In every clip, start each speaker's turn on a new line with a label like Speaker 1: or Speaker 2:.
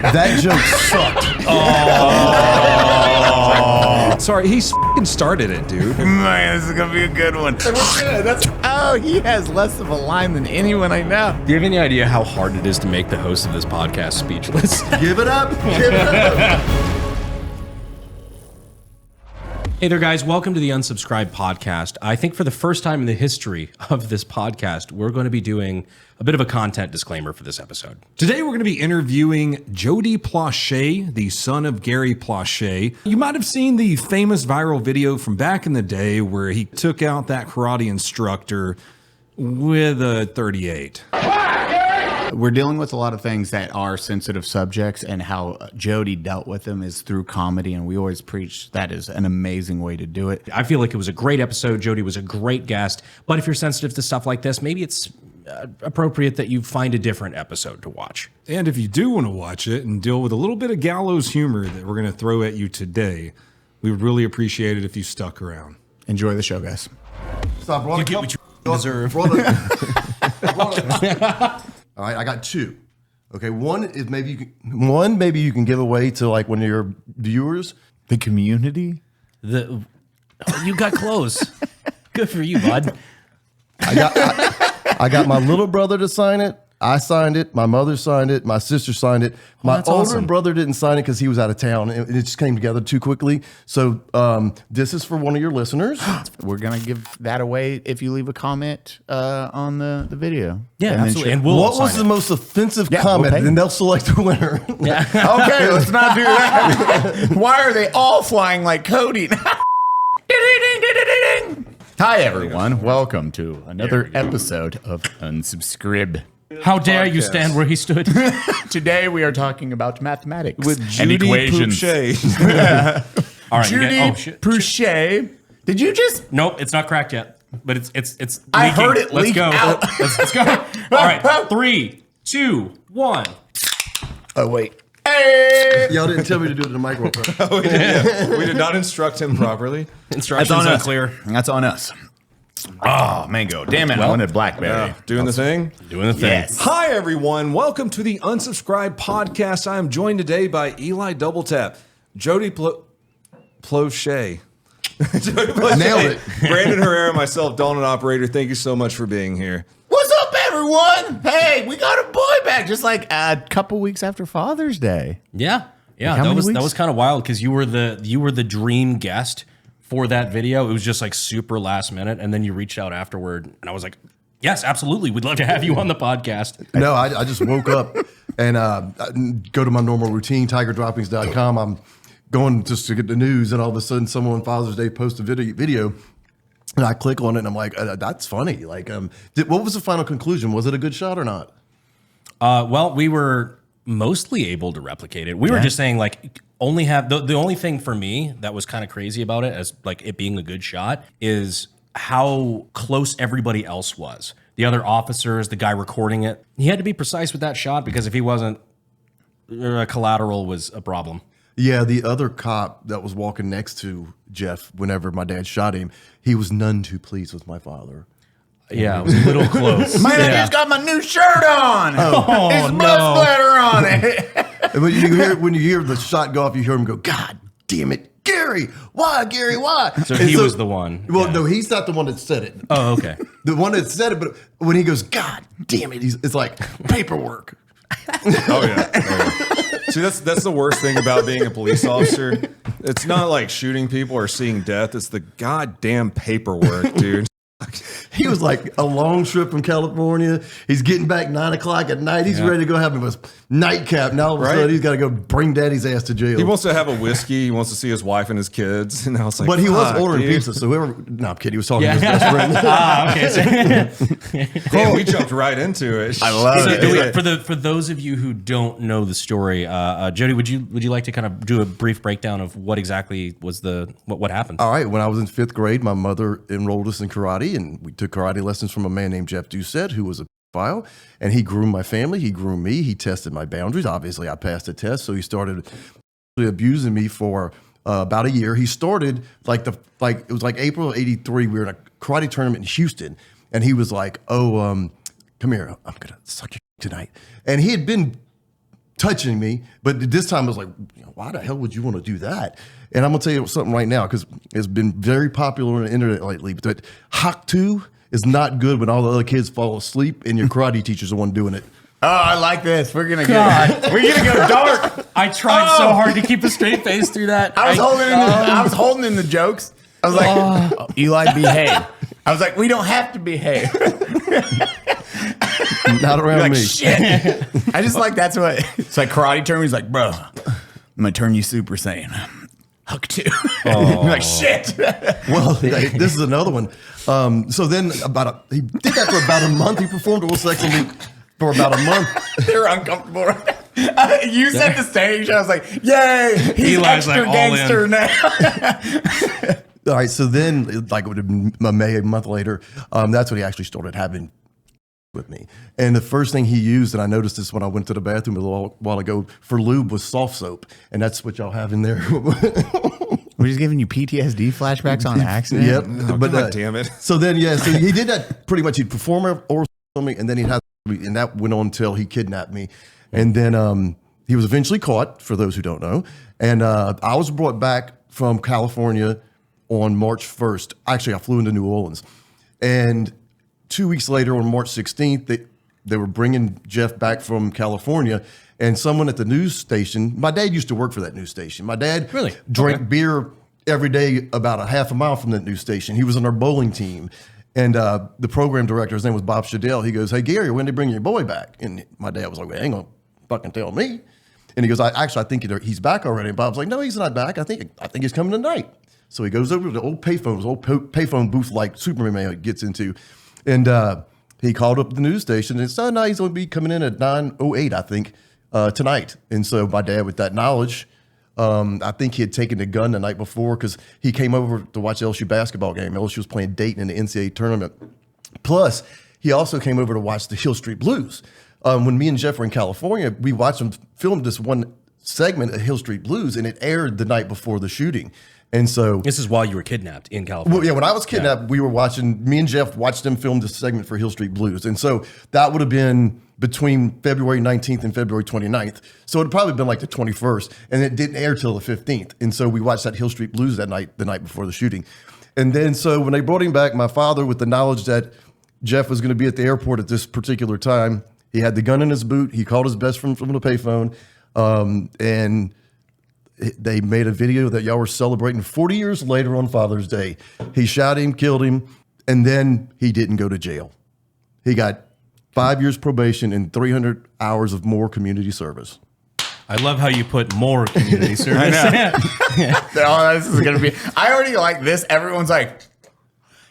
Speaker 1: That joke sucked.
Speaker 2: Oh. Sorry, he f***ing started it, dude.
Speaker 3: Man, this is gonna be a good one. Oh, he has less of a line than anyone I know.
Speaker 4: Do you have any idea how hard it is to make the host of this podcast speechless?
Speaker 1: Give it up. Give it up.
Speaker 4: Hey there, guys. Welcome to the Unsubscribed podcast. I think for the first time in the history of this podcast, we're going to be doing a bit of a content disclaimer for this episode.
Speaker 2: Today, we're going to be interviewing Jody Plauche, the son of Gary Plauche. You might have seen the famous viral video from back in the day where he took out that karate instructor with a .38.
Speaker 3: We're dealing with a lot of things that are sensitive subjects, and how Jody dealt with them is through comedy, and we always preach that is an amazing way to do it.
Speaker 4: I feel like it was a great episode. Jody was a great guest. But if you're sensitive to stuff like this, maybe it's appropriate that you find a different episode to watch.
Speaker 2: And if you do want to watch it and deal with a little bit of gallows humor that we're going to throw at you today, we would really appreciate it if you stuck around.
Speaker 3: Enjoy the show, guys.
Speaker 1: Stop rolling.
Speaker 4: You get what you deserve.
Speaker 1: All right, I got two. Okay, one is maybe you can give away to like one of your viewers.
Speaker 3: The community?
Speaker 4: You got close. Good for you, bud.
Speaker 1: I got my little brother to sign it. I signed it. My mother signed it. My sister signed it. My
Speaker 4: that's
Speaker 1: older
Speaker 4: awesome.
Speaker 1: brother didn't sign it because he was out of town. It just came together too quickly. So this is for one of your listeners.
Speaker 3: We're going to give that away if you leave a comment on the video.
Speaker 4: Yeah,
Speaker 3: and
Speaker 4: absolutely.
Speaker 3: Then
Speaker 4: And we'll
Speaker 1: What
Speaker 4: sign
Speaker 1: was the
Speaker 4: it.
Speaker 1: most offensive
Speaker 3: Yeah,
Speaker 1: comment?
Speaker 3: we'll pay
Speaker 1: Then they'll select the winner.
Speaker 4: Yeah.
Speaker 3: Okay, let's not do that. Why are they all flying like Cody? Hi, everyone. Welcome to another episode of Unsubscribed.
Speaker 4: How dare you stand where he stood?
Speaker 3: Today we are talking about mathematics
Speaker 2: With
Speaker 3: and
Speaker 2: Jody
Speaker 3: equations.
Speaker 2: Plauche.
Speaker 4: All right.
Speaker 3: Judy
Speaker 4: shit.
Speaker 3: Plauche. Did you just?
Speaker 4: Nope, it's not cracked yet. But it's
Speaker 3: I
Speaker 4: leaking.
Speaker 3: heard it
Speaker 4: Let's
Speaker 3: leak
Speaker 4: go.
Speaker 3: out.
Speaker 4: Let's go. All right. 3, 2, 1.
Speaker 3: Oh wait. Hey.
Speaker 1: Y'all didn't tell me to do it in the microphone.
Speaker 2: We did not instruct him properly.
Speaker 4: Instructions are clear.
Speaker 3: That's on us. Oh, mango. Damn it. I wanted blackberry.
Speaker 2: Doing the thing?
Speaker 4: Doing the thing.
Speaker 3: Yes.
Speaker 2: Hi, everyone. Welcome to the Unsubscribed podcast. I am joined today by Eli Double Tap, Jody Plauche. Jody Plauche.
Speaker 1: Nailed it.
Speaker 2: Brandon Herrera, myself, Dalton Operator. Thank you so much for being here.
Speaker 3: What's up, everyone? Hey, we got a boy back just like a couple weeks after Father's Day.
Speaker 4: Yeah. Yeah.
Speaker 3: How
Speaker 4: That
Speaker 3: many
Speaker 4: was
Speaker 3: weeks?
Speaker 4: kind of wild because you were the dream guest for that video. It was just like super last minute, and then you reached out afterward, and I was like, yes, absolutely, we'd love to have you on the podcast.
Speaker 1: No, I just woke up and go to my normal routine, tigerdroppings.com. I'm going just to get the news, and all of a sudden someone on Father's Day posted a video, and I click on it, and I'm like, that's funny. Like, what was the final conclusion? Was it a good shot or not?
Speaker 4: Well, we were mostly able to replicate it. We were just saying like only have the only thing for me that was kind of crazy about it as like it being a good shot is how close everybody else was. The other officers, the guy recording it, he had to be precise with that shot because if he wasn't, collateral was a problem.
Speaker 1: Yeah, the other cop that was walking next to Jeff whenever my dad shot him, he was none too pleased with my father.
Speaker 4: Yeah, it was a little close.
Speaker 3: Man, I
Speaker 4: Yeah.
Speaker 3: just got my new shirt on.
Speaker 4: Oh,
Speaker 3: There's
Speaker 4: no.
Speaker 3: blood splatter on it.
Speaker 1: And when you hear the shot go off, you hear him go, God damn it, Gary, why, Gary, why?
Speaker 4: So
Speaker 1: And
Speaker 4: he was the one.
Speaker 1: Well,
Speaker 4: Yeah.
Speaker 1: no, he's not the one that said it.
Speaker 4: Oh, okay.
Speaker 1: The one that said it, but when he goes, God damn it, it's like paperwork.
Speaker 2: Oh yeah. See, that's the worst thing about being a police officer. It's not like shooting people or seeing death. It's the goddamn paperwork, dude.
Speaker 1: He was like a long trip from California. He's getting back 9 o'clock at night. He's ready to go have his nightcap. Now all of a sudden he's got to go bring daddy's ass to jail.
Speaker 2: He wants to have a whiskey. He wants to see his wife and his kids. And I was like,
Speaker 1: But he was
Speaker 2: "Fuck,
Speaker 1: ordering
Speaker 2: dude."
Speaker 1: pizza. So whoever, no, I'm kidding. He was talking to his best friend.
Speaker 4: Okay.
Speaker 2: Damn, we jumped right into it.
Speaker 3: I love
Speaker 4: So
Speaker 3: it.
Speaker 4: for those of you who don't know the story, Jody, would you like to kind of do a brief breakdown of what exactly was what happened?
Speaker 1: All right. When I was in 5th grade, my mother enrolled us in karate, and we took karate lessons from a man named Jeff Doucette, who was a pedophile, and he groomed my family. He groomed me. He tested my boundaries. Obviously, I passed the test, so he started abusing me for about a year. He started it was like April of '83. We were in a karate tournament in Houston, and he was like, "Oh, come here, I'm gonna suck your tonight." And he had been touching me. But this time I was like, why the hell would you want to do that? And I'm going to tell you something right now, because it's been very popular on the internet lately. But that Hak-2 is not good when all the other kids fall asleep and your karate teacher's the one doing it.
Speaker 3: Oh, I like this. We're gonna go dark.
Speaker 4: I tried so hard to keep a straight face through that.
Speaker 3: I was holding in the jokes. I was like, Eli, behave. I was like, we don't have to behave.
Speaker 1: Not around
Speaker 3: like,
Speaker 1: me.
Speaker 3: Shit. I just like that's what it's like. Karate term. He's like, bro, I'm gonna turn you Super Saiyan. Hak-2. You're like, shit.
Speaker 1: Well, this is another one. So then he did that for about a month. He performed oral sex on me for about a month.
Speaker 3: They're uncomfortable. You set the stage. I was like, yay, he's
Speaker 4: Eli's
Speaker 3: extra
Speaker 4: like,
Speaker 3: gangster now.
Speaker 1: All right, so then, like, it would have been a month later, that's when he actually started having with me. And the first thing he used, and I noticed this when I went to the bathroom a little while ago, for lube was soft soap. And that's what y'all have in there.
Speaker 3: We're just giving you PTSD flashbacks on accident?
Speaker 1: Yep.
Speaker 2: Oh, God damn it.
Speaker 1: So then, so he did that pretty much. He'd perform oral on me, and then he'd have, and that went on until he kidnapped me. And then he was eventually caught, for those who don't know. And I was brought back from California on March 1st. Actually, I flew into New Orleans. And 2 weeks later, on March 16th, they were bringing Jeff back from California. And someone at the news station, my dad used to work for that news station. My dad drank beer every day about a half a mile from that news station. He was on our bowling team. And the program director, his name was Bob Shadell, he goes, hey, Gary, when they bring your boy back? And my dad was like, well, ain't gonna fucking tell me. And he goes, I think he's back already. And Bob's like, no, he's not back. I think he's coming tonight. So he goes over to the old payphone booth like Superman gets into. And he called up the news station and said, no, he's going to be coming in at 9:08, I think, tonight. And so my dad, with that knowledge, I think he had taken the gun the night before because he came over to watch the LSU basketball game. LSU was playing Dayton in the NCAA tournament. Plus, he also came over to watch the Hill Street Blues. When me and Jeff were in California, we watched him film this one segment of Hill Street Blues, and it aired the night before the shooting. And so
Speaker 4: this is while you were kidnapped in California.
Speaker 1: Well, yeah, when I was kidnapped, we were watching, me and Jeff watched them film this segment for Hill Street Blues. And so that would have been between February 19th and February 29th. So it would probably been like the 21st, and it didn't air till the 15th. And so we watched that Hill Street Blues that night, the night before the shooting. And then so when they brought him back, my father, with the knowledge that Jeff was going to be at the airport at this particular time, he had the gun in his boot. He called his best friend from the payphone, and they made a video that y'all were celebrating 40 years later on Father's Day. He shot him, killed him, and then he didn't go to jail. He got 5 years probation and 300 hours of more community service.
Speaker 4: I love how you put more community service.
Speaker 3: Oh, this is going to be, I already like this. Everyone's like,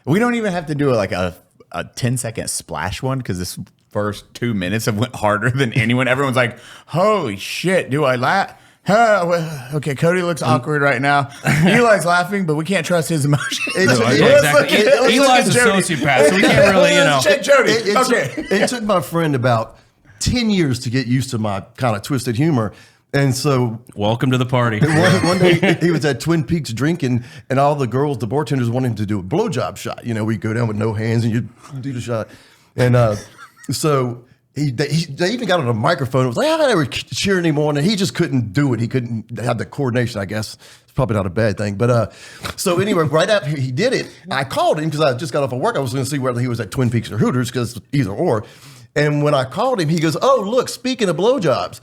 Speaker 3: we don't even have to do like a 10-second splash one because this first 2 minutes have went harder than anyone. Everyone's like, holy shit, do I laugh? Okay, Cody looks awkward right now. Eli's laughing, but we can't trust his emotions.
Speaker 4: Exactly. Eli's a sociopath, so we can't really,
Speaker 3: Check Jody.
Speaker 1: It took my friend about 10 years to get used to my kind of twisted humor. And so,
Speaker 4: welcome to the party.
Speaker 1: One day he was at Twin Peaks drinking, and all the girls, the bartenders, wanted him to do a blowjob shot. You know, we go down with no hands and you do the shot. And so they even got on a microphone. It was like, they were cheering him on, and he just couldn't do it. He couldn't have the coordination, I guess. It's probably not a bad thing. But so anyway, right after he did it, I called him because I just got off of work. I was going to see whether he was at Twin Peaks or Hooters, because either or. And when I called him, he goes, oh, look, speaking of blowjobs.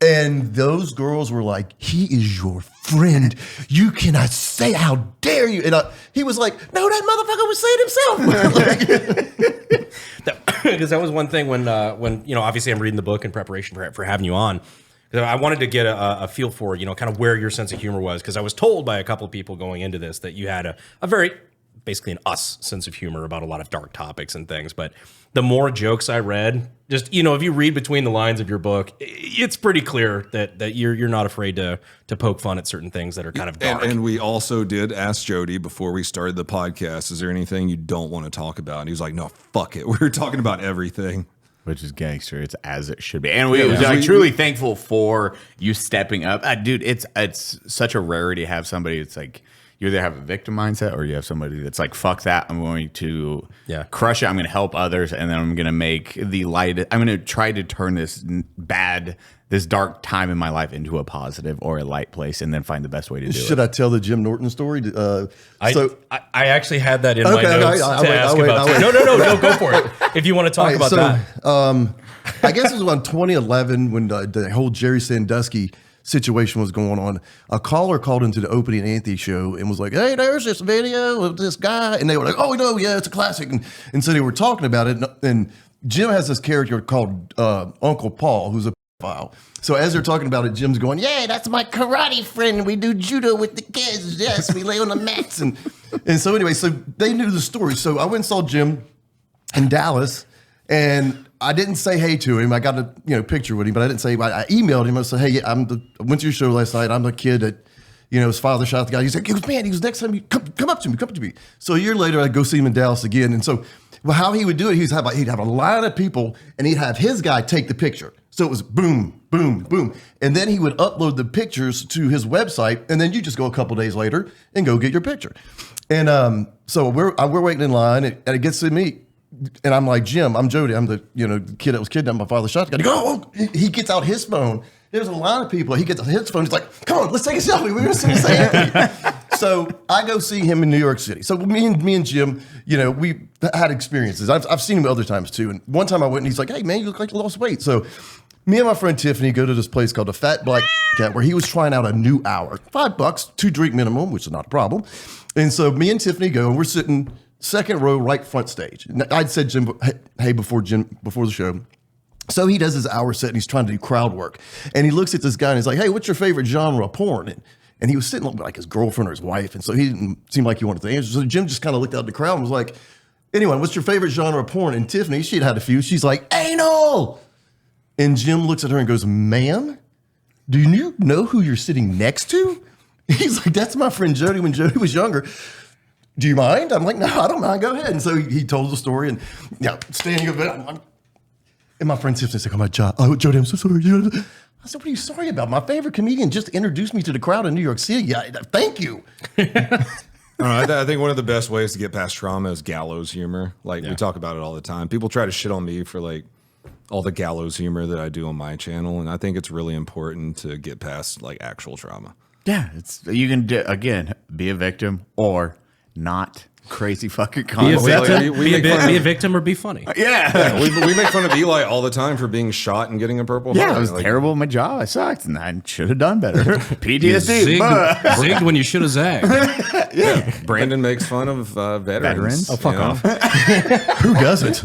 Speaker 1: And those girls were like, he is your friend. You cannot say, how dare you? And he was like, no, that motherfucker was saying himself.
Speaker 4: Because that was one thing when obviously I'm reading the book in preparation for having you on. I wanted to get a feel for, kind of where your sense of humor was. Because I was told by a couple of people going into this that you had a very, basically an us sense of humor about a lot of dark topics and things. But the more jokes I read, just, if you read between the lines of your book, it's pretty clear that you're not afraid to poke fun at certain things that are kind of dark.
Speaker 2: And we also did ask Jody before we started the podcast, is there anything you don't want to talk about? And he was like, no, fuck it. We're talking about everything.
Speaker 3: Which is gangster. It's as it should be. And we're truly thankful for you stepping up. Dude, it's such a rarity to have somebody that's like, you either have a victim mindset or you have somebody that's like, fuck that. I'm going to crush it. I'm going to help others. And then I'm going to make the light. I'm going to try to turn this dark time in my life into a positive or a light place, and then find the best way to do it.
Speaker 1: Should I tell the Jim Norton story?
Speaker 4: I actually had that in my notes to ask about. No, go for it. If you want to talk about that.
Speaker 1: I guess it was around 2011 when the whole Jerry Sandusky situation was going on. A caller called into the Opie and Anthony show and was like, hey, there's this video of this guy. And they were like, oh, no, yeah, it's a classic. And so they were talking about it. And Jim has this character called Uncle Paul, who's a pedophile. So as they're talking about it, Jim's going, yeah, that's my karate friend. We do judo with the kids. Yes, we lay on the mats. And so anyway, so they knew the story. So I went and saw Jim in Dallas, and I didn't say hey to him. I got a picture with him, but I didn't say. I emailed him. I said, hey, I went to your show last night. I'm the kid that his father shot the guy. He's like, man, he was next time you come up to me. So a year later, I go see him in Dallas again. And so how he would do it, he'd have a line of people, and he'd have his guy take the picture. So it was boom, boom, boom, and then he would upload the pictures to his website, and then you just go a couple days later and go get your picture. And so we're waiting in line, and it gets to me. And I'm like, Jim, I'm Jody. I'm the kid that was kidnapped. My father shot the guy. He gets out his phone. There's a lot of people. He gets out his phone. He's like, come on, let's take a selfie. We're going to see Anthony. So I go see him in New York City. So me and Jim, we had experiences. I've seen him other times too. And one time I went and he's like, hey man, you look like you lost weight. So me and my friend Tiffany go to this place called the Fat Black Cat, where he was trying out a new hour. $5, 2-drink minimum, which is not a problem. And so me and Tiffany go, and we're sitting second row, right front stage. I'd said Jim, hey, before the show. So he does his hour set, and he's trying to do crowd work. And he looks at this guy, and he's like, hey, what's your favorite genre of porn? And he was sitting like his girlfriend or his wife, and so he didn't seem like he wanted to answer. So Jim just kind of looked out at the crowd and was like, anyway, what's your favorite genre of porn? And Tiffany, she'd had a few. She's like, anal! And Jim looks at her and goes, ma'am, do you know who you're sitting next to? He's like, that's my friend Jody when Jody was younger. Do you mind? I'm like, no, I don't mind. Go ahead. And so he told the story, and standing up there, and my friend Tiffany's like, Jody, I'm so sorry. I said, what are you sorry about? My favorite comedian just introduced me to the crowd in New York City. Yeah, thank you.
Speaker 5: I think one of the best ways to get past trauma is gallows humor. Like we talk about it all the time. People try to shit on me for like all the gallows humor that I do on my channel, and I think it's really important to get past like actual trauma.
Speaker 3: Yeah, you can be a victim or not crazy fucking concept.
Speaker 4: Be a victim or be funny.
Speaker 3: Yeah.
Speaker 5: We make fun of Eli all the time for being shot and getting a Purple Heart.
Speaker 3: Yeah, I was terrible at my job. I sucked, and I should have done better. PTSD.
Speaker 2: Zigged when you should have zagged.
Speaker 5: Yeah. Brandon makes fun of veterans.
Speaker 3: Oh, fuck off.
Speaker 1: Who doesn't?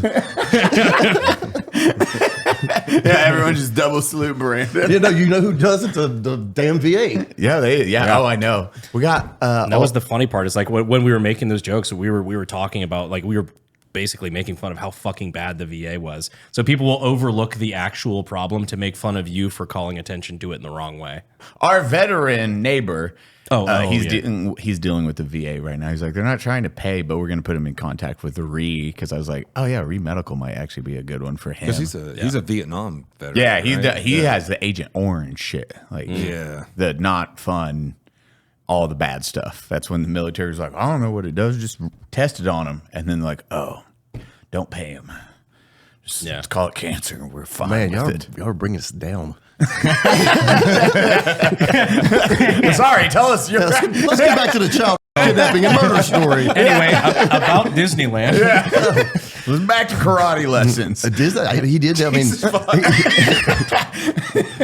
Speaker 3: Yeah, everyone just double salute Brandon.
Speaker 1: You know who doesn't? The damn VA.
Speaker 3: Yeah. Oh, I know. We got.
Speaker 4: That was the funny part. Is like when we were making those jokes, we were talking about like we were basically making fun of how fucking bad the VA was. So people will overlook the actual problem to make fun of you for calling attention to it in the wrong way.
Speaker 3: Our veteran neighbor. He's dealing with the VA right now. He's like, they're not trying to pay, but we're going to put him in contact with the because I was like, oh yeah, Medical might actually be a good one for him.
Speaker 5: Because he's a Vietnam veteran.
Speaker 3: Yeah, he has the Agent Orange shit. Like, the not fun, all the bad stuff. That's when the military's like, I don't know what it does, just test it on him, and then like, oh, don't pay him. Let's call it cancer, and we're fine.
Speaker 1: Man,
Speaker 3: with
Speaker 1: y'all are bringing us down.
Speaker 3: Sorry, tell us your.
Speaker 1: Let's get back to the child kidnapping and murder story.
Speaker 4: Anyway, about Disneyland.
Speaker 3: Let's back to karate lessons.
Speaker 1: He did. I mean,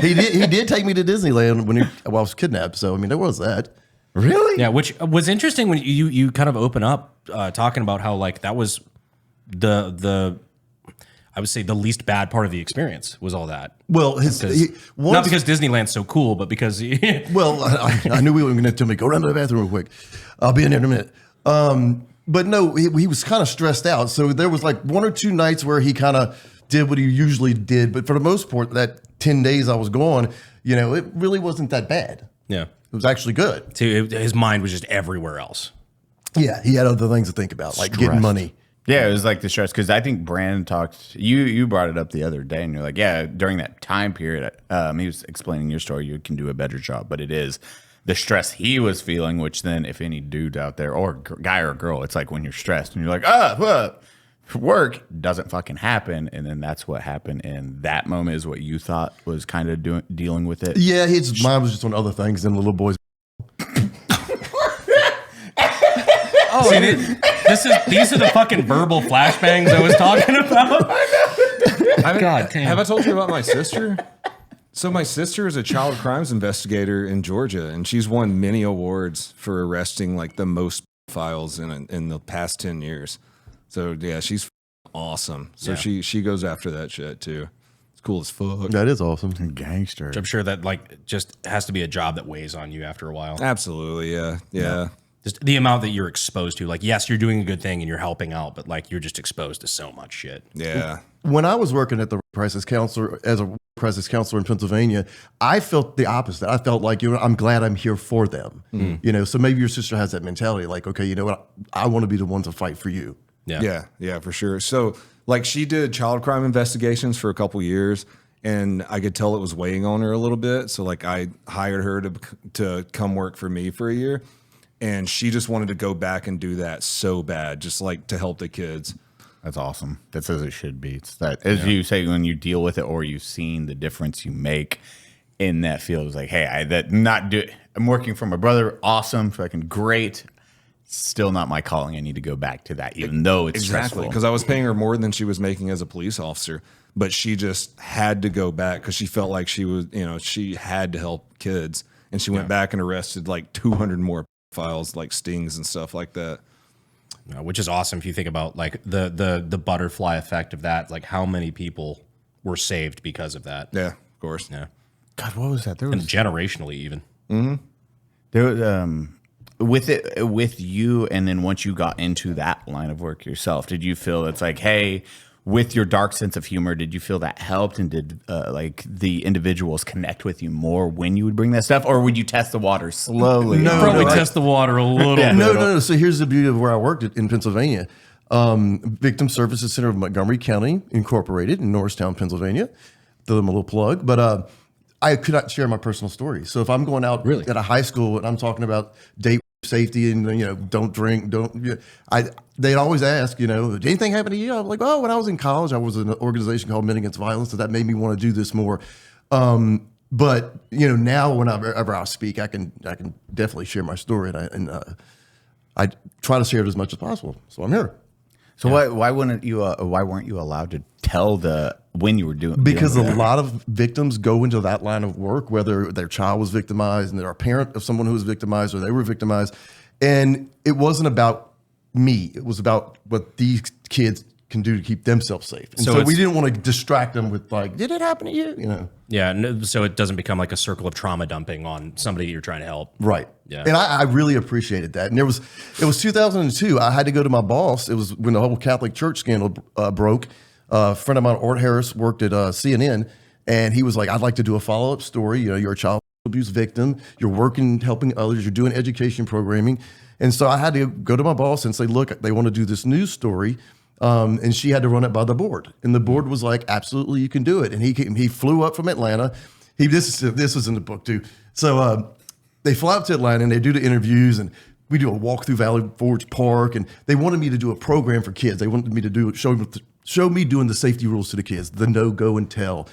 Speaker 1: he did take me to Disneyland when I was kidnapped. So I mean, there was that.
Speaker 3: Really?
Speaker 4: Yeah, which was interesting when you kind of open up talking about how like that was the I would say the least bad part of the experience was all that.
Speaker 1: Well,
Speaker 4: not because Disneyland's so cool, but because
Speaker 1: I knew we were going to tell me go down to the bathroom real quick. I'll be in there in a minute. But no, he was kind of stressed out. So there was like 1 or 2 nights where he kind of did what he usually did. But for the most part, that 10 days I was gone, it really wasn't that bad.
Speaker 4: Yeah,
Speaker 1: it was actually good.
Speaker 4: So his mind was just everywhere else.
Speaker 1: Yeah, he had other things to think about, like getting money.
Speaker 3: Yeah, it was like the stress, because I think Brandon talked, you brought it up the other day, and you're like, yeah, during that time period, he was explaining your story, you can do a better job, but it is the stress he was feeling, which then if any dude out there or guy or girl, it's like when you're stressed and you're like, work doesn't fucking happen. And then that's what happened. And that moment is what you thought was kind of dealing with it.
Speaker 1: Yeah, his mind was just on other things than the little boys.
Speaker 4: Oh, these are the fucking verbal flashbangs I was talking about. God damn.
Speaker 5: Have I told you about my sister? So my sister is a child crimes investigator in Georgia, and she's won many awards for arresting like the most files in the past 10 years. So yeah, she's awesome. So she goes after that shit too. It's cool as fuck.
Speaker 1: That is awesome.
Speaker 3: Gangster.
Speaker 4: I'm sure that like just has to be a job that weighs on you after a while.
Speaker 5: Absolutely, yeah.
Speaker 4: Just the amount that you're exposed to. Like, yes, you're doing a good thing and you're helping out, but like you're just exposed to so much shit.
Speaker 5: Yeah.
Speaker 1: When I was working at the crisis counselor as a crisis counselor in Pennsylvania, I felt the opposite. I felt like, I'm glad I'm here for them. So maybe your sister has that mentality, like, okay, you know what? I want to be the one to fight for you.
Speaker 5: Yeah, for sure. So like she did child crime investigations for a couple years, and I could tell it was weighing on her a little bit. So like I hired her to come work for me for a year, and she just wanted to go back and do that so bad, just like to help the kids.
Speaker 3: That's awesome. That's as it should be. It's that, as you say, when you deal with it or you've seen the difference you make in that field, it's like, hey, I'm working for my brother. Awesome. Fucking great. Still not my calling. I need to go back to that, even though it's stressful.
Speaker 5: Because I was paying her more than she was making as a police officer, but she just had to go back because she felt like she was, she had to help kids, and she went back and arrested like 200 more files, like stings and stuff like that.
Speaker 4: Which is awesome if you think about like the butterfly effect of that, like how many people were saved because of that.
Speaker 5: Yeah, of course.
Speaker 4: Yeah.
Speaker 3: God, what was that? There was
Speaker 4: And generationally even.
Speaker 3: Mm-hmm. There was with you, and then once you got into that line of work yourself, did you feel it's like, hey, with your dark sense of humor, did you feel that helped, and did like the individuals connect with you more when you would bring that stuff, or would you test the water slowly?
Speaker 4: Probably test the water a little bit.
Speaker 1: No. So here's the beauty of where I worked in Pennsylvania. Victim Services Center of Montgomery County Incorporated in Norristown, Pennsylvania. Throw them a little plug. But I could not share my personal story. So if I'm going out at a high school and I'm talking about date safety and, don't drink, they'd always ask, did anything happen to you? I'm like, when I was in college, I was in an organization called Men Against Violence. So that made me want to do this more. But now whenever I speak, I can definitely share my story, and I try to share it as much as possible. So I'm here.
Speaker 3: So why weren't you allowed to tell when you were doing?
Speaker 1: Because a lot of victims go into that line of work, whether their child was victimized and they're a parent of someone who was victimized or they were victimized, and it wasn't about me. It was about what these kids can do to keep themselves safe. And so we didn't want to distract them with like, did it happen to you?
Speaker 4: Yeah. No, so it doesn't become like a circle of trauma dumping on somebody you're trying to help.
Speaker 1: Right.
Speaker 4: Yeah.
Speaker 1: And I really appreciated that. And it was 2002. I had to go to my boss. It was when the whole Catholic Church scandal broke. A friend of mine, Art Harris, worked at CNN, and he was like, I'd like to do a follow-up story. You're a child abuse victim. You're working, helping others. You're doing education programming. And so I had to go to my boss and say, look, they want to do this news story. And she had to run it by the board. And the board was like, absolutely, you can do it. And he flew up from Atlanta. This was in the book too. So they fly up to Atlanta and they do the interviews, and we do a walk through Valley Forge Park. And they wanted me to do a program for kids. They wanted me to show me doing the safety rules to the kids, the no, go, and tell.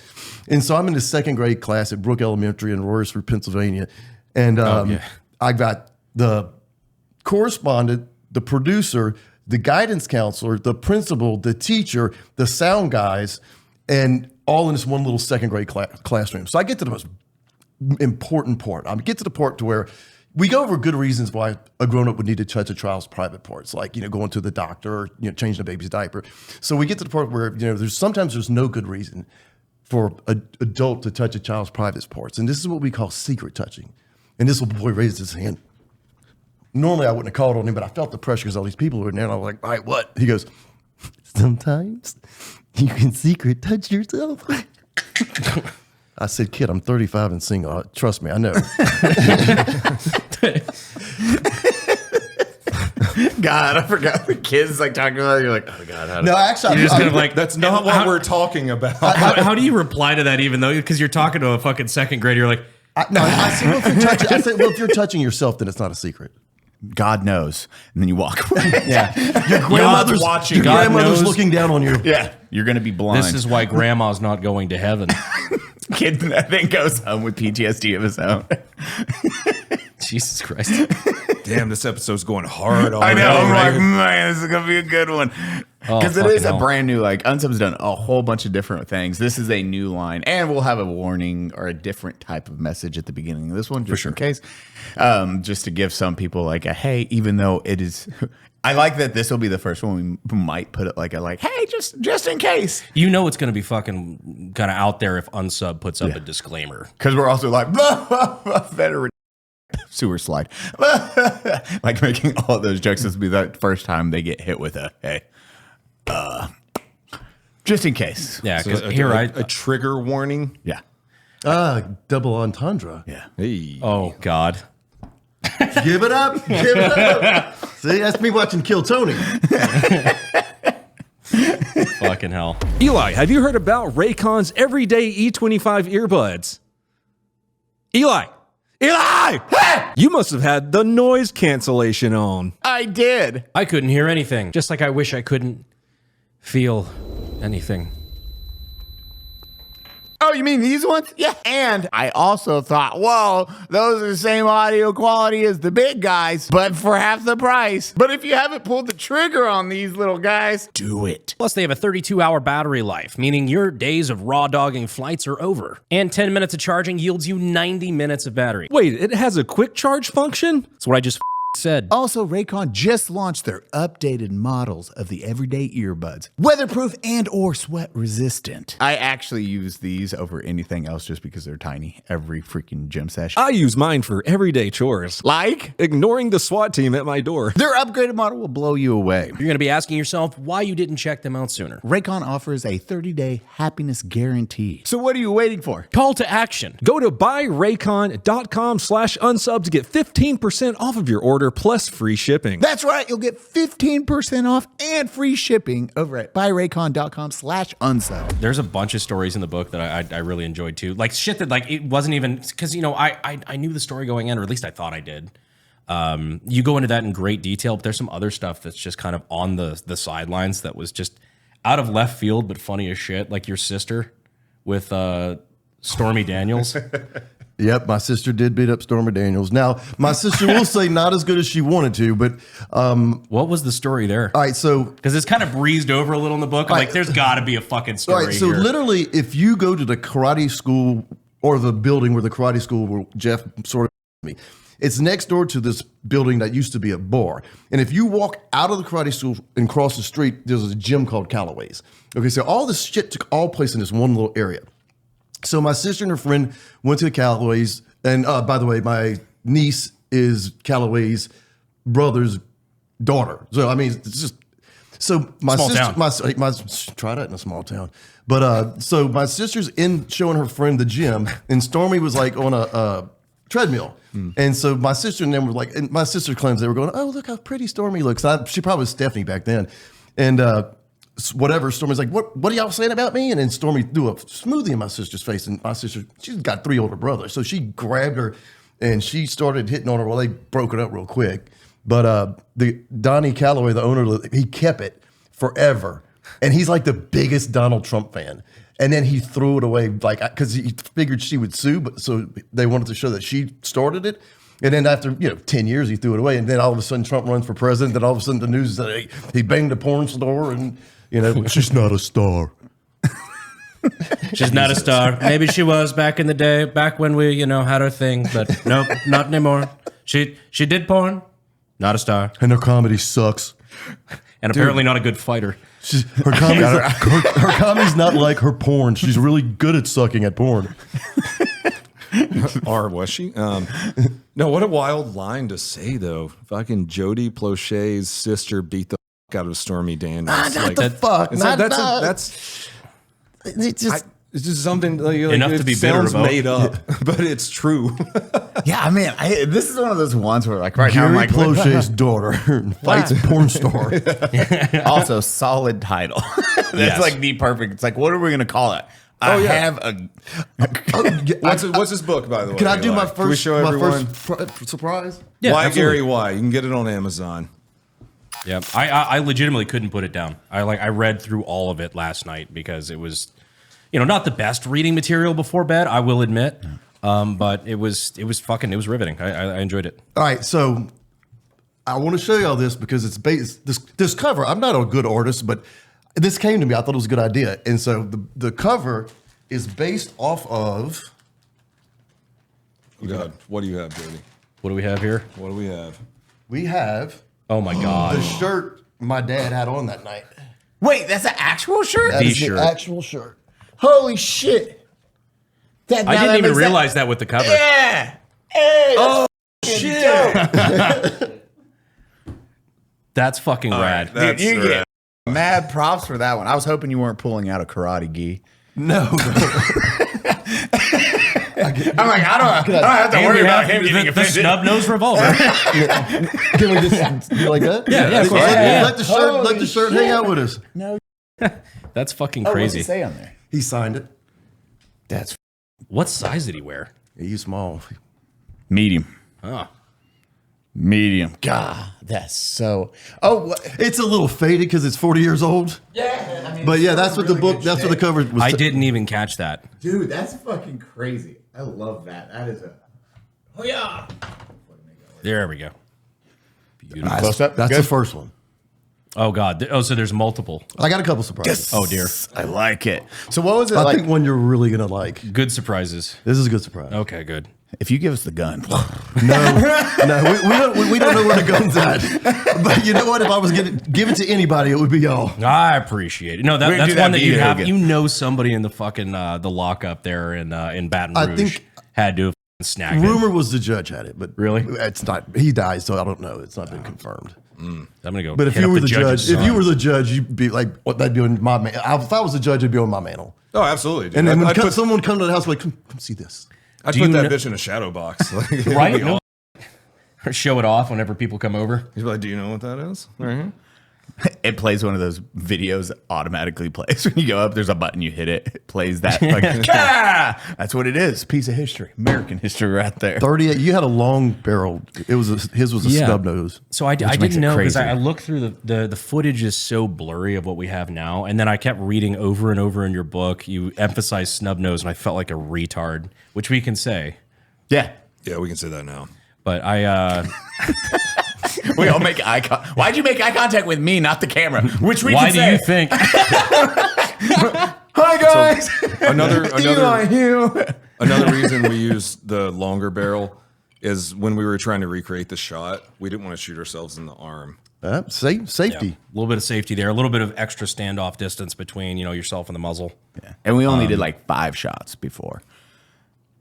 Speaker 1: And so I'm in the second grade class at Brook Elementary in Royersford, Pennsylvania. And I got the correspondent, the producer, the guidance counselor, the principal, the teacher, the sound guys, and all in this one little second grade classroom. So I get to the most important part. I get to the part to where we go over good reasons why a grown-up would need to touch a child's private parts, like, going to the doctor or, changing a baby's diaper. So we get to the part where, there's no good reason for an adult to touch a child's private parts. And this is what we call secret touching. And this little boy raised his hand. Normally I wouldn't have called on him, but I felt the pressure because all these people were in there, and I was like, all right, what? He goes, sometimes you can secret touch yourself. I said, kid, I'm 35 and single. Trust me, I know.
Speaker 3: God, I forgot the kids like talking about it. You're like, oh God.
Speaker 1: No, actually,
Speaker 4: You're just kind of like,
Speaker 5: That's not what we're talking about.
Speaker 4: how do you reply to that even though, because you're talking to a fucking second grader, you're like,
Speaker 1: I say, well, if you're touching yourself, then it's not a secret.
Speaker 3: God knows. And then you walk away.
Speaker 4: Yeah.
Speaker 1: Your grandmother's
Speaker 3: watching.
Speaker 1: Your
Speaker 4: God
Speaker 1: grandmother's
Speaker 4: knows.
Speaker 1: looking down on you.
Speaker 3: Yeah. You're going to be blind.
Speaker 4: This is why grandma's not going to heaven.
Speaker 3: Kid, I think, goes home with PTSD of his own.
Speaker 4: Jesus Christ.
Speaker 5: Damn, this episode's going hard.
Speaker 3: I know.
Speaker 5: already.
Speaker 3: I'm like, man, this is going to be a good one. Because it
Speaker 4: fucking
Speaker 3: is a
Speaker 4: hell.
Speaker 3: brand new, like, Unsub's done a whole bunch of different things. This is a new line. And we'll have a warning or a different type of message at the beginning of this one, just in case. Just to give some people, like, a hey, even though it is. I like that this will be the first one we might put it like hey, just in case.
Speaker 4: You know it's going to be fucking kind of out there if Unsub puts up a disclaimer.
Speaker 3: Because we're also like, veteran sewer slide. Like making all those jokes. This will be the first time they get hit with a hey. Just in case.
Speaker 4: Yeah,
Speaker 5: So
Speaker 4: because
Speaker 5: a trigger warning.
Speaker 3: Yeah.
Speaker 1: Double entendre.
Speaker 3: Yeah.
Speaker 5: Hey.
Speaker 4: Oh, God.
Speaker 1: Give it up. Give it up. See, that's me watching Kill Tony.
Speaker 4: Fucking hell.
Speaker 2: Eli, have you heard about RAYCON's everyday E25 earbuds? Eli! You must have had the noise cancellation on.
Speaker 3: I did.
Speaker 4: I couldn't hear anything. Just like I wish I couldn't feel anything.
Speaker 3: Oh, you mean these ones? Yeah. And I also thought, whoa, those are the same audio quality as the big guys, but for half the price. But if you haven't pulled the trigger on these little guys, do it.
Speaker 4: Plus, they have a 32-hour battery life, meaning your days of raw dogging flights are over. And 10 minutes of charging yields you 90 minutes of battery.
Speaker 2: Wait, it has a quick charge function?
Speaker 4: That's what I just said.
Speaker 3: Also, RAYCON just launched their updated models of the everyday earbuds. Weatherproof and or sweat resistant. I actually use these over anything else just because they're tiny every freaking gym session.
Speaker 2: I use mine for everyday chores.
Speaker 3: Like,
Speaker 2: Ignoring the SWAT team at my door.
Speaker 3: their upgraded model will blow you away.
Speaker 4: You're going to be asking yourself why you didn't check them out sooner.
Speaker 3: RAYCON offers a 30-day happiness guarantee. So what are you waiting for?
Speaker 4: Call to action.
Speaker 2: Go to buyraycon.com/unsub to get 15% off of your order plus free shipping.
Speaker 3: That's right. You'll get 15% off and free shipping over at buyraycon.com/unsub.
Speaker 4: There's a bunch of stories in the book that I really enjoyed too. Like shit that like it wasn't even because you know I knew the story going in, or at least I thought I did. You go into that in great detail, but there's some other stuff that's just kind of on the sidelines that was just out of left field, but funny as shit. Like your sister with Stormy Daniels.
Speaker 1: Yep, my sister did beat up Stormy Daniels. Now, my sister will say not as good as she wanted to, but
Speaker 4: What was the story there?
Speaker 1: all right, so
Speaker 4: Because it's kind of breezed over a little in the book. I'm like, there's got to be a fucking
Speaker 1: all
Speaker 4: story
Speaker 1: right, so
Speaker 4: here.
Speaker 1: literally, if you go to the karate school or the building where the karate school where Jeff sort of me, it's next door to this building that used to be a bar. And if you walk out of the karate school and cross the street, there's a gym called Callaway's. Okay, so all this shit took all place in this one little area. So my sister and her friend went to the Callaway's, and by the way, my niece is Callaway's brother's daughter. So I mean, it's just so my
Speaker 4: Small
Speaker 1: sister,
Speaker 4: town.
Speaker 1: my try that in a small town. But so my sister's in showing her friend the gym, and Stormy was like on a treadmill. And so my sister and them were like, and my sister claims they were going, oh, look how pretty Stormy looks. She probably was Stephanie back then. And whatever, Stormy's like, what are y'all saying about me? And then Stormy threw a smoothie in my sister's face. And my sister, she's got 3 older brothers. So she grabbed her and she started hitting on her. Well, they broke it up real quick. But the Donnie Callaway, the owner, he kept it forever. And he's like the biggest Donald Trump fan. And then he threw it away, like, because he figured she would sue, but so they wanted to show that she started it. And then after 10 years, he threw it away. And then all of a sudden, Trump runs for president. Then all of a sudden, the news is that he banged a porn star, and she's not a star.
Speaker 4: She's not a star. Maybe she was back in the day, back when we had her thing, but nope, not anymore. She did porn, not a star,
Speaker 1: And her comedy sucks.
Speaker 4: and apparently not a good fighter.
Speaker 1: Her comedy's not like her porn. She's really good at sucking at porn.
Speaker 5: Or was she? No, what a wild line to say, though. Fucking Jody Plauche's sister beat the fuck out of Stormy Daniels.
Speaker 1: Not the fuck.
Speaker 5: That's
Speaker 1: It's just.
Speaker 5: it's just something like,
Speaker 4: Enough
Speaker 5: it
Speaker 4: to be bitter
Speaker 5: sounds
Speaker 4: about.
Speaker 5: made up, but it's true.
Speaker 3: Yeah, I mean, this is one of those ones where, like, right now, I'm
Speaker 1: Gary
Speaker 3: like,
Speaker 1: Plauche's daughter fights a porn star.
Speaker 3: also solid title. That's
Speaker 4: Yes.
Speaker 3: like the perfect. It's like, what are we gonna call it? I have a.
Speaker 5: What's this book, by the way?
Speaker 1: Can I do my
Speaker 5: Can we
Speaker 1: first,
Speaker 5: show everyone?
Speaker 1: surprise?
Speaker 4: Yeah,
Speaker 5: Why
Speaker 4: absolutely.
Speaker 5: Gary? Why? You can get it on Amazon.
Speaker 4: Yeah, I legitimately couldn't put it down. I read through all of it last night because it was, not the best reading material before bed, I will admit. But it was riveting. I enjoyed it.
Speaker 1: All right, so I want to show y'all this because it's based this cover. I'm not a good artist, but this came to me. I thought it was a good idea, and so the cover is based off of.
Speaker 5: Oh God, what do you have, Jody?
Speaker 4: What do we have here?
Speaker 5: What do we have?
Speaker 1: We have
Speaker 4: Oh my God.
Speaker 1: the shirt my dad had on that night.
Speaker 3: Wait, that's an actual shirt?
Speaker 1: That is
Speaker 4: shirt.
Speaker 1: the actual shirt.
Speaker 3: Holy shit.
Speaker 4: I didn't even realize that with the cover.
Speaker 3: Yeah. Hey,
Speaker 4: Oh,
Speaker 3: shit.
Speaker 4: That's fucking rad.
Speaker 3: Dude,
Speaker 5: That's
Speaker 3: you
Speaker 5: rad.
Speaker 3: get mad props for that one. I was hoping you weren't pulling out a karate gi.
Speaker 1: No,
Speaker 3: I'm like, I don't have to
Speaker 4: And
Speaker 3: worry
Speaker 4: we
Speaker 3: about
Speaker 4: have
Speaker 3: him getting
Speaker 4: the
Speaker 3: offended.
Speaker 4: snub nose revolver.
Speaker 1: can we just do like that?
Speaker 4: Yeah, of course.
Speaker 1: Let,
Speaker 4: Yeah.
Speaker 1: let the shirt hang out with us.
Speaker 3: No.
Speaker 4: That's fucking
Speaker 3: Oh, what's
Speaker 4: crazy.
Speaker 3: it say on there?
Speaker 1: He signed it.
Speaker 3: That's
Speaker 4: What size did he wear?
Speaker 1: He's small.
Speaker 3: medium.
Speaker 4: Oh.
Speaker 3: Medium. God, that's so. Oh, what?
Speaker 1: It's a little faded because it's 40 years old.
Speaker 3: Yeah. I mean,
Speaker 1: But yeah,
Speaker 3: it's
Speaker 1: that's what
Speaker 3: really
Speaker 1: the book.
Speaker 3: good
Speaker 1: That's what the
Speaker 3: shape.
Speaker 1: cover was.
Speaker 4: I didn't even catch that.
Speaker 3: Dude, that's fucking crazy. I love that. That is a. Oh yeah.
Speaker 4: There we go. Beautiful.
Speaker 3: Close up.
Speaker 1: That's
Speaker 3: Good.
Speaker 1: the first one.
Speaker 4: Oh God. Oh, so there's multiple.
Speaker 1: I got a couple surprises.
Speaker 4: Oh dear.
Speaker 3: I like it. So what was it
Speaker 1: I
Speaker 3: like?
Speaker 1: think one you're really gonna like.
Speaker 4: Good surprises.
Speaker 1: This is a good surprise.
Speaker 4: Okay, good.
Speaker 3: If you give us the gun,
Speaker 1: No, we don't know where the gun's at. But you know what? If I was gonna give it to anybody, it would be y'all.
Speaker 4: I appreciate it. No,
Speaker 3: We're gonna
Speaker 4: that's
Speaker 3: do that
Speaker 4: one that you
Speaker 3: video
Speaker 4: have.
Speaker 3: again.
Speaker 4: You know, somebody in the fucking the lockup there in Baton
Speaker 1: I
Speaker 4: Rouge
Speaker 1: think-
Speaker 4: had to have snagged
Speaker 1: Rumor was the judge had it, but
Speaker 4: Really?
Speaker 1: it's not. He died, so I don't know. It's not been confirmed.
Speaker 4: it. I'm gonna go.
Speaker 1: But if
Speaker 4: hit
Speaker 1: you
Speaker 4: up
Speaker 1: were the
Speaker 4: judge's
Speaker 1: judge, if you
Speaker 4: son.
Speaker 1: were the judge, you'd be like, "What? That'd be on my man." If I was the judge, it'd be on my mantle.
Speaker 5: Oh, absolutely. Dude.
Speaker 1: And then when
Speaker 5: I'd put,
Speaker 1: someone come to the house, like, come see this.
Speaker 5: I'd
Speaker 4: Do
Speaker 5: put
Speaker 4: you
Speaker 5: that
Speaker 4: kn-
Speaker 5: bitch in a shadow box. Like, it'd
Speaker 4: right?
Speaker 5: be
Speaker 4: No.
Speaker 5: awesome.
Speaker 4: Show it off whenever people come over.
Speaker 5: He's like, do you know what that is? Right here.
Speaker 3: it plays one of those videos that automatically plays when you go up. There's a button, you hit it, it plays that. Like, that's what it is. Piece of history, American history, right there.
Speaker 1: 38. You had a long barrel. His was a
Speaker 4: Yeah.
Speaker 1: snub nose.
Speaker 4: So I
Speaker 3: makes it
Speaker 4: didn't know because
Speaker 3: crazy.
Speaker 4: I looked through the footage is so blurry of what we have now, and then I kept reading over and over in your book. You emphasize snub nose, and I felt like a retard, which we can say.
Speaker 3: Yeah,
Speaker 5: Yeah, we can say that now.
Speaker 4: But I
Speaker 3: we all make eye contact. Why'd you make eye contact with me, not the camera? Which we
Speaker 4: why
Speaker 3: can
Speaker 4: do
Speaker 3: say.
Speaker 4: you think?
Speaker 3: Hi guys.
Speaker 5: Another
Speaker 3: Hugh.
Speaker 5: another reason we use the longer barrel is when we were trying to recreate the shot, we didn't want to shoot ourselves in the arm.
Speaker 1: Safety.
Speaker 4: A little bit of safety there, a little bit of extra standoff distance between yourself and the muzzle.
Speaker 3: Yeah. And we only did like 5 shots before,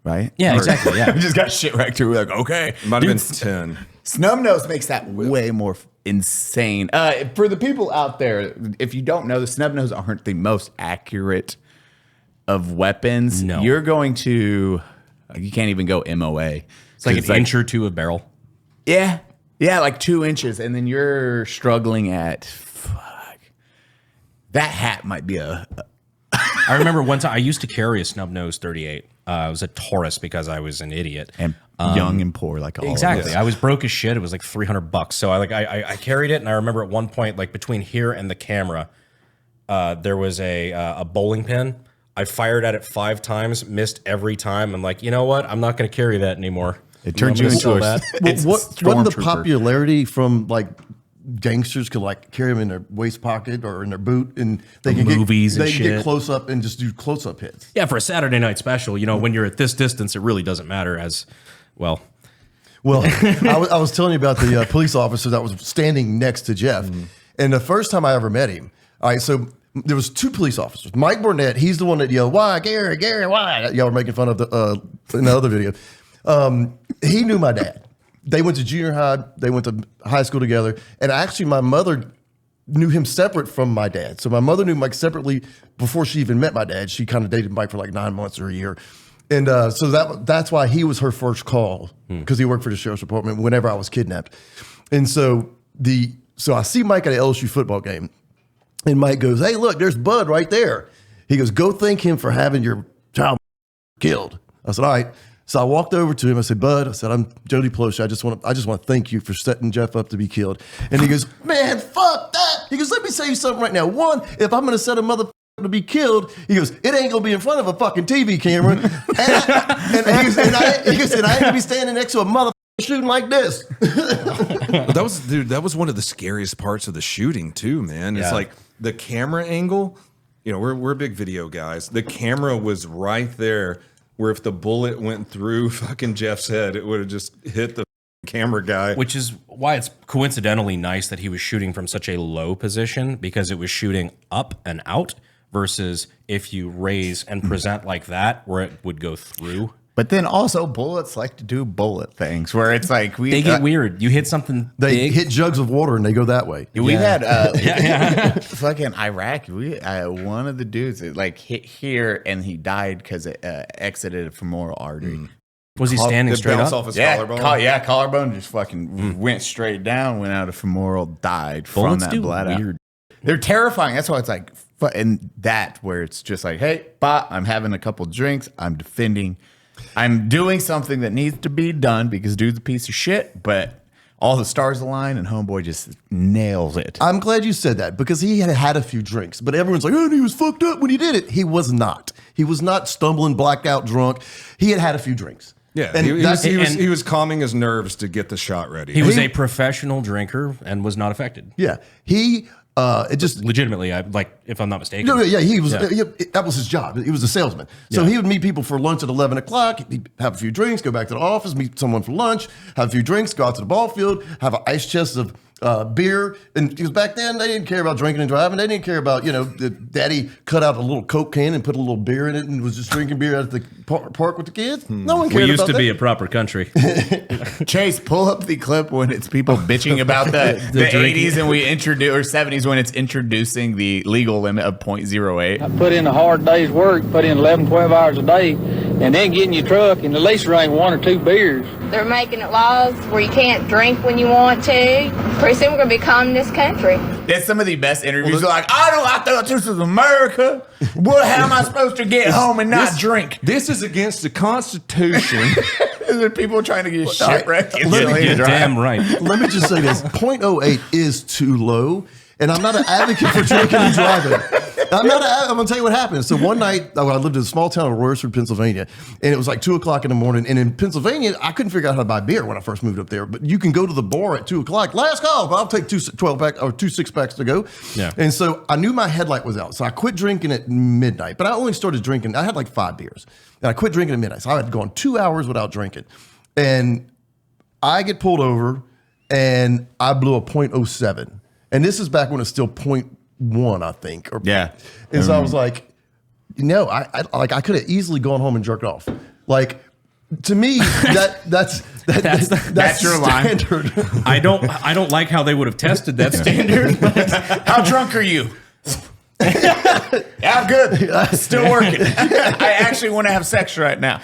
Speaker 3: right?
Speaker 4: Yeah, exactly. Yeah.
Speaker 3: We just got shit wrecked through. We're like, okay.
Speaker 5: It might have been 10.
Speaker 3: Snub nose makes that way more insane. For the people out there, if you don't know, the snub nose aren't the most accurate of weapons.
Speaker 4: No.
Speaker 3: You're going to, you can't even go MOA.
Speaker 4: It's like an inch or two of barrel.
Speaker 3: Yeah. Yeah, like 2 inches. And then you're struggling at, fuck. That hat might be a
Speaker 4: I remember one time I used to carry a snub nose 38. I was a Taurus because I was an idiot.
Speaker 3: and young and poor like all
Speaker 4: Exactly.
Speaker 3: of us.
Speaker 4: I was broke as shit. It was like $300. So I carried it, and I remember at one point, like between here and the camera, there was a bowling pin. I fired at it 5 times, missed every time. I'm like, you know what? I'm not going to carry that anymore.
Speaker 3: It turns
Speaker 4: I'm
Speaker 3: you
Speaker 4: gonna
Speaker 3: into
Speaker 4: sell
Speaker 3: a
Speaker 4: that.
Speaker 1: Well,
Speaker 3: it's a
Speaker 1: wasn't the
Speaker 3: stormtrooper.
Speaker 1: popularity from like gangsters could like carry them in their waist pocket or in their boot, and they can
Speaker 4: movies
Speaker 1: get,
Speaker 4: and
Speaker 1: they can get
Speaker 4: shit.
Speaker 1: close up and just do close up hits.
Speaker 4: Yeah, for a Saturday night special, when you're at this distance, it really doesn't matter as well.
Speaker 1: Well, I was telling you about the police officer that was standing next to Jeff, and the first time I ever met him. All right, so there was 2 police officers. Mike Burnett, he's the one that yelled, "Why, Gary, why?" Y'all were making fun of the in the other video. He knew my dad. They went to junior high. They went to high school together. And actually, my mother knew him separate from my dad. So my mother knew Mike separately before she even met my dad. She kind of dated Mike for like 9 months or a year. And so that's why he was her first call, because he worked for the sheriff's department whenever I was kidnapped. And so I see Mike at an LSU football game. And Mike goes, "Hey, look, there's Bud right there." He goes, go thank him for having your child killed. I said, all right. So I walked over to him. I said, Bud, I said, I'm Jody Plauche. I just want to thank you for setting Jeff up to be killed. And he goes, man, fuck that. He goes, let me say you something right now. One, if I'm going to set a motherfucker to be killed, he goes, it ain't going to be in front of a fucking TV camera. And I ain't going to be standing next to a motherfucker shooting like this.
Speaker 5: That was one of the scariest parts of the shooting too, man. It's like the camera angle. You know, we're big video guys. The camera was right there, where if the bullet went through fucking Jeff's head, it would have just hit the camera guy.
Speaker 4: Which is why it's coincidentally nice that he was shooting from such a low position, because it was shooting up and out versus if you raise and present like that, where it would go through.
Speaker 3: But then also bullets like to do bullet things where it's like
Speaker 4: they get weird. You hit something
Speaker 1: They
Speaker 4: big.
Speaker 1: hit jugs of water and they go that way.
Speaker 3: We've had fucking Iraq. One of the dudes it like hit here and he died because it exited a femoral artery.
Speaker 4: Was he standing straight
Speaker 5: bounce
Speaker 4: up?
Speaker 5: off his collarbone?
Speaker 3: Collarbone just fucking went straight down, went out of femoral, died
Speaker 4: Bullets
Speaker 3: from that
Speaker 4: do
Speaker 3: blood
Speaker 4: weird.
Speaker 3: out. They're terrifying. That's why it's like, and that where it's just like, hey, I'm having a couple drinks. I'm defending. I'm doing something that needs to be done because dude's a piece of shit, but all the stars align and homeboy just nails it.
Speaker 1: I'm glad you said that because he had a few drinks, but everyone's like, oh, he was fucked up when he did it. He was not. He was not stumbling, blacked out, drunk. He had a few drinks.
Speaker 5: Yeah,
Speaker 1: And
Speaker 5: he was calming his nerves to get the shot ready.
Speaker 4: He was a professional drinker and was not affected.
Speaker 1: Yeah. It just
Speaker 4: Legitimately, if I'm not mistaken.
Speaker 1: No, yeah, he was. That was his job. He was a salesman. So he would meet people for lunch at 11 o'clock. He'd have a few drinks, go back to the office, meet someone for lunch, have a few drinks, go out to the ball field, have an ice chest of beer. And because back then they didn't care about drinking and driving. They didn't care about daddy cut out a little Coke can and put a little beer in it and was just drinking beer at the park with the kids. No one cared.
Speaker 4: We used
Speaker 1: about
Speaker 4: to
Speaker 1: that.
Speaker 4: be a proper country.
Speaker 3: Chase, pull up the clip when it's people bitching about the 80s and we introduce or 70s when it's introducing the legal limit of 0.08.
Speaker 6: I put in a hard day's work, put in 11, 12 hours a day, and then get in your truck and at least drink 1 or 2 beers.
Speaker 7: They're making it laws where you can't drink when you want to. Pretty soon we're going to be communist country.
Speaker 3: That's some of the best interviews. They're like, I thought this was America. How am I supposed to get home and not drink?
Speaker 5: This is against the Constitution.
Speaker 3: There people trying to get shipwrecked.
Speaker 4: You're damn right.
Speaker 1: Let me just say this: 0.08 is too low, and I'm not an advocate for drinking and driving. I'm gonna tell you what happened. So one night, I lived in a small town of Royersford, Pennsylvania, and it was like 2 o'clock in the morning. And in Pennsylvania, I couldn't figure out how to buy beer when I first moved up there. But you can go to the bar at 2 o'clock. Last call, I'll take 2 12-pack or 2 6-packs to go.
Speaker 4: Yeah.
Speaker 1: And so I knew my headlight was out, so I quit drinking at midnight. But I only started drinking. I had like 5 beers, and I quit drinking at midnight. So I had gone 2 hours without drinking, and I get pulled over, and I blew a 0.07. And this is back when it's still 0.1, I think.
Speaker 3: Yeah.
Speaker 1: And so I was like, I could have easily gone home and jerked off. Like, to me, that's
Speaker 3: your
Speaker 1: standard.
Speaker 4: I don't like how they would have tested that standard.
Speaker 3: How drunk are you? Yeah, I'm good. Still working. I actually want to have sex right now.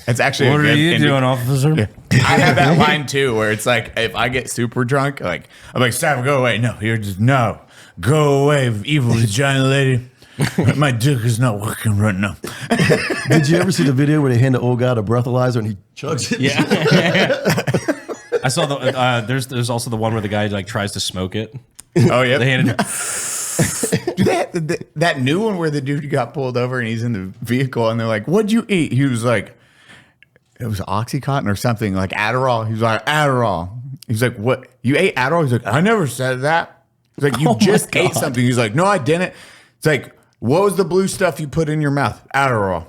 Speaker 3: It's actually
Speaker 4: What are you doing, officer?
Speaker 3: I have that line too, where it's like if I get super drunk, like I'm like, Sam, go away. No, you're just no, go away, evil vagina lady. My dick is not working right now.
Speaker 1: Did you ever see the video where they hand the old guy a breathalyzer and he chugs it?
Speaker 4: Yeah. I saw there's also the one where the guy like tries to smoke it.
Speaker 3: Oh yeah,
Speaker 4: They handed
Speaker 3: that new one where the dude got pulled over and he's in the vehicle and they're like, "What'd you eat?" He was like, "It was Oxycontin or something, like Adderall." He's like, "Adderall." He's like, "What? You ate Adderall?" He's like, "I never said that." He's like, "You just ate something." He's like, "No, I didn't." It's like, "What was the blue stuff you put in your mouth?" Adderall.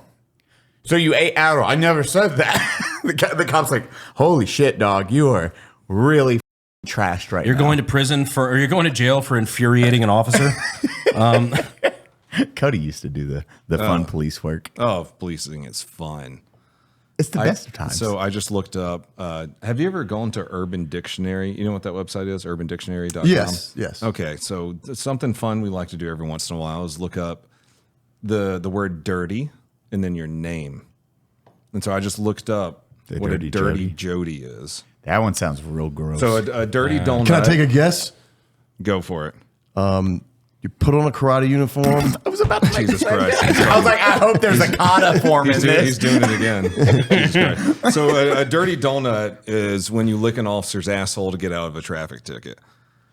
Speaker 3: So you ate Adderall. I never said that. The cop's like, "Holy shit, dog, you are really trashed right
Speaker 4: You're
Speaker 3: now."
Speaker 4: going to prison or you're going to jail for infuriating an officer.
Speaker 3: Cody used to do the fun police work.
Speaker 5: Oh, policing is fun.
Speaker 3: It's the best of times.
Speaker 5: So I just looked up. Have you ever gone to Urban Dictionary? You know what that website is? UrbanDictionary.com?
Speaker 1: Yes.
Speaker 5: Okay, so something fun we like to do every once in a while is look up the word dirty and then your name. And so I just looked up what a dirty Jody is.
Speaker 3: That one sounds real gross.
Speaker 5: So a dirty donut.
Speaker 1: Can I take a guess?
Speaker 5: Go for it.
Speaker 1: You put on a karate uniform.
Speaker 3: I was about to make
Speaker 5: Jesus
Speaker 3: the same
Speaker 5: Christ.
Speaker 3: joke. I was like, I hope there's a kata form in
Speaker 5: He's
Speaker 3: this.
Speaker 5: doing it again. Jesus Christ. So a dirty donut is when you lick an officer's asshole to get out of a traffic ticket.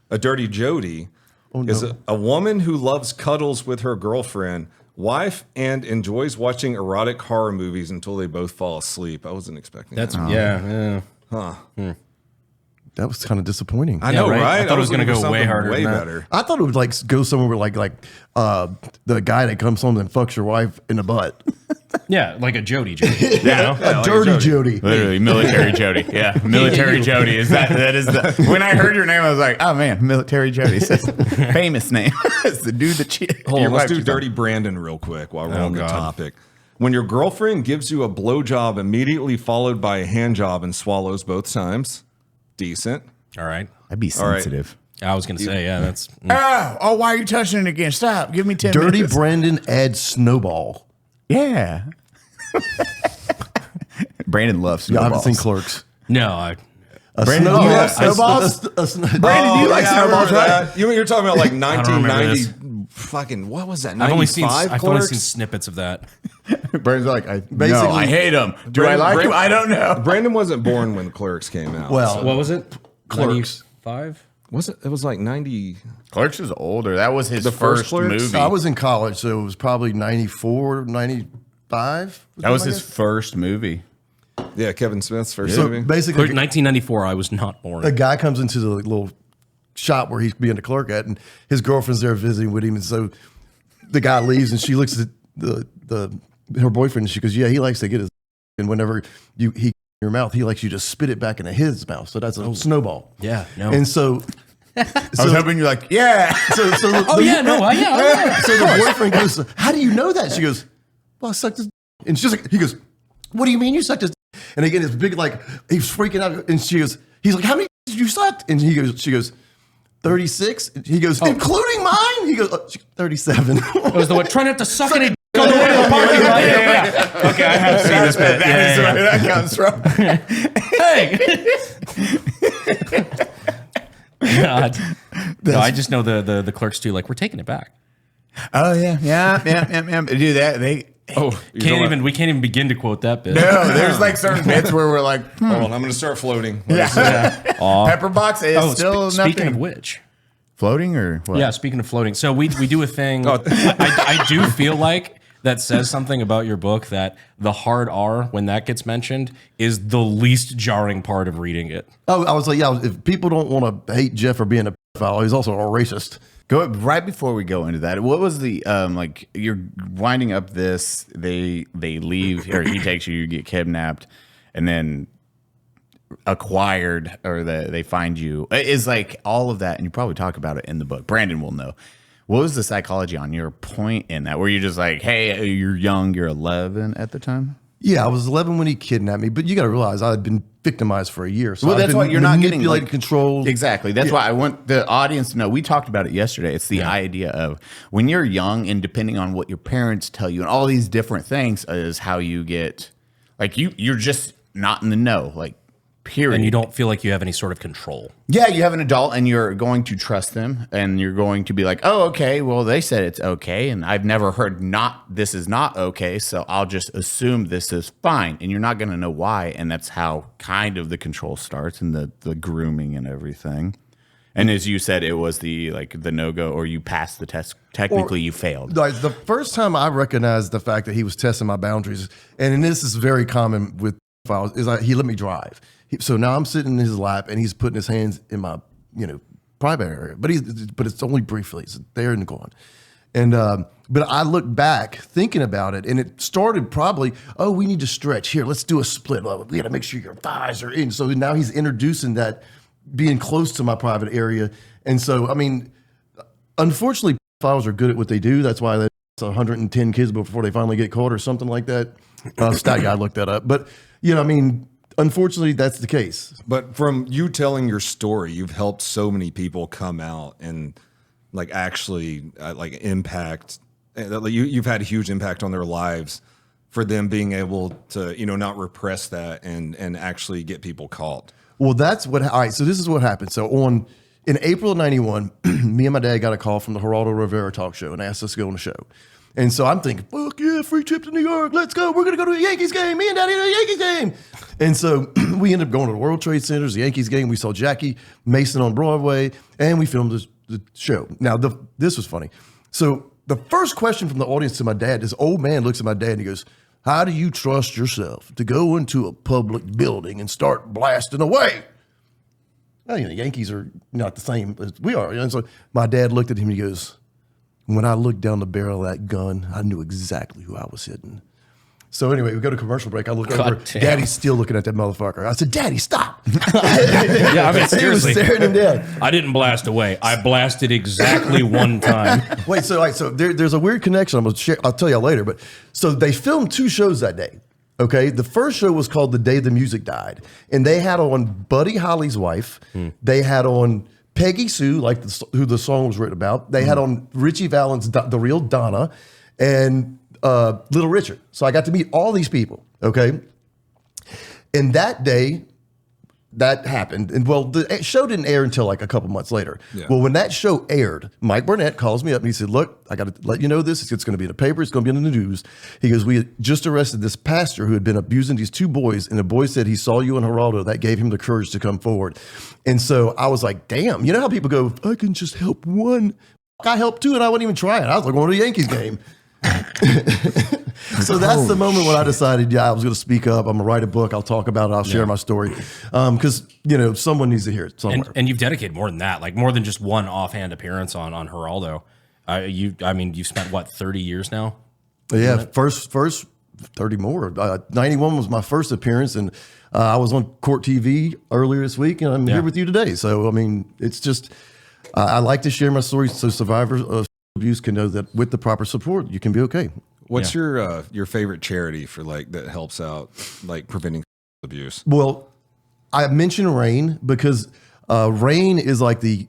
Speaker 5: A dirty Jody is a woman who loves cuddles with her girlfriend, wife, and enjoys watching erotic horror movies until they both fall asleep. I wasn't expecting
Speaker 4: That's
Speaker 5: that.
Speaker 1: That was kind of disappointing.
Speaker 5: I know,
Speaker 4: right?
Speaker 5: right?
Speaker 4: I thought it was gonna
Speaker 5: looking
Speaker 4: go
Speaker 5: for
Speaker 4: way
Speaker 5: something
Speaker 4: harder
Speaker 5: way
Speaker 4: than that.
Speaker 5: better.
Speaker 1: I thought it would like go somewhere where like the guy that comes home and fucks your wife in the butt.
Speaker 4: Yeah, like a Jody. You know?
Speaker 1: A dirty Jody.
Speaker 3: Literally, military Jody. Yeah, military Jody is that is the. When I heard your name, I was like, oh man, military Jody. It's a famous name. It's the dude that cheated.
Speaker 5: Hold on, let's do Dirty Brandon real quick while we're on the
Speaker 4: God.
Speaker 5: topic. When your girlfriend gives you a blowjob immediately followed by a hand job and swallows both times, decent.
Speaker 4: All right.
Speaker 3: I'd be sensitive.
Speaker 4: I was gonna say, yeah, that's
Speaker 3: Oh, why are you touching it again? Stop. Give me 10
Speaker 1: Dirty
Speaker 3: minutes.
Speaker 1: Brandon adds snowball.
Speaker 3: Yeah. Brandon loves
Speaker 1: You
Speaker 3: snowballs.
Speaker 1: haven't seen Clerks.
Speaker 4: no.
Speaker 3: Brandon, do you have snowballs? Brandon, do you like snowballs, right?
Speaker 5: You're talking about like
Speaker 4: remember
Speaker 5: 1990 fucking, what was that?
Speaker 4: I've only seen
Speaker 5: Clerks?
Speaker 4: snippets of that.
Speaker 3: Brandon's like,
Speaker 1: Basically-
Speaker 3: I hate him. Do I like him? I don't know.
Speaker 5: Brandon wasn't born when Clerks came out.
Speaker 1: Well,
Speaker 4: What was it?
Speaker 1: Clerks.
Speaker 4: 95?
Speaker 5: was it? It was like 90.
Speaker 3: Clerks is older. That was his
Speaker 5: The first
Speaker 3: first
Speaker 5: Clerks?
Speaker 3: movie.
Speaker 1: I was in college, so it was probably 94, 95.
Speaker 3: That was his first movie.
Speaker 5: Yeah, Kevin Smith's first
Speaker 1: So
Speaker 5: movie.
Speaker 1: basically,
Speaker 4: 1994. I was not born.
Speaker 1: a guy comes into the little shop where he's being a clerk at, and his girlfriend's there visiting with him. And so the guy leaves, and she looks at her boyfriend, and she goes, "Yeah, he likes to get his." And whenever he in your mouth, he likes you to spit it back into his mouth. So that's a snowball.
Speaker 4: Yeah, no.
Speaker 1: And so,
Speaker 3: I was hoping you're like, yeah.
Speaker 1: so
Speaker 4: oh yeah, no, yeah.
Speaker 1: So the boyfriend goes, "How do you know that?" She goes, "Well, I sucked his." And she's like, he goes, "What do you mean you sucked his?" And again, this big like he's freaking out, and she goes, "He's like, how many did you suck?" And she goes, 36. He goes, including mine. He goes, 37.
Speaker 4: It was the one. Try not to suck it. Go to the parking lot. Yeah. Okay, I have seen this bit.
Speaker 3: That is where that comes from.
Speaker 4: Hey. God. No, I just know the clerks too. Like, we're taking it back.
Speaker 3: Oh yeah. Do that.
Speaker 4: We can't even begin to quote that bit.
Speaker 3: No, there's like certain bits where we're like,
Speaker 5: Hold on, I'm going to start floating.
Speaker 3: Pepper box is still nothing.
Speaker 4: Speaking of which.
Speaker 3: Floating or what?
Speaker 4: Yeah, speaking of floating. So we do a thing. I do feel like that says something about your book, that the hard R, when that gets mentioned, is the least jarring part of reading it.
Speaker 1: Oh, I was like, yeah, if people don't want to hate Jeff for being a pedophile, he's also a racist.
Speaker 3: Go right before we go into that. What was the like? You're winding up this. They leave, or he takes you. You get kidnapped, and then acquired, or they find you. Is like all of that, and you probably talk about it in the book. Brandon will know. What was the psychology on your point in that? Were you just like, hey, you're young, you're 11 at the time?
Speaker 1: Yeah, I was 11 when he kidnapped me, but you got to realize I had been victimized for a year. So
Speaker 3: Well,
Speaker 1: I've
Speaker 3: that's
Speaker 1: been
Speaker 3: why you're not getting
Speaker 1: manipulated,
Speaker 3: like,
Speaker 1: controlled.
Speaker 3: Exactly. That's why I want the audience to know. We talked about it yesterday. It's the idea of when you're young and depending on what your parents tell you and all these different things is how you get like you're just not in the know, like period.
Speaker 4: And you don't feel like you have any sort of control.
Speaker 3: Yeah, you have an adult and you're going to trust them and you're going to be like, oh, okay, well, they said it's okay. And I've never heard this is not okay. So I'll just assume this is fine. And you're not going to know why. And that's how kind of the control starts and the grooming and everything. And as you said, it was the no-go or you passed the test. Technically, you failed.
Speaker 1: Like, the first time I recognized the fact that he was testing my boundaries, and this is very common with files, is he let me drive. So now I'm sitting in his lap and he's putting his hands in my, private area, but it's only briefly. It's there and gone. And but I look back thinking about it, and it started probably, oh, we need to stretch here. Let's do a split. We got to make sure your thighs are in. So now he's introducing that being close to my private area, and so I mean, unfortunately, files are good at what they do. That's why that's 110 kids before they finally get caught or something like that. Stat guy looked that up, but I mean. Unfortunately, that's the case.
Speaker 5: But from you telling your story, you've helped so many people come out and actually impact. You've had a huge impact on their lives for them being able to not repress that and actually get people caught.
Speaker 1: Well, that's what. All right, so this is what happened. So in April of 91, me and my dad got a call from the Geraldo Rivera talk show and asked us to go on the show. And so I'm thinking, fuck yeah, free trip to New York. Let's go. We're going to go to a Yankees game. Me and Daddy to a Yankees game. And so we ended up going to the World Trade Centers, the Yankees game. We saw Jackie Mason on Broadway, and we filmed the show. Now, this was funny. So the first question from the audience to my dad, this old man looks at my dad and he goes, how do you trust yourself to go into a public building and start blasting away? Well, the Yankees are not the same as we are. And so my dad looked at him and he goes, when I looked down the barrel of that gun, I knew exactly who I was hitting. So anyway, we go to commercial break. I look over.
Speaker 4: Damn.
Speaker 1: Daddy's still looking at that motherfucker. I said, Daddy, stop.
Speaker 4: Yeah, I mean, seriously.
Speaker 1: He was staring him down.
Speaker 4: I didn't blast away. I blasted exactly one time.
Speaker 1: Wait, so there's a weird connection. I'll tell you later. But so they filmed 2 shows that day. Okay, the first show was called The Day the Music Died, and they had on Buddy Holly's wife. They had on Peggy Sue, like who the song was written about. They had on Richie Valens, the real Donna, and Little Richard. So I got to meet all these people. Okay, and that day, that happened. And well, the show didn't air until like a couple months later. Yeah. Well, when that show aired, Mike Burnett calls me up and he said, look, I got to let you know this. It's going to be in the paper. It's going to be in the news. He goes, we had just arrested this pastor who had been abusing these 2 boys. And the boy said he saw you in Geraldo. That gave him the courage to come forward. And so I was like, damn, you know how people go, I can just help one. I helped 2 and I wasn't even trying. I was like, going to the Yankees game. So that's the moment when I decided, I was going to speak up. I'm going to write a book. I'll talk about it. I'll share my story. Because, someone needs to hear it somewhere.
Speaker 4: And you've dedicated more than that, like more than just one offhand appearance on Geraldo. You've spent, what, 30 years now?
Speaker 1: Yeah, first 30 more. 91 was my first appearance, and I was on Court TV earlier this week, and I'm here with you today. So, I mean, it's just, I like to share my story so survivors of abuse can know that with the proper support, you can be okay.
Speaker 5: What's your favorite charity for that helps out preventing abuse?
Speaker 1: Well, I mentioned RAIN because RAIN is like the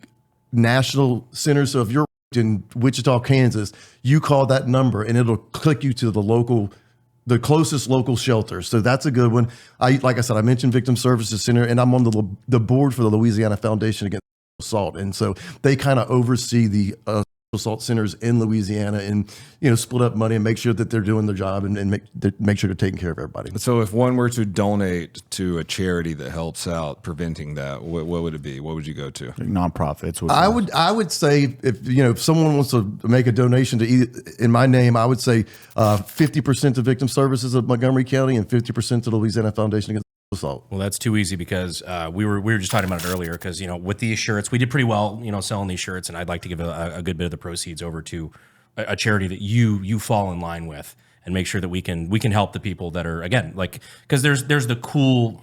Speaker 1: national center. So if you're in Wichita, Kansas, you call that number and it'll click you to the closest local shelter. So that's a good one. Like I said, I mentioned Victim Services Center, and I'm on the board for the Louisiana Foundation Against Assault, and so they kind of oversee the assault centers in Louisiana, and split up money and make sure that they're doing their job and make sure they're taking care of everybody.
Speaker 5: So if one were to donate to a charity that helps out preventing that, what would it be? What would you go to?
Speaker 3: Nonprofits.
Speaker 1: I would say if someone wants to make a donation in my name, I would say 50% to Victim Services of Montgomery County and 50% to the Louisiana Foundation Against Assault.
Speaker 4: Well, that's too easy because we were just talking about it earlier because with these shirts we did pretty well selling these shirts, and I'd like to give a good bit of the proceeds over to a charity that you fall in line with and make sure that we can help the people that are, again, because there's the cool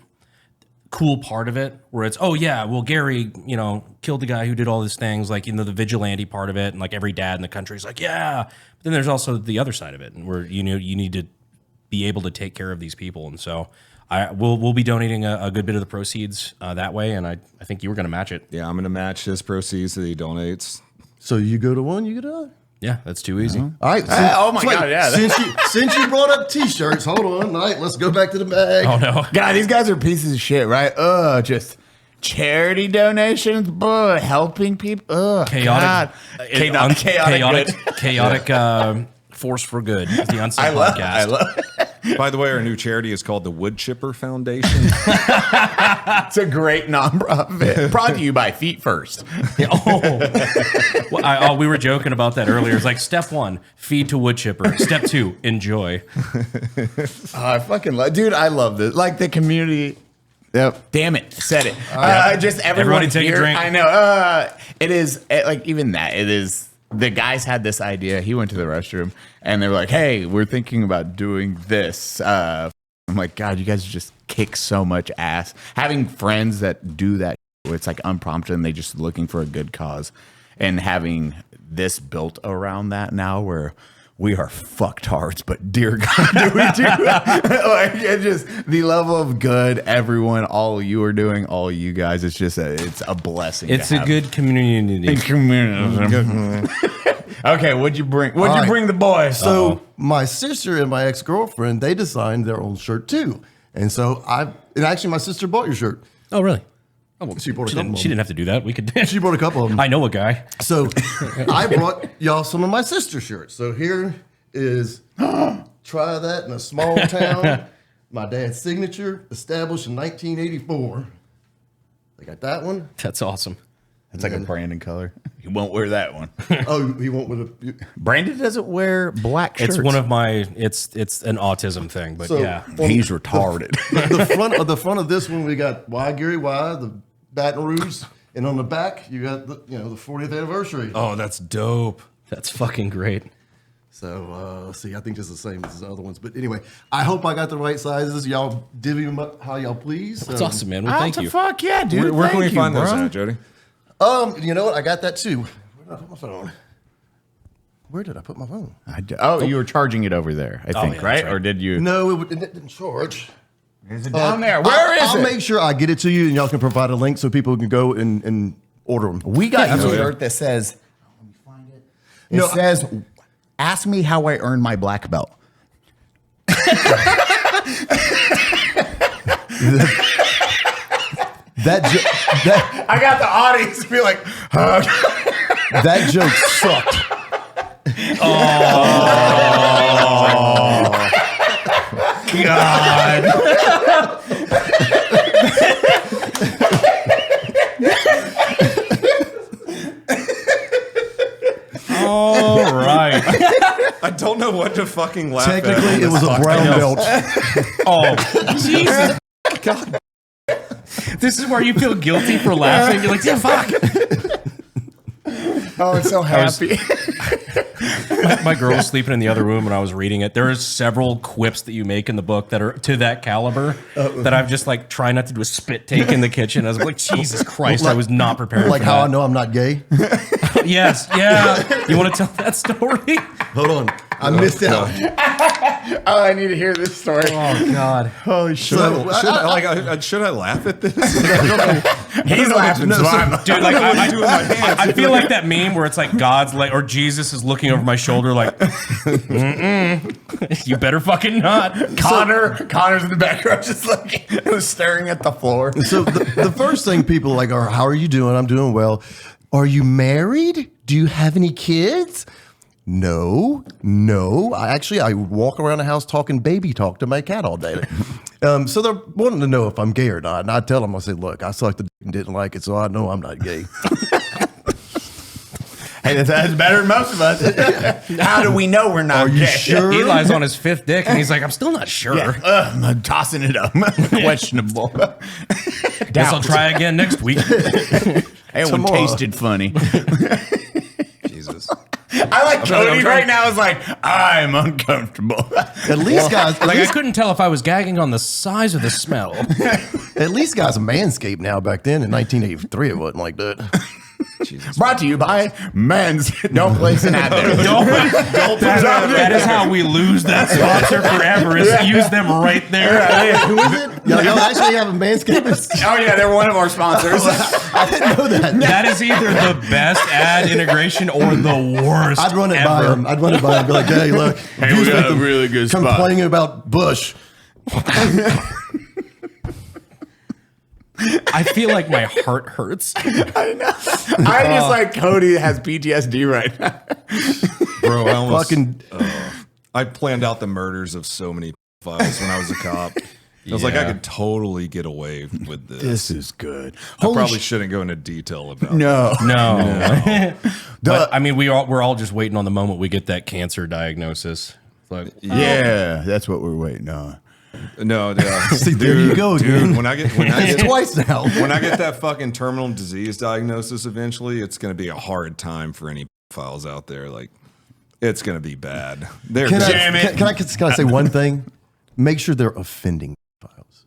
Speaker 4: part of it where it's, oh yeah, well Gary killed the guy who did all these things, the vigilante part of it, and every dad in the country is like, yeah, but then there's also the other side of it, and where you need to be able to take care of these people, and so we'll be donating a good bit of the proceeds that way, and I think you were going to match it.
Speaker 5: Yeah, I'm going to match his proceeds that he donates.
Speaker 1: So you go to one, you go to other.
Speaker 4: Yeah, that's too easy.
Speaker 1: All right.
Speaker 3: Oh my God! Yeah.
Speaker 1: Since you brought up T-shirts, hold on. All right, let's go back to the bag.
Speaker 4: Oh no,
Speaker 3: God, these guys are pieces of shit, right? Just charity donations, helping people.
Speaker 4: Chaotic,
Speaker 3: Chaotic.
Speaker 4: Force for Good. The Unsub podcast.
Speaker 3: I love it.
Speaker 5: By the way, our new charity is called the Wood Chipper Foundation.
Speaker 3: It's a great nonprofit. Brought to you by Feet First.
Speaker 4: Well, we were joking about that earlier. It's like step 1, feed to wood chipper. Step 2, enjoy.
Speaker 3: I fucking love, dude. I love this. The community. Yep. Damn it. Said it. Just everybody
Speaker 4: take
Speaker 3: here.
Speaker 4: a drink.
Speaker 3: I know. It is even that. It is. The guys had this idea. He went to the restroom and they were like, hey, we're thinking about doing this. I'm like, God, you guys just kick so much ass. Having friends that do that, where it's unprompted and they just looking for a good cause, and having this built around that now where we are fucktards, but dear God, do we do it just the level of good everyone, all you are doing, all you guys, it's just it's a blessing.
Speaker 4: It's a good community.
Speaker 3: Okay, what'd you bring? What'd you bring the boys?
Speaker 1: So my sister and my ex-girlfriend, they designed their own shirt too. And so and actually my sister bought your shirt.
Speaker 4: Oh, really? Oh, well,
Speaker 1: She brought a couple of
Speaker 4: she
Speaker 1: them.
Speaker 4: didn't have to do that. We could.
Speaker 1: She brought a couple of them.
Speaker 4: I know a guy.
Speaker 1: So I brought y'all some of my sister shirts. So here is Try That in a Small Town. My dad's signature, established in 1984. I got that one.
Speaker 4: That's awesome.
Speaker 3: It's like a Brandon color. You won't wear that one.
Speaker 1: Oh, he won't with a.
Speaker 3: Brandon doesn't wear black shirts.
Speaker 4: It's one of my. It's an autism thing, but
Speaker 1: So,
Speaker 4: yeah.
Speaker 3: He's retarded.
Speaker 1: The front of this one, we got Why Gary Why, the Baton Rouge, and on the back you got the 40th anniversary.
Speaker 2: Oh, that's dope.
Speaker 4: That's fucking great.
Speaker 1: So let's see, I think it's the same as the other ones. But anyway, I hope I got the right sizes. Y'all divvy them up how y'all please.
Speaker 4: That's awesome, man. Well, thank you.
Speaker 3: Fuck yeah, dude.
Speaker 5: Where can we
Speaker 3: Thank you,
Speaker 5: find those
Speaker 3: bro.
Speaker 5: at, Jody?
Speaker 1: You know what? I got that too. Where did I put my phone? Where did I put my phone?
Speaker 3: You were charging it over there, I think,
Speaker 4: yeah,
Speaker 3: right?
Speaker 4: that's right.
Speaker 3: Or did you?
Speaker 1: No, it didn't charge.
Speaker 3: Is it down there? Where is
Speaker 1: I'll
Speaker 3: it?
Speaker 1: make sure I get it to you, and y'all can provide a link so people can go and order them.
Speaker 3: We got you a
Speaker 5: yeah.
Speaker 3: shirt that says, let me find it. It
Speaker 1: No,
Speaker 3: says, ask me how I earned my black belt. I got the audience be like,
Speaker 1: that joke sucked.
Speaker 4: All right.
Speaker 5: I don't know what to fucking laugh at.
Speaker 1: Technically, it was a brown belt.
Speaker 4: Oh, Jesus. God. This is where you feel guilty for laughing. You're like, yeah, fuck.
Speaker 3: oh, I'm so happy.
Speaker 4: My girl was sleeping in the other room when I was reading it. There are several quips that you make in the book that are to that caliber that I've just like trying not to do a spit take in the kitchen. I was like, Jesus Christ, I was not prepared
Speaker 1: Like
Speaker 4: for
Speaker 1: how I
Speaker 4: that.
Speaker 1: know I'm not gay.
Speaker 4: Yes, yeah. You want to tell that story?
Speaker 1: Hold on, I missed out.
Speaker 3: Oh, I need to hear this story.
Speaker 4: Oh, God.
Speaker 3: Holy shit.
Speaker 5: Should I laugh at this?
Speaker 3: He's laughing. So I'm
Speaker 4: Dude, like I feel like that meme where it's like God's like, or Jesus is looking over my shoulder like, you better fucking not.
Speaker 3: Connor's in the background just like staring at the floor.
Speaker 1: So the first thing people like are, how are you doing? I'm doing well. Are you married? Do you have any kids? No. I walk around the house talking baby talk to my cat all day. So they're wanting to know if I'm gay or not. And I tell them, I say, look, I sucked the dick and didn't like it, so I know I'm not gay.
Speaker 3: Hey, that's better than most of us. How do we know we're not
Speaker 1: Are you
Speaker 3: gay?
Speaker 1: sure?
Speaker 4: Eli's on his fifth dick and he's like, I'm still not sure.
Speaker 3: Yeah. I'm tossing it up. Questionable.
Speaker 4: Guess I'll try again next week.
Speaker 3: That one
Speaker 1: Tomorrow.
Speaker 3: tasted funny.
Speaker 5: Jesus.
Speaker 3: I like Cody right now is like, I'm uncomfortable.
Speaker 1: At least guys,
Speaker 4: Like, I couldn't tell if I was gagging on the size or the smell.
Speaker 1: at least guys manscaped now. Back then in 1983, it wasn't like that.
Speaker 3: Brought to you by Men's. Don't place an ad there.
Speaker 4: That is how we lose that sponsor forever, is use them right there.
Speaker 1: Who is it? Y'all actually have a manscaped?
Speaker 3: Oh, yeah, they're one of our sponsors.
Speaker 1: I didn't know that.
Speaker 4: That is either the best ad integration or the worst.
Speaker 1: I'd run it by
Speaker 4: ever.
Speaker 1: him. I'd run it by him. Be like, hey, look,
Speaker 3: Hey, we got a really good spot.
Speaker 1: complaining about Bush.
Speaker 4: I feel like my heart hurts.
Speaker 3: I just like Cody has PTSD right now.
Speaker 5: Bro, I almost
Speaker 1: Fucking
Speaker 5: I planned out the murders of so many files when I was a cop. I was like, I could totally get away with this.
Speaker 3: This is good.
Speaker 5: I probably shouldn't go into detail about
Speaker 3: No.
Speaker 4: No. But I mean, we're all just waiting on the moment we get that cancer diagnosis. It's like,
Speaker 3: Yeah, that's what we're waiting on.
Speaker 5: No, yeah.
Speaker 1: See, there you go, dude.
Speaker 5: When I get
Speaker 1: twice now.
Speaker 5: when I get that fucking terminal disease diagnosis eventually, it's going to be a hard time for any files out there. Like, it's going to be bad. They're
Speaker 1: Can
Speaker 3: Damn it.
Speaker 1: can I say one thing? Make sure they're offending files.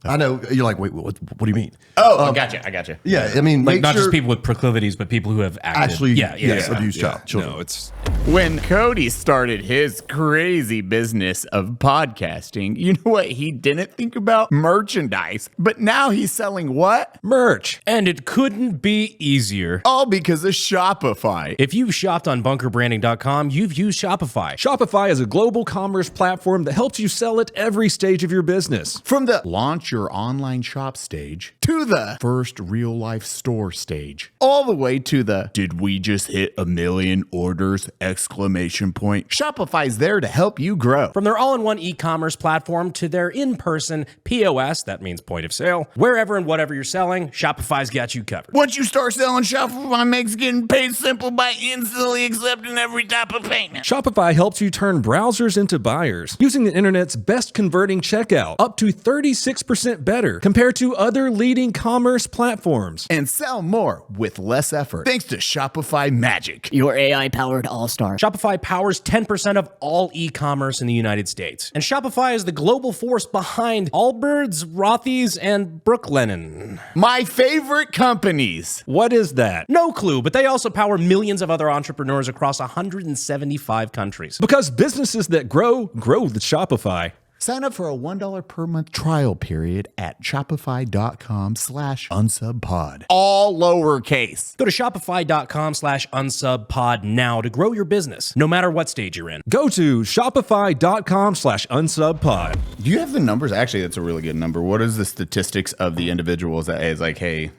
Speaker 1: I know you're like, wait, what do you mean?
Speaker 3: Oh, I gotcha.
Speaker 1: Yeah, I mean,
Speaker 4: like
Speaker 1: make
Speaker 4: not
Speaker 1: sure
Speaker 4: just people with proclivities, but people who have acted.
Speaker 1: actually
Speaker 4: yeah.
Speaker 1: abuse
Speaker 5: yeah,
Speaker 1: children.
Speaker 5: no, it's
Speaker 3: When Cody started his crazy business of podcasting, you know what he didn't think about? Merchandise. But now he's selling what?
Speaker 2: Merch.
Speaker 4: And it couldn't be easier.
Speaker 3: All because of Shopify.
Speaker 4: If you've shopped on bunkerbranding.com, you've used Shopify.
Speaker 2: Shopify is a global commerce platform that helps you sell at every stage of your business.
Speaker 3: From the launch your online shop stage to the first real life store stage, all the way to the did we just hit 1 million orders? Exclamation point. Shopify's there to help you grow.
Speaker 4: From their all-in-one e-commerce platform to their in-person POS, that means point of sale, wherever and whatever you're selling, Shopify's got you covered.
Speaker 3: Once you start selling, Shopify makes getting paid simple by instantly accepting every type of payment.
Speaker 2: Shopify helps you turn browsers into buyers using the internet's best converting checkout, up to 36% better compared to other leading commerce platforms.
Speaker 3: And sell more with less effort thanks to Shopify Magic.
Speaker 8: Your AI-powered all-star.
Speaker 4: Shopify powers 10% of all e-commerce in the United States. And Shopify is the global force behind Allbirds, Rothy's, and Brooklinen.
Speaker 3: My favorite companies.
Speaker 2: What is that?
Speaker 4: No clue, but they also power millions of other entrepreneurs across 175 countries.
Speaker 2: Because businesses that grow with Shopify.
Speaker 3: Sign up for a $1 per month trial period at shopify.com/unsubpod. All lowercase.
Speaker 4: Go to shopify.com/unsubpod now to grow your business, no matter what stage you're in.
Speaker 2: Go to shopify.com/unsubpod.
Speaker 3: Do you have the numbers? Actually, that's a really good number. What is the statistics of the individuals that is like, hey,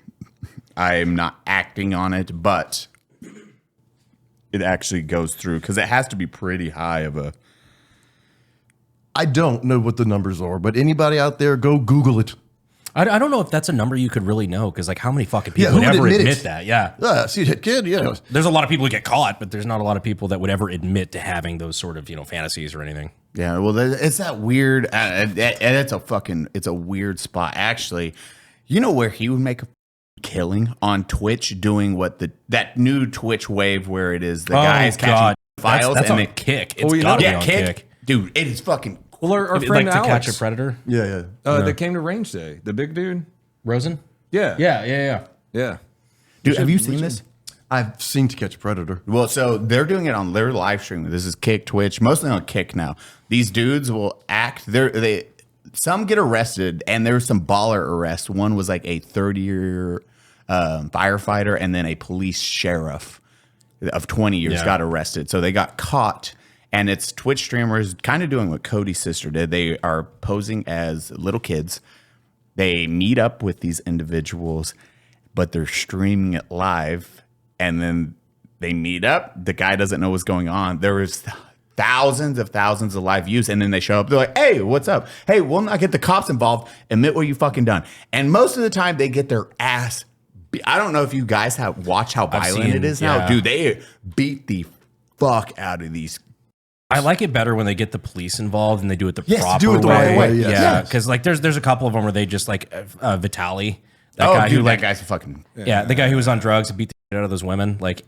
Speaker 3: I'm not acting on it, but it actually goes through? Because it has to be pretty high of a...
Speaker 1: I don't know what the numbers are, but anybody out there, go Google it.
Speaker 4: I don't know if that's a number you could really know, because like how many fucking people
Speaker 1: who
Speaker 4: would
Speaker 1: would
Speaker 4: ever
Speaker 1: admit
Speaker 4: admit
Speaker 1: it?
Speaker 4: that? Yeah.
Speaker 1: See that kid? Yeah.
Speaker 4: There's a lot of people who get caught, but there's not a lot of people that would ever admit to having those sort of, fantasies or anything.
Speaker 3: Yeah, well, it's that weird... and it's a weird spot. Actually, you know where he would make a killing? On Twitch, doing that new Twitch wave where it is the guys catching files.
Speaker 4: That's
Speaker 3: and
Speaker 4: on
Speaker 3: they,
Speaker 4: Kick. It's gotta be on Kick.
Speaker 3: Dude, it is fucking...
Speaker 2: Well, our
Speaker 4: Like
Speaker 2: friend
Speaker 4: to
Speaker 2: Alex,
Speaker 4: catch a predator.
Speaker 1: Yeah.
Speaker 2: that came to range day, the big dude.
Speaker 4: Rosen?
Speaker 2: Yeah.
Speaker 4: Yeah.
Speaker 3: Dude, have you seen this?
Speaker 1: I've seen To Catch a Predator.
Speaker 3: Well, so they're doing it on their live stream. This is Kick, Twitch, mostly on Kick now. These dudes will act. Some get arrested, and there's some baller arrests. One was like a 30-year firefighter, and then a police sheriff of 20 years got arrested. So they got caught. And it's Twitch streamers kind of doing what Cody's sister did. They are posing as little kids. They meet up with these individuals, but they're streaming it live. And then they meet up. The guy doesn't know what's going on. There was thousands of live views. And then they show up. They're like, hey, what's up? Hey, we'll not get the cops involved. Admit what you fucking done. And most of the time, they get their ass beat. I don't know if you guys have watched how violent it is now. Dude, they beat the fuck out of these.
Speaker 4: I like it better when they get the police involved and they do it the proper way.
Speaker 1: do it the right way.
Speaker 4: Yeah, because like there's a couple of them where they just like Vitaly,
Speaker 3: that guy's a fucking
Speaker 4: the guy who was on drugs and beat the shit out of those women. Like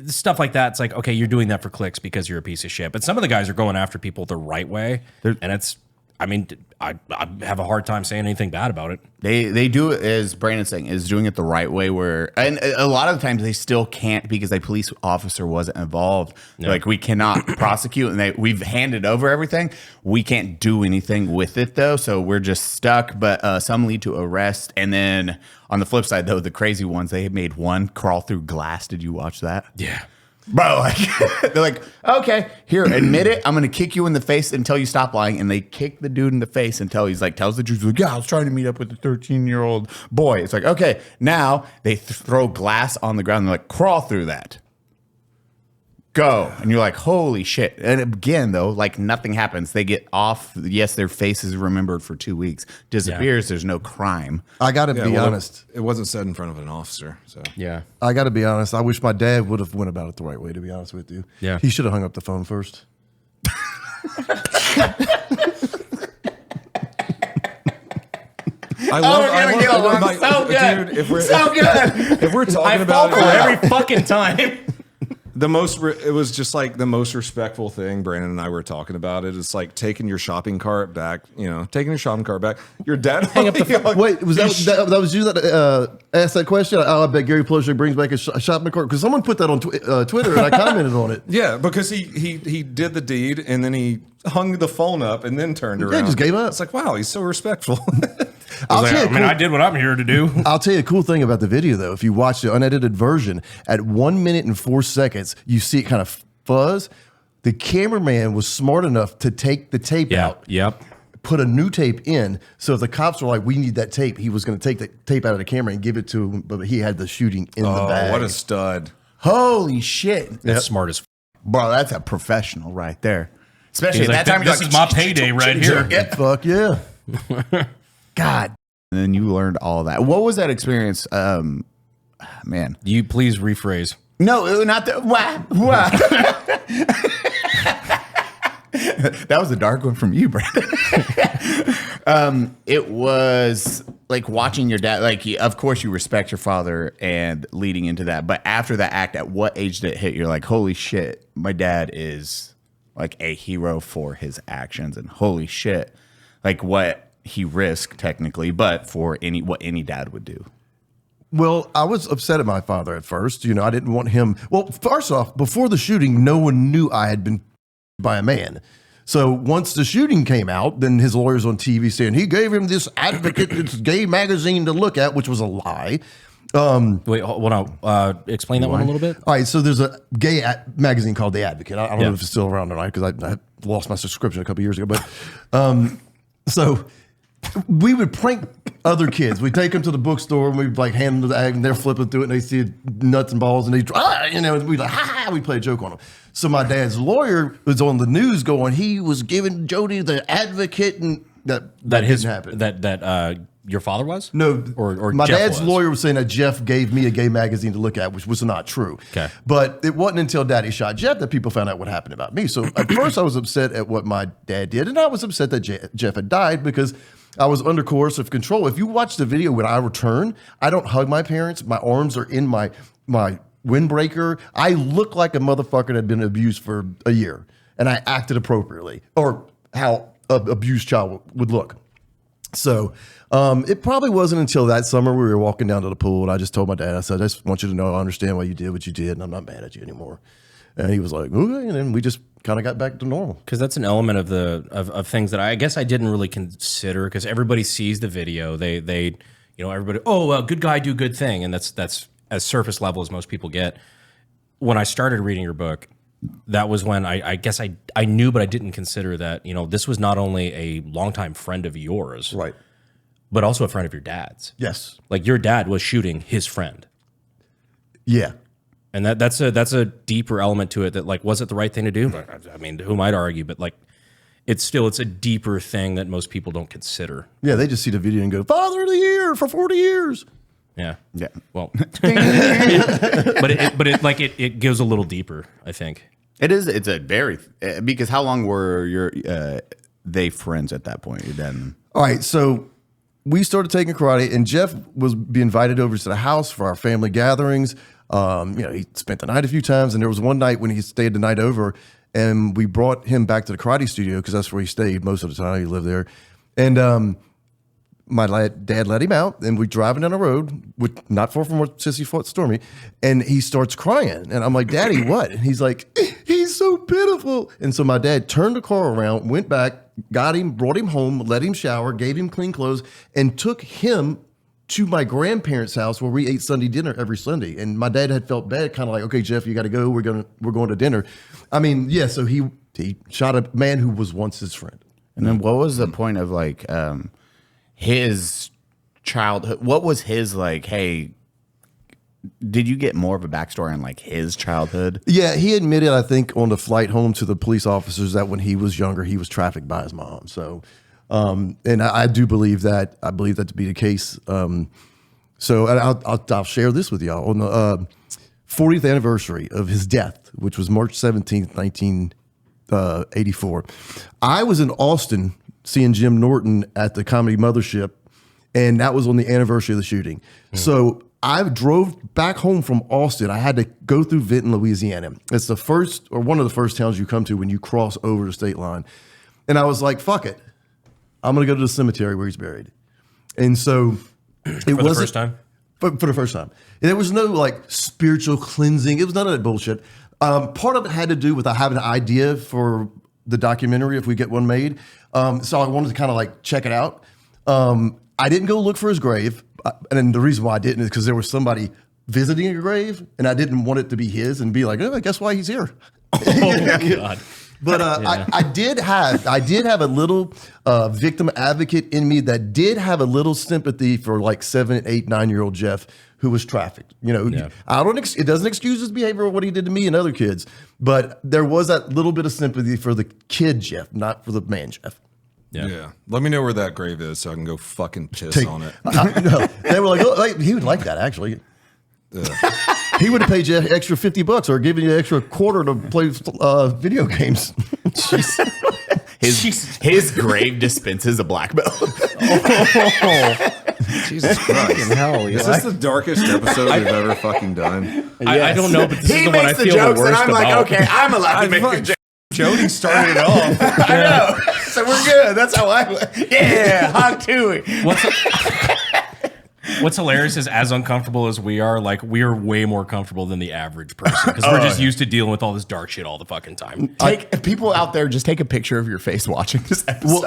Speaker 4: stuff like that. It's like, okay, you're doing that for clicks because you're a piece of shit. But some of the guys are going after people the right way, and it's. I mean, I have a hard time saying anything bad about it.
Speaker 3: They do it, as Brandon's saying, is doing it the right way, and a lot of the times they still can't because a police officer wasn't involved. Yeah. Like, we cannot prosecute, and we've handed over everything. We can't do anything with it, though, so we're just stuck. But some lead to arrest, and then on the flip side, though, the crazy ones, they made one crawl through glass. Did you watch that?
Speaker 4: Yeah.
Speaker 3: Bro, like, they're like, okay, here, admit it. I'm going to kick you in the face until you stop lying. And they kick the dude in the face until he's like, tells the truth. Like, yeah, I was trying to meet up with a 13-year-old boy. It's like, okay, now they throw glass on the ground. And they're like, crawl through that. Go. And you're like, holy shit. And again, though, like nothing happens. They get off. Yes, their face is remembered for 2 weeks. Disappears. Yeah. There's no crime.
Speaker 1: I got to be honest.
Speaker 5: It wasn't said in front of an officer. So
Speaker 4: yeah.
Speaker 1: I got to be honest. I wish my dad would have went about it the right way, to be honest with you.
Speaker 4: Yeah.
Speaker 1: He should have hung up the phone first.
Speaker 5: I love
Speaker 3: so good.
Speaker 5: Dude,
Speaker 3: so good.
Speaker 5: If we're talking
Speaker 4: I
Speaker 5: about
Speaker 4: fall for every fucking time.
Speaker 5: It was just like the most respectful thing. Brandon and I were talking about it. It's like taking your shopping cart back. Your dad hang up the phone.
Speaker 1: Wait, was that was you that asked that question? I bet Gary Plauche brings back a shopping cart because someone put that on Twitter and I commented on it.
Speaker 5: Yeah, because he did the deed and then he hung the phone up and then turned around.
Speaker 1: Yeah, he just gave up.
Speaker 5: It's like, wow, he's so respectful.
Speaker 4: I did what I'm here to do.
Speaker 1: I'll tell you a cool thing about the video, though. If you watch the unedited version, at 1 minute and 4 seconds, you see it kind of fuzz. The cameraman was smart enough to take the tape out.
Speaker 4: Yep.
Speaker 1: Put a new tape in. So if the cops were like, we need that tape, he was going to take the tape out of the camera and give it to him, but he had the shooting in the bag.
Speaker 5: What a stud.
Speaker 3: Holy shit.
Speaker 4: That's smart as
Speaker 3: Bro, that's a professional right there. Especially
Speaker 4: He's
Speaker 3: at
Speaker 4: like,
Speaker 3: that time.
Speaker 4: this is my payday right here.
Speaker 1: Fuck yeah.
Speaker 3: God. And then you learned all that. What was that experience? Man.
Speaker 4: You please rephrase.
Speaker 3: No, not the. Wah. That was a dark one from you, Brandon. It was like watching your dad. Like, of course, you respect your father and leading into that. But after that act, at what age did it hit? You're like, holy shit, my dad is like a hero for his actions, and holy shit, like what he risked technically, but for what any dad would do.
Speaker 1: Well, I was upset at my father at first. You know, I didn't want him. Well, first off, before the shooting, no one knew I had been by a man. So once the shooting came out, then his lawyer's on TV saying he gave him this Advocate, this gay magazine to look at, which was a lie.
Speaker 4: Wait, hold on. Explain that one a little bit.
Speaker 1: All right, so there's a gay magazine called The Advocate. I don't know if it's still around or not because I lost my subscription a couple years ago. But so we would prank other kids. We'd take them to the bookstore and we'd like hand them the ad and they're flipping through it and they see nuts and balls and we'd like, ha, we'd play a joke on them. So my dad's lawyer was on the news going, he was giving Jody the Advocate and that didn't happen.
Speaker 4: That your father was?
Speaker 1: No,
Speaker 4: or
Speaker 1: my
Speaker 4: Jeff
Speaker 1: dad's
Speaker 4: was.
Speaker 1: lawyer was saying that Jeff gave me a gay magazine to look at, which was not true.
Speaker 4: Okay.
Speaker 1: But it wasn't until Daddy shot Jeff that people found out what happened about me. So at first I was upset at what my dad did, and I was upset that Jeff had died because I was under coercive control. If you watch the video when I return, I don't hug my parents. My arms are in my windbreaker. I look like a motherfucker that had been abused for a year, and I acted appropriately, or how an abused child would look. So it probably wasn't until that summer we were walking down to the pool and I just told my dad, I said, I just want you to know I understand why you did what you did and I'm not mad at you anymore. And he was like, okay. And then we just kind of got back to normal.
Speaker 4: Because that's an element of of things that I guess I didn't really consider because everybody sees the video. They everybody, good guy, do good thing. And that's as surface level as most people get. When I started reading your book, that was when I guess I knew, but I didn't consider that, this was not only a longtime friend of yours,
Speaker 1: Right.
Speaker 4: but also a friend of your dad's.
Speaker 1: Yes.
Speaker 4: Like your dad was shooting his friend.
Speaker 1: Yeah.
Speaker 4: And that's a deeper element to it that like, was it the right thing to do? I mean, who might argue, but like, it's a deeper thing that most people don't consider.
Speaker 1: Yeah. They just see the video and go, Father of the Year for 40 years.
Speaker 4: Yeah.
Speaker 3: Yeah.
Speaker 4: Well, but it goes a little deeper, I think.
Speaker 3: It is. It's a very because how long were they friends at that point? Your dad.
Speaker 1: All right. So we started taking karate and Jeff was be invited over to the house for our family gatherings. He spent the night a few times and there was one night when he stayed the night over and we brought him back to the karate studio because that's where he stayed most of the time. He lived there. And, my dad let him out, and we're driving down the road, not far from where Sissy fought Stormy, and he starts crying. And I'm like, Daddy, what? And he's like, he's so pitiful. And so my dad turned the car around, went back, got him, brought him home, let him shower, gave him clean clothes, and took him to my grandparents' house where we ate Sunday dinner every Sunday. And my dad had felt bad, kind of like, okay, Jeff, you got to go. We're going to dinner. I mean, yeah. So he shot a man who was once his friend.
Speaker 3: And then what was the point of like his childhood? What was his like? Hey, did you get more of a backstory on like his childhood?
Speaker 1: Yeah, he admitted, I think, on the flight home to the police officers that when he was younger, he was trafficked by his mom. So, and I do believe that. I believe that to be the case. So I'll share this with y'all. On the 40th anniversary of his death, which was March 17th, 1984, I was in Austin seeing Jim Norton at the Comedy Mothership, and that was on the anniversary of the shooting. So I drove back home from Austin. I had to go through Vinton, Louisiana. It's the first or one of the first towns you come to when you cross over the state line. And I was like, fuck it. I'm going to go to the cemetery where he's buried. And so it
Speaker 4: For the first time?
Speaker 1: For the first time. And there was no like spiritual cleansing. It was none of that bullshit. Part of it had to do with I have an idea for the documentary if we get one made. So I wanted to kind of like check it out. I didn't go look for his grave. And the reason why I didn't is because there was somebody visiting a grave and I didn't want it to be his and be like, oh, I guess why he's here.
Speaker 4: Oh, God.
Speaker 1: But I did have a little victim advocate in me that did have a little sympathy for like 7, 8, 9-year-old Jeff who was trafficked. You know, it doesn't excuse his behavior or what he did to me and other kids, but there was that little bit of sympathy for the kid Jeff, not for the man Jeff.
Speaker 5: Yeah. Let me know where that grave is so I can go fucking piss on it.
Speaker 1: No, they were like, oh, he would like that actually. He would have paid you extra $50 or given you an extra quarter to play video games.
Speaker 3: His grave dispenses a black belt.
Speaker 5: Jesus Christ.
Speaker 2: Hell,
Speaker 5: Is this the darkest episode we've ever fucking done?
Speaker 4: I don't know, but this is
Speaker 3: He
Speaker 4: the one I
Speaker 3: makes the
Speaker 4: feel
Speaker 3: jokes,
Speaker 4: the
Speaker 3: and
Speaker 4: worst
Speaker 3: I'm like,
Speaker 4: about.
Speaker 3: okay, I'm allowed to make the joke.
Speaker 5: Jody started it off.
Speaker 3: I know. So we're good. That's how hog to it.
Speaker 4: What's hilarious is as uncomfortable as we are, like we are way more comfortable than the average person because we're just used to dealing with all this dark shit all the fucking time.
Speaker 3: Take people out there, just take a picture of your face watching this episode.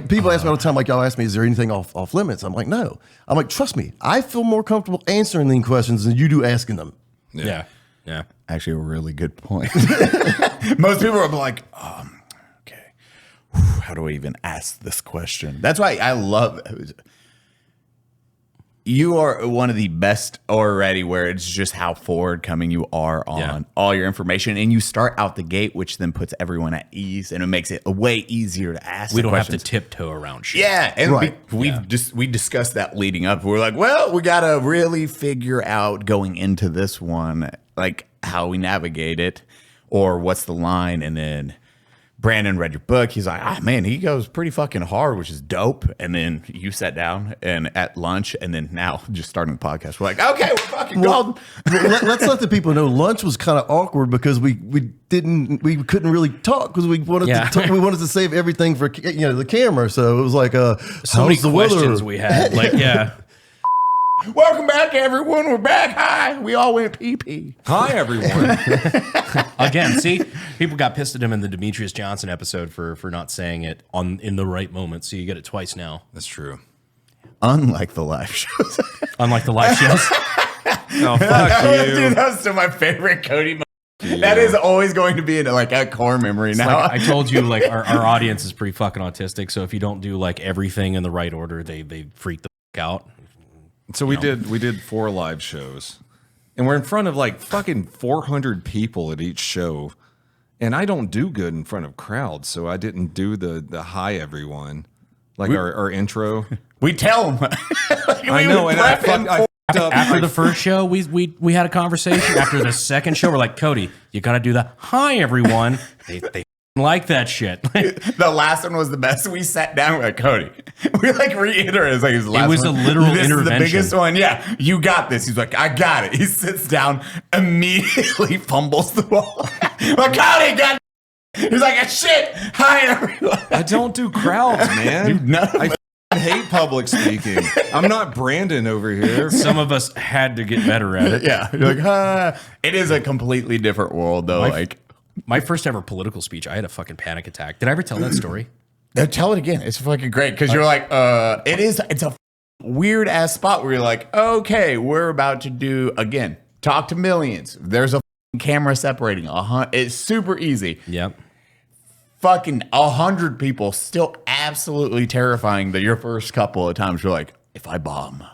Speaker 1: People ask me all the time, like y'all ask me, is there anything off limits? I'm like, no. I'm like, trust me, I feel more comfortable answering these questions than you do asking them.
Speaker 4: Yeah.
Speaker 3: Actually, a really good point. Most people are like, okay, how do I even ask this question? That's why I love you are one of the best already where it's just how forward coming you are on all your information. And you start out the gate, which then puts everyone at ease and it makes it way easier to ask.
Speaker 4: We don't have to tiptoe around shit.
Speaker 3: Yeah. And
Speaker 1: Right.
Speaker 3: we discussed that leading up. We're like, well, we got to really figure out going into this one, like how we navigate it or what's the line. And then Brandon read your book. He's like, man, he goes pretty fucking hard, which is dope. And then you sat down and at lunch, and then now just starting the podcast, we're like, okay, we're fucking golden.
Speaker 1: Let's let the people know lunch was kind of awkward because we couldn't really talk because we wanted to save everything for the camera. So it was like
Speaker 4: So many questions we had. Like,
Speaker 3: Welcome back, everyone. We're back. Hi. We all went pee-pee.
Speaker 5: Hi, everyone.
Speaker 4: Again, see, people got pissed at him in the Demetrius Johnson episode for not saying it in the right moment. So you get it twice now.
Speaker 5: That's true.
Speaker 3: Unlike the live shows.
Speaker 4: Unlike the live shows.
Speaker 5: Oh, fuck you.
Speaker 3: Dude, that was still my favorite Cody moment. That is always going to be like a core memory now.
Speaker 4: Like I told you, like our audience is pretty fucking autistic. So if you don't do like everything in the right order, they freak the fuck out.
Speaker 5: So we did 4 live shows, and we're in front of like fucking 400 people at each show, and I don't do good in front of crowds, so I didn't do the hi everyone, like our intro.
Speaker 3: We tell them.
Speaker 5: I know, and I fucked up.
Speaker 4: After the first show, we had a conversation. After the second show, we're like, Cody, you got to do the hi everyone. They like that shit.
Speaker 3: The last one was the best. We sat down with Cody. We like reiterated. Like his last
Speaker 4: It was
Speaker 3: one.
Speaker 4: a literal
Speaker 3: This
Speaker 4: intervention.
Speaker 3: Is the biggest one. Yeah, you got this. He's like, I got it. He sits down, immediately fumbles the ball. Like, Cody, got. He's like, shit. Hi, everyone.
Speaker 5: I don't do crowds, man. I hate public speaking. I'm not Brandon over here.
Speaker 4: Some of us had to get better at it.
Speaker 3: Yeah, you're like, hi. It is a completely different world, though.
Speaker 4: My first ever political speech, I had a fucking panic attack. Did I ever tell that story?
Speaker 3: Tell it again. It's fucking great because you're like, it's a weird ass spot where you're like, okay, we're about to do again, talk to millions. There's a camera separating. It's super easy.
Speaker 4: Yep.
Speaker 3: Fucking 100 people, still absolutely terrifying. That your first couple of times you're like, if I bomb,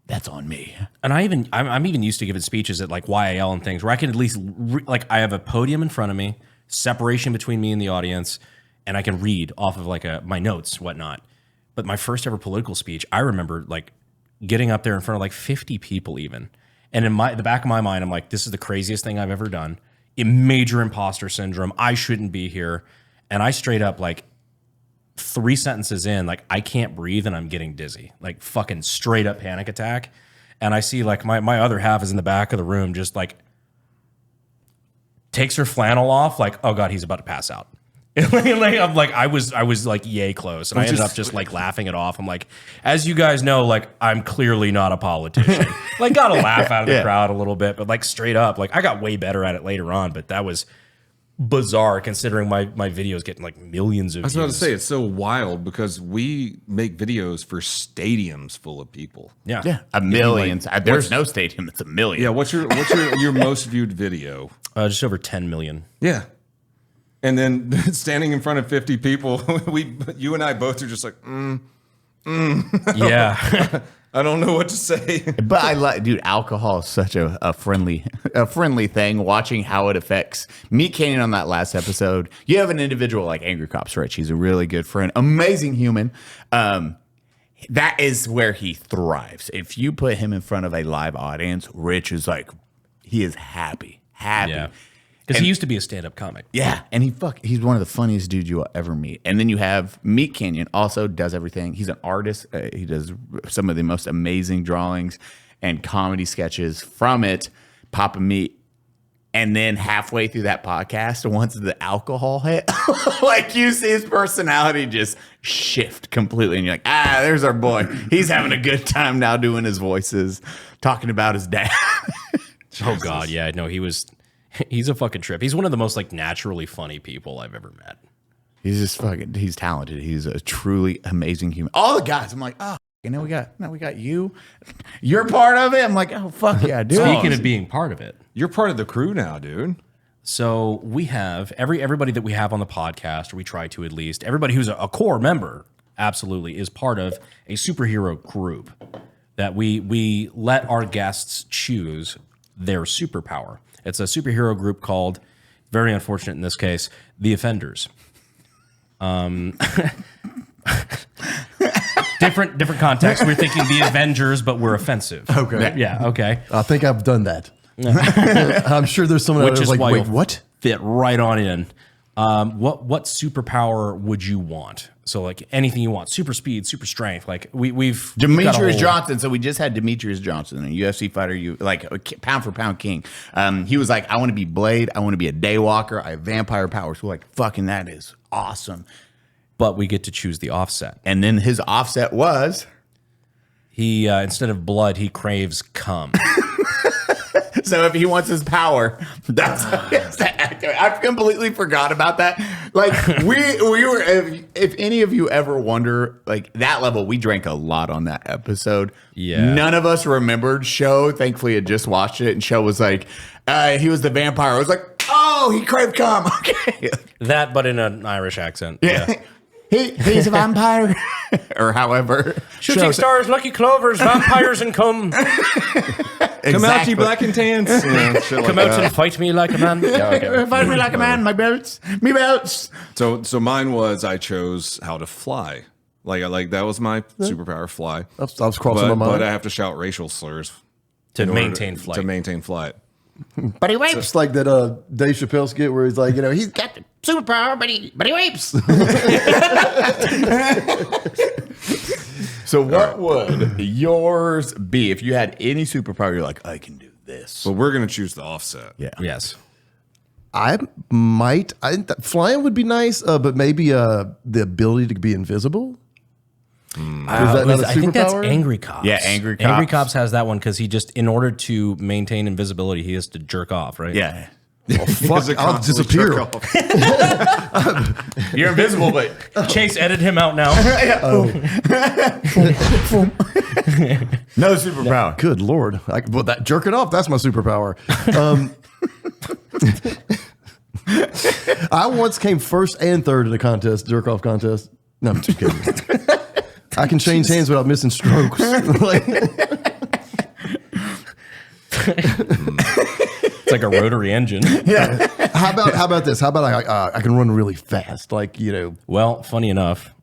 Speaker 3: that's on me.
Speaker 4: And I'm even used to giving speeches at like YAL and things where I can at least I have a podium in front of me, separation between me and the audience, and I can read off of like my notes, whatnot. But my first ever political speech, I remember like getting up there in front of like 50 people even, and in the back of my mind, I'm like, this is the craziest thing I've ever done. Major imposter syndrome. I shouldn't be here, and I straight up like 3 sentences in, like I can't breathe and I'm getting dizzy, like fucking straight up panic attack. and I see like my other half is in the back of the room, just like takes her flannel off, like, oh God, he's about to pass out. I'm like, I was like yay close, and I ended up just like laughing it off. I'm like, as you guys know, like I'm clearly not a politician. Like, got a laugh out of the crowd a little bit, but like straight up, like I got way better at it later on. But that was bizarre considering my videos getting like millions of views.
Speaker 5: I was about to say, it's so wild because we make videos for stadiums full of people.
Speaker 3: Yeah, a million. There's no stadium. It's a million.
Speaker 5: Yeah, what's your most viewed video?
Speaker 4: Just over 10 million.
Speaker 5: Yeah. And then standing in front of 50 people, you and I both are just like,
Speaker 4: Yeah.
Speaker 5: I don't know what to say.
Speaker 3: But I like, dude, alcohol is such a friendly thing. Watching how it affects Meat Canyon on that last episode. You have an individual like Angry Cops Rich. He's a really good friend, amazing human. That is where he thrives. If you put him in front of a live audience, Rich is like, he is happy.
Speaker 4: Yeah. Because he used to be a stand-up comic.
Speaker 3: Yeah, and he's one of the funniest dudes you will ever meet. And then you have Meat Canyon, also does everything. He's an artist. He does some of the most amazing drawings and comedy sketches from it, Papa Meat. And then halfway through that podcast, once the alcohol hit, like you see his personality just shift completely. And you're like, there's our boy. He's having a good time now doing his voices, talking about his dad.
Speaker 4: Oh God, yeah, no, he's a fucking trip. He's one of the most like naturally funny people I've ever met.
Speaker 3: He's just he's talented. He's a truly amazing human. All the guys, I'm like, and now we got you. You're part of it. I'm like, oh fuck yeah, dude.
Speaker 4: Speaking of being part of it,
Speaker 5: You're part of the crew now, dude.
Speaker 4: so we have everybody that we have on the podcast, or we try to at least, everybody who's a core member, absolutely, is part of a superhero group that we let our guests choose their superpower. It's a superhero group called, very unfortunate in this case, the Offenders. Different context. We're thinking the Avengers, but we're offensive.
Speaker 1: Okay.
Speaker 4: Yeah. Okay.
Speaker 1: I think I've done that. I'm sure there's someone
Speaker 4: Which
Speaker 1: out there
Speaker 4: is
Speaker 1: like,
Speaker 4: why
Speaker 1: wait,
Speaker 4: you'll
Speaker 1: what?
Speaker 4: Fit right on in. What superpower would you want? So like anything you want, super speed, super strength. Like we've
Speaker 3: Demetrius Johnson. So we just had Demetrius Johnson, a UFC fighter, like a pound for pound king. He was like, I want to be Blade. I want to be a Daywalker. I have vampire powers. We're like, fucking that is awesome.
Speaker 4: But we get to choose the offset.
Speaker 3: And then his offset was
Speaker 4: He instead of blood, he craves cum.
Speaker 3: so if he wants his power, that's I completely forgot about that. Like we were, if any of you ever wonder, like that level, we drank a lot on that episode.
Speaker 4: Yeah.
Speaker 3: None of us remembered. Show thankfully had just watched it, and Show was like, he was the vampire. I was like, oh, he craved cum. Okay.
Speaker 4: That, but in an Irish accent.
Speaker 3: Yeah. He's a vampire, or however.
Speaker 4: Shooting stars, lucky clovers, vampires, and cum.
Speaker 5: Come out, you black and tans. Yeah, shit like
Speaker 4: Come out
Speaker 5: that.
Speaker 4: and fight me like a man. Yeah, okay.
Speaker 3: Fight me like a man, my belts, me belts.
Speaker 5: So mine was I chose how to fly. Like that was my superpower, fly.
Speaker 1: I was crossing my mind.
Speaker 5: But I have to shout racial slurs
Speaker 4: To
Speaker 5: in order
Speaker 4: maintain flight.
Speaker 5: To maintain flight.
Speaker 3: But he rapes.
Speaker 1: It's like that Dave Chappelle skit where he's like, he's got the superpower, but he rapes. So what would yours be if you had any superpower? You're like, I can do this.
Speaker 5: But we're gonna choose the offset.
Speaker 3: Yeah.
Speaker 4: Yes.
Speaker 1: I think flying would be nice, but maybe the ability to be invisible. Is that not a
Speaker 4: I think that's
Speaker 1: superpower?
Speaker 4: Angry Cops.
Speaker 3: Yeah, Angry
Speaker 4: Angry
Speaker 3: Cops.
Speaker 4: Cops has that one because he just, in order to maintain invisibility, he has to jerk off, right?
Speaker 3: Yeah.
Speaker 1: Fuck, I'll disappear.
Speaker 3: You're invisible, but
Speaker 4: Chase, edit him out now.
Speaker 3: no superpower.
Speaker 1: Good Lord. Well, that jerking off, that's my superpower. I once came first and third in a contest, jerk-off contest. No, I'm just kidding. I can change hands without missing strokes.
Speaker 4: It's like a rotary engine.
Speaker 3: Yeah.
Speaker 1: How about this? How about I can run really fast?
Speaker 4: Well, funny enough,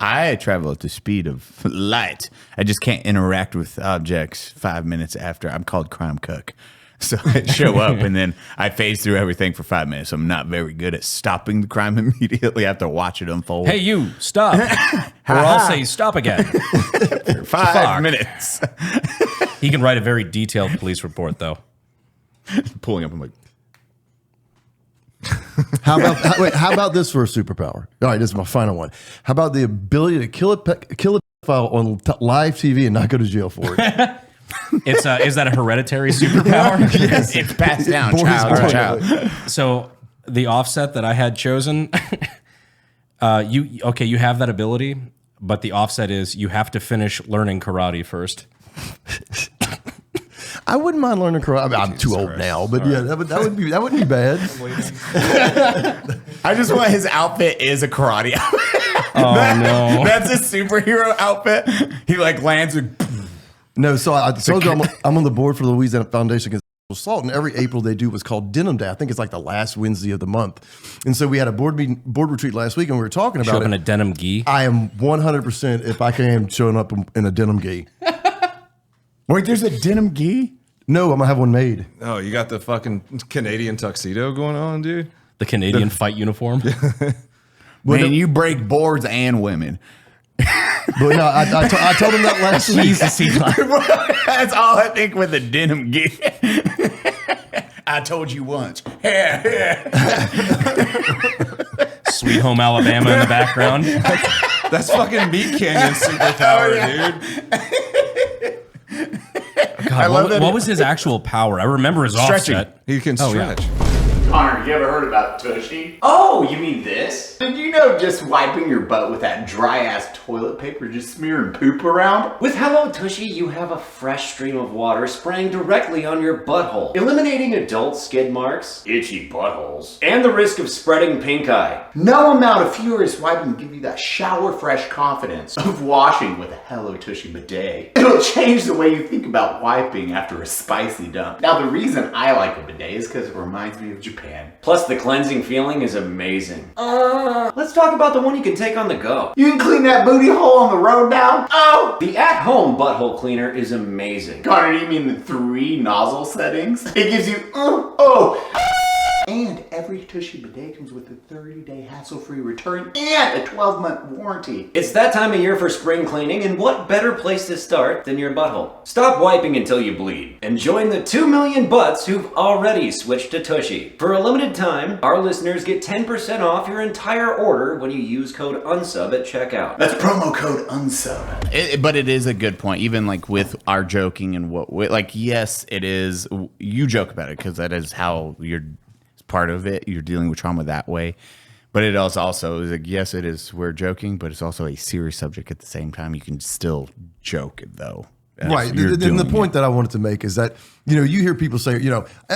Speaker 3: I travel at the speed of light. I just can't interact with objects 5 minutes after. I'm called crime cook. So I show up and then I phase through everything for 5 minutes. I'm not very good at stopping the crime immediately. I have to watch it unfold.
Speaker 4: hey, you, stop. Or I'll say stop again.
Speaker 3: 5 minutes.
Speaker 4: He can write a very detailed police report, though.
Speaker 3: Pulling up, I'm like,
Speaker 1: How about this for a superpower? All right, this is my final one. How about the ability to kill a pedophile on live TV and not go to jail for it?
Speaker 4: Is that a hereditary superpower?
Speaker 3: yes, it's passed down, child to child.
Speaker 4: So the offset that I had chosen, you have that ability, but the offset is you have to finish learning karate first.
Speaker 1: I wouldn't mind learning karate. I mean, I'm too old now, but yeah, that wouldn't be bad.
Speaker 3: I just want his outfit is a karate outfit.
Speaker 4: Oh no,
Speaker 3: that's a superhero outfit. He like lands with.
Speaker 1: No, so I told you I'm on the board for the Louisiana Foundation Against Sexual Assault, and every April they do what's called Denim Day. I think it's like the last Wednesday of the month. And so we had a board retreat last week, and we were talking about it.
Speaker 4: In a denim gi.
Speaker 1: I am 100% if I can showing up in a denim gi.
Speaker 3: Wait, there's a denim gi?
Speaker 1: No, I'm gonna have one made.
Speaker 5: Oh, you got the fucking Canadian tuxedo going on, dude?
Speaker 4: The Canadian fight uniform.
Speaker 3: Man, you break boards and women.
Speaker 1: But no, I told him that last week.
Speaker 3: That's all I think with a denim gi. I told you once.
Speaker 4: Sweet Home Alabama in the background.
Speaker 5: That's fucking Meat Canyon superpower, dude.
Speaker 4: God, what was his actual power? I remember his
Speaker 3: Stretching.
Speaker 4: offset.
Speaker 5: He can stretch.
Speaker 8: Connor, you ever heard about TUSHY? Oh, you mean this? Did you know just wiping your butt with that dry-ass toilet paper just smearing poop around? With Hello TUSHY, you have a fresh stream of water spraying directly on your butthole, eliminating adult skid marks, itchy buttholes, and the risk of spreading pink eye. No amount of furious wiping will give you that shower-fresh confidence of washing with a Hello TUSHY bidet. It'll change the way you think about wiping after a spicy dump. Now, the reason I like a bidet is because it reminds me of Japan. Plus, the cleansing feeling is amazing. Let's talk about the one you can take on the go. You can clean that booty hole on the road now. Oh! The at-home butthole cleaner is amazing. Connor, do you mean the 3 nozzle settings? It gives you, and every TUSHY bidet comes with a 30-day hassle-free return and a 12-month warranty. It's that time of year for spring cleaning, and what better place to start than your butthole? Stop wiping until you bleed, and join the 2 million butts who've already switched to TUSHY. For a limited time, our listeners get 10% off your entire order when you use code UNSUB at checkout. That's promo code UNSUB.
Speaker 3: But it is a good point, even like with our joking and yes, it is. You joke about it because that is how you're part of it. You're dealing with trauma that way. But it also is like, yes, it is. We're joking, but it's also a serious subject at the same time. You can still joke it though.
Speaker 1: Right. And the point that I wanted to make is that, you hear people say,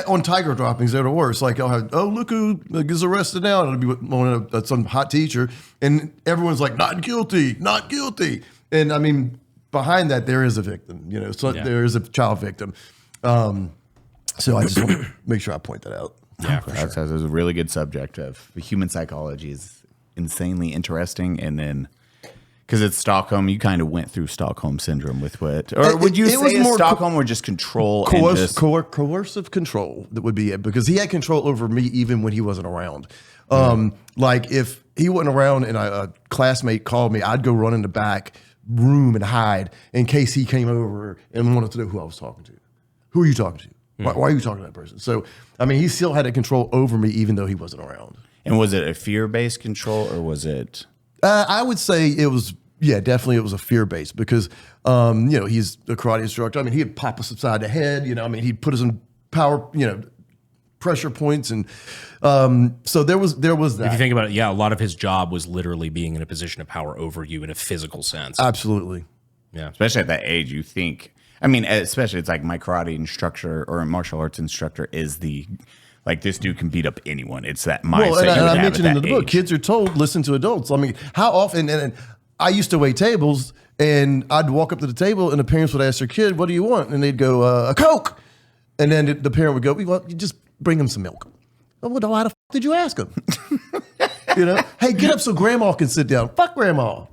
Speaker 1: on tiger droppings, they're the worst. Like, look who gets arrested now. And it'll be on some hot teacher. And everyone's like, not guilty, not guilty. And I mean, behind that, there is a victim, there is a child victim. So I just want to make sure I point that out.
Speaker 3: Yeah, for sure. That's a really good subject of human psychology is insanely interesting. And then, because it's Stockholm, you kind of went through Stockholm syndrome with what, or would you say it was more Stockholm or just control?
Speaker 1: Coercive control, that would be it, because he had control over me even when he wasn't around. Like if he wasn't around and a classmate called me, I'd go run in the back room and hide in case he came over and wanted to know who I was talking to. Who are you talking to? Why are you talking to that person? So, I mean, he still had a control over me even though he wasn't around.
Speaker 3: And was it a fear-based control or was it?
Speaker 1: I would say it was, definitely it was a fear-based because, he's a karate instructor. I mean, he'd pop us upside the head, he'd put us in power, pressure points. And so there was that.
Speaker 4: If you think about it, a lot of his job was literally being in a position of power over you in a physical sense.
Speaker 1: Absolutely.
Speaker 4: Yeah.
Speaker 3: Especially at that age, you think, especially it's like my karate instructor or a martial arts instructor is this dude can beat up anyone. It's that mindset.
Speaker 1: Well, and I mentioned in the book, kids are told, listen to adults. I mean, how often, and I used to wait tables and I'd walk up to the table and the parents would ask their kid, what do you want? And they'd go, a Coke. And then the parent would go, well, you just bring him some milk. Oh, well, why the f did you ask him? Hey, get up so grandma can sit down. Fuck grandma.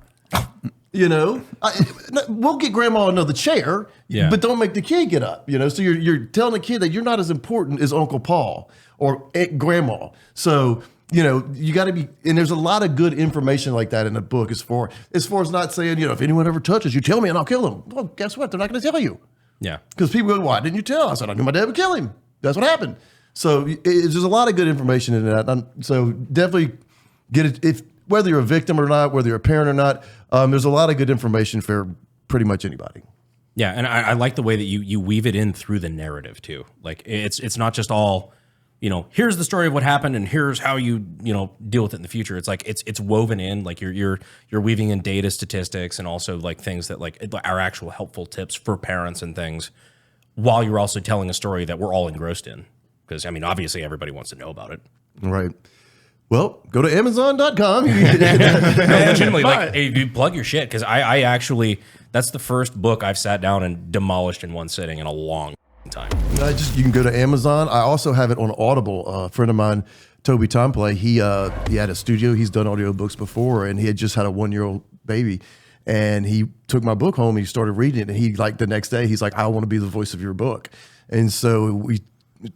Speaker 1: We'll get grandma another chair, but don't make the kid get up. So you're telling the kid that you're not as important as Uncle Paul or Aunt Grandma. So you got to be. And there's a lot of good information like that in the book as far as not saying if anyone ever touches you, tell me and I'll kill them. Well, guess what? They're not going to tell you.
Speaker 4: Yeah.
Speaker 1: Because people go, why didn't you tell? I said, I knew my dad would kill him. That's what happened. So there's a lot of good information in that. So definitely get it. If whether you're a victim or not, whether you're a parent or not, there's a lot of good information for pretty much anybody.
Speaker 4: Yeah, and I like the way that you weave it in through the narrative too. Like it's not just all, here's the story of what happened and here's how you deal with it in the future. It's like it's woven in, like you're weaving in data, statistics, and also like things that like are actual helpful tips for parents and things, while you're also telling a story that we're all engrossed in. Because, obviously everybody wants to know about it.
Speaker 1: Right. Well, go to Amazon.com.
Speaker 4: No, legitimately, like, if you plug your shit, because I actually, that's the first book I've sat down and demolished in one sitting in a long time.
Speaker 1: You can go to Amazon. I also have it on Audible. A friend of mine, Toby Tomplay, he had a studio. He's done audiobooks before, and he had just had a 1-year-old baby. And he took my book home, and he started reading it. And he, like, the next day, he's like, I want to be the voice of your book. And so we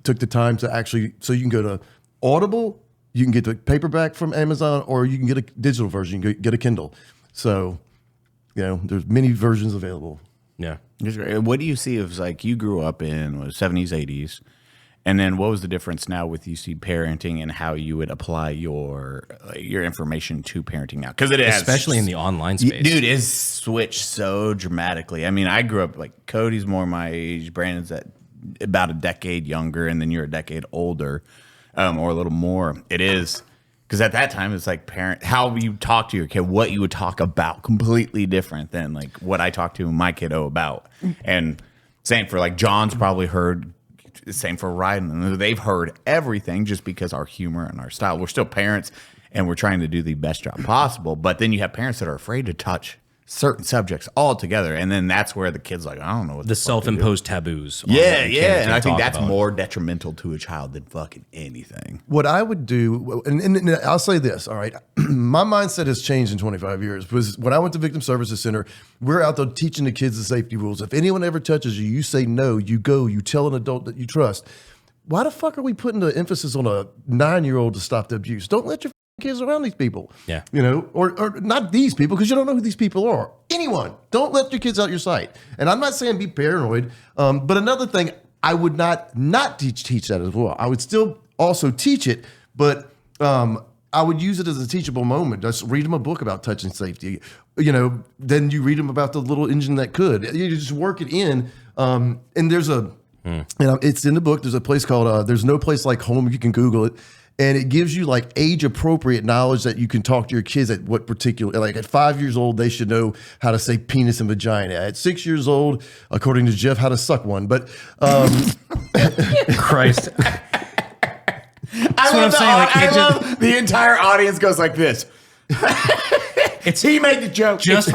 Speaker 1: took the time to actually, so you can go to Audible, you can get the paperback from Amazon, or you can get a digital version, you can get a Kindle. So, there's many versions available.
Speaker 4: Yeah.
Speaker 3: What do you see of, like, you grew up in the 70s, 80s, and then what was the difference now with you see parenting and how you would apply your information to parenting now? Because it has,
Speaker 4: especially in the online space.
Speaker 3: Dude, it's switched so dramatically. I grew up, like, Cody's more my age, Brandon's about a decade younger, and then you're a decade older, or a little more. It is because at that time it's like how you talk to your kid, what you would talk about, completely different than like what I talk to my kiddo about. And same for like John's probably heard, same for Ryan, they've heard everything just because our humor and our style. We're still parents and we're trying to do the best job possible, but then you have parents that are afraid to touch certain subjects altogether, and then that's where the kid's like, I don't know what
Speaker 4: the self-imposed taboos.
Speaker 3: Yeah, and I think that's more detrimental to a child than fucking anything.
Speaker 1: What I would do, and I'll say this, all right, my mindset has changed in 25 years. Because when I went to Victim Services Center, we're out there teaching the kids the safety rules. If anyone ever touches you, you say no, you go, you tell an adult that you trust. Why the fuck are we putting the emphasis on a 9-year-old to stop the abuse? Don't let your kids around these people.
Speaker 4: Yeah.
Speaker 1: Or not these people, because you don't know who these people are. Anyone. Don't let your kids out your sight. And I'm not saying be paranoid, but another thing, I would not teach that as well. I would still also teach it, but I would use it as a teachable moment. Just read them a book about touching safety. Then you read them about the little engine that could. You just work it in. And there's it's in the book. There's a place called There's No Place Like Home. You can Google it. And it gives you like age appropriate knowledge that you can talk to your kids at what particular, like at 5 years old, they should know how to say penis and vagina. At 6 years old, according to Jeff, how to suck one. But
Speaker 4: Christ.
Speaker 3: I love the entire audience goes like this. He made the joke.
Speaker 4: Just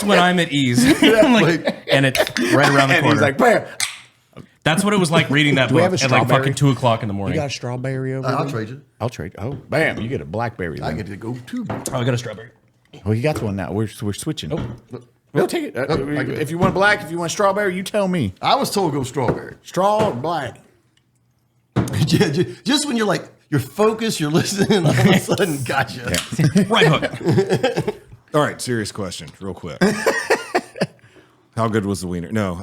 Speaker 4: when I'm at ease. And it's right around the corner.
Speaker 3: He's like, bam.
Speaker 4: That's what it was like reading that book at like fucking 2 o'clock in the morning.
Speaker 3: You got a strawberry over there?
Speaker 1: I'll trade you.
Speaker 3: I'll trade. Oh, bam. You get a blackberry. Then.
Speaker 1: I get to go too.
Speaker 4: I got a strawberry.
Speaker 3: Well, you got one now. We're switching. We'll take it. If you want black, if you want strawberry, you tell me.
Speaker 1: I was told go strawberry.
Speaker 3: Straw or black?
Speaker 1: Just when you're focused, you're listening, and all of a sudden, gotcha.
Speaker 4: Yeah. Right hook.
Speaker 5: All right, serious question, real quick. How good was the wiener? No.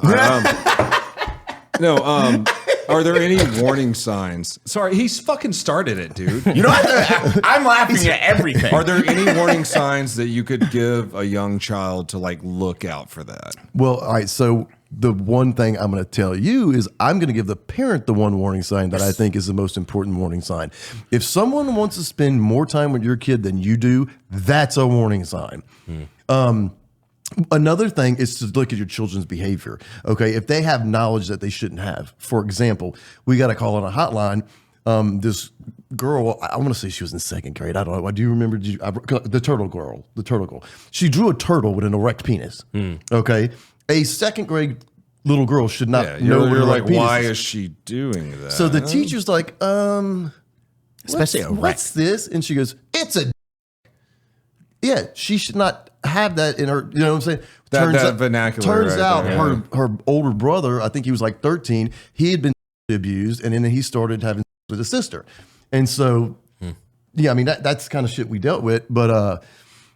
Speaker 5: Are there any warning signs? Sorry, he's fucking started it, dude.
Speaker 3: You know what? I'm laughing at everything.
Speaker 5: Are there any warning signs that you could give a young child to like look out for that?
Speaker 1: Well, all right. So the one thing I'm going to tell you is I'm going to give the parent the one warning sign that I think is the most important warning sign. If someone wants to spend more time with your kid than you do, that's a warning sign. Another thing is to look at your children's behavior. Okay, if they have knowledge that they shouldn't have. For example, we got a call on a hotline. This girl, I want to say she was in 2nd grade. I don't know. Do you remember the turtle girl? The turtle girl. She drew a turtle with an erect penis. Okay, a 2nd grade little girl should not know.
Speaker 5: You're like, why is she doing that?
Speaker 1: So the teacher's like,
Speaker 3: especially
Speaker 1: what's this? And she goes, it's a. Yeah, she should not have that in her, you know what I'm saying?
Speaker 5: That vernacular.
Speaker 1: Turns out her older brother, I think he was like 13, he had been abused, and then he started having with his sister. And so, yeah, I mean, that's kind of shit we dealt with. But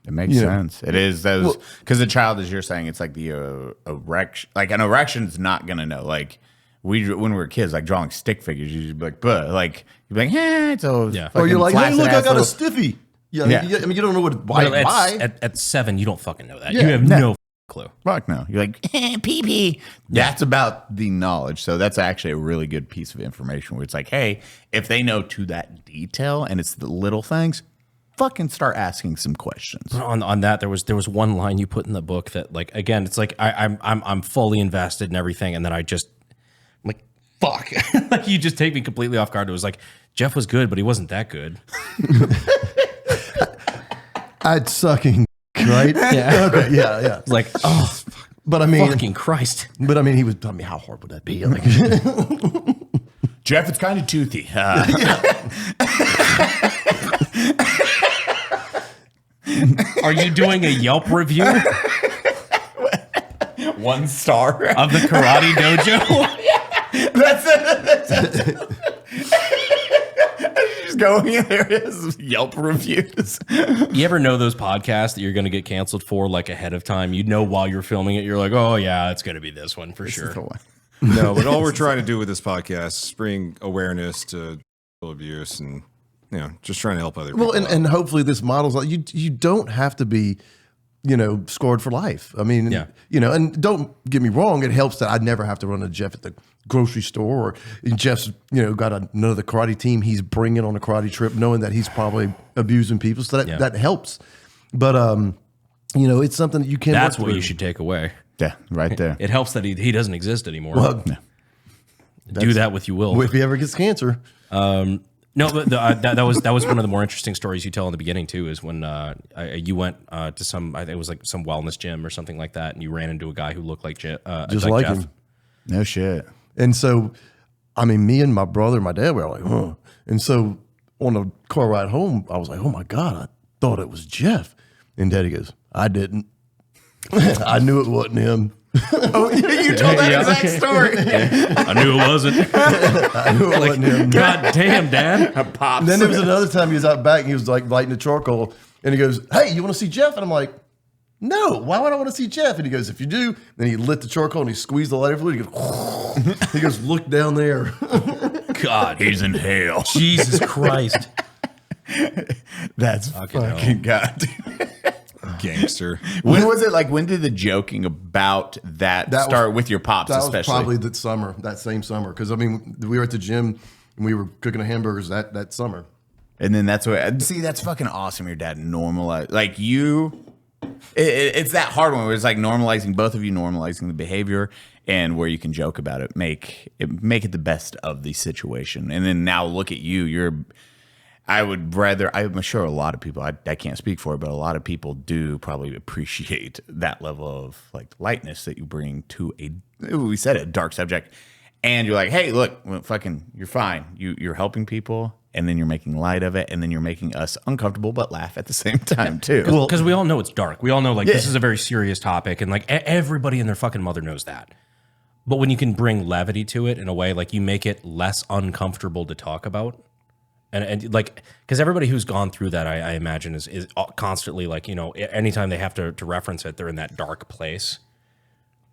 Speaker 3: It makes sense. It is those because the child, as you're saying, it's like the erection. Like an erection's not gonna know. Like when we were kids, like drawing stick figures, you'd be like, "But," like you'd be like, "Hey, it's a
Speaker 1: or you're like, "Hey, look, I got
Speaker 3: little...
Speaker 1: a stiffy." Yeah, I mean, you don't know what why.
Speaker 4: At 7, you don't fucking know that. You have no clue.
Speaker 3: Fuck no. You're like, pee pee. That's about the knowledge. So that's actually a really good piece of information where it's like, hey, if they know to that detail and it's the little things, fucking start asking some questions.
Speaker 4: On that, there was one line you put in the book that, like, again, it's like I'm fully invested in everything, and then I'm like, fuck. Like, you just take me completely off guard. It was like, Jeff was good, but he wasn't that good.
Speaker 1: I'd sucking, right?
Speaker 4: Yeah.
Speaker 1: Okay, yeah.
Speaker 4: It's like, oh,
Speaker 1: but I mean,
Speaker 4: fucking Christ.
Speaker 1: But I mean, how hard would that be? Like,
Speaker 3: Jeff, it's kind of toothy.
Speaker 4: Are you doing a Yelp review
Speaker 3: 1 star
Speaker 4: of the karate dojo?
Speaker 3: That's it. Just going in there is Yelp reviews.
Speaker 4: You ever know those podcasts that you're going to get canceled for, like, ahead of time? You know, while you're filming it, you're like, oh yeah, it's going to be this one for sure.
Speaker 5: No, but all we're trying to do with this podcast is bring awareness to abuse and just trying to help other people.
Speaker 1: Well, and hopefully this model's like you don't have to be, scarred for life. I mean, and don't get me wrong, it helps that I never have to run to Jeff at the grocery store, or Jeff's, got another karate team he's bringing on a karate trip, knowing that he's probably abusing people. So that helps. But, it's something that you can't.
Speaker 4: That's what you should take away.
Speaker 3: Yeah, right there.
Speaker 4: It helps that he doesn't exist anymore.
Speaker 1: Well,
Speaker 4: do that with you will.
Speaker 1: If he ever gets cancer.
Speaker 4: No, but that was one of the more interesting stories you tell in the beginning too. Is when you went to some, I think it was like some wellness gym or something like that, and you ran into a guy who looked like
Speaker 1: just like
Speaker 4: Jeff.
Speaker 1: him.
Speaker 3: No shit.
Speaker 1: And so, I mean, me and my brother and my dad were like, huh. And so on the car ride home, I was like, oh my God, I thought it was Jeff. And Daddy goes, I didn't. I knew it wasn't him.
Speaker 3: Oh, you told that exact story.
Speaker 4: I knew it wasn't.
Speaker 1: I knew it wasn't him.
Speaker 4: God damn, Dad.
Speaker 3: Pops.
Speaker 1: Then there was another time he was out back and he was like lighting the charcoal, and he goes, hey, you want to see Jeff? And I'm like, no, why would I want to see Jeff? And he goes, if you do, then he lit the charcoal and he squeezed the lighter fluid. He goes, he goes, look down there.
Speaker 4: God,
Speaker 3: he's in hell.
Speaker 4: Jesus Christ.
Speaker 3: That's fucking God.
Speaker 5: Gangster.
Speaker 3: When was it? Like, when did the joking about that start with your pops,
Speaker 1: that
Speaker 3: especially?
Speaker 1: Was probably that same summer. Because, I mean, we were at the gym and we were cooking the hamburgers that summer.
Speaker 3: And then that's what, see, that's fucking awesome. Your dad normalized, like it's that hard one where it's like normalizing, both of you normalizing the behavior, and where you can joke about it, make it the best of the situation. And then now look at you. I'm sure a lot of people, I can't speak for it, but a lot of people do probably appreciate that level of like lightness that you bring to we said a dark subject. And you're like, hey, look, you're fine. You're helping people, and then you're making light of it, and then you're making us uncomfortable but laugh at the same time too.
Speaker 4: Because we all know it's dark. We all know this is a very serious topic, and like everybody and their fucking mother knows that. But when you can bring levity to it in a way, like you make it less uncomfortable to talk about, and like, because everybody who's gone through that, I imagine is constantly like, anytime they have to reference it, they're in that dark place.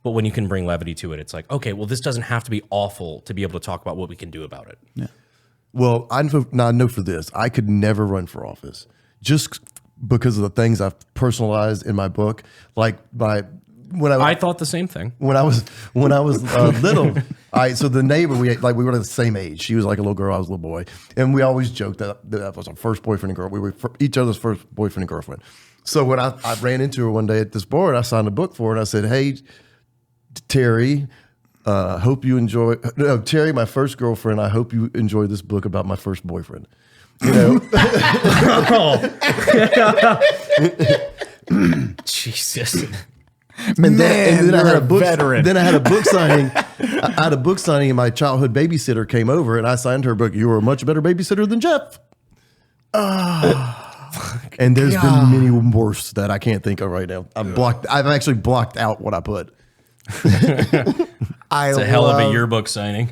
Speaker 4: But when you can bring levity to it, it's like, okay, well, this doesn't have to be awful to be able to talk about what we can do about it.
Speaker 3: Yeah.
Speaker 1: Well, I know for this, I could never run for office just because of the things I've personalized in my book. Like I thought
Speaker 4: the same thing
Speaker 1: when I was little. So the neighbor, we were the same age. She was like a little girl, I was a little boy, and we always joked that was our first boyfriend and girl. We were each other's first boyfriend and girlfriend. So when I ran into her one day at this bar, and I signed a book for her, and I said, "Hey, Terry, hope you enjoy. No, Terry, my first girlfriend. I hope you enjoy this book about my first boyfriend."
Speaker 4: Jesus.
Speaker 1: And then I had a book.
Speaker 3: Veteran.
Speaker 1: Then I had a book signing. I had a book signing, and my childhood babysitter came over, and I signed her book. You were a much better babysitter than Jeff. And there's been many worse that I can't think of right now. I've actually blocked out what I put.
Speaker 4: It's a hell of a yearbook signing.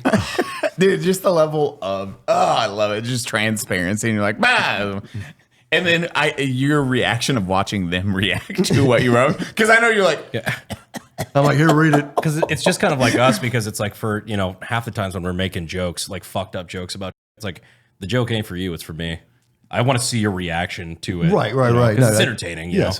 Speaker 3: Dude, just the level of, I love it. Just transparency. And you're like, bah. And then your reaction of watching them react to what you wrote, because I know you're like,
Speaker 1: I'm like, here, read it.
Speaker 4: Because it's just kind of like us, because it's like for, half the times when we're making jokes, like fucked up jokes about, it's like, the joke ain't for you, it's for me. I want to see your reaction to it.
Speaker 1: Right.
Speaker 4: Because it's entertaining, you know?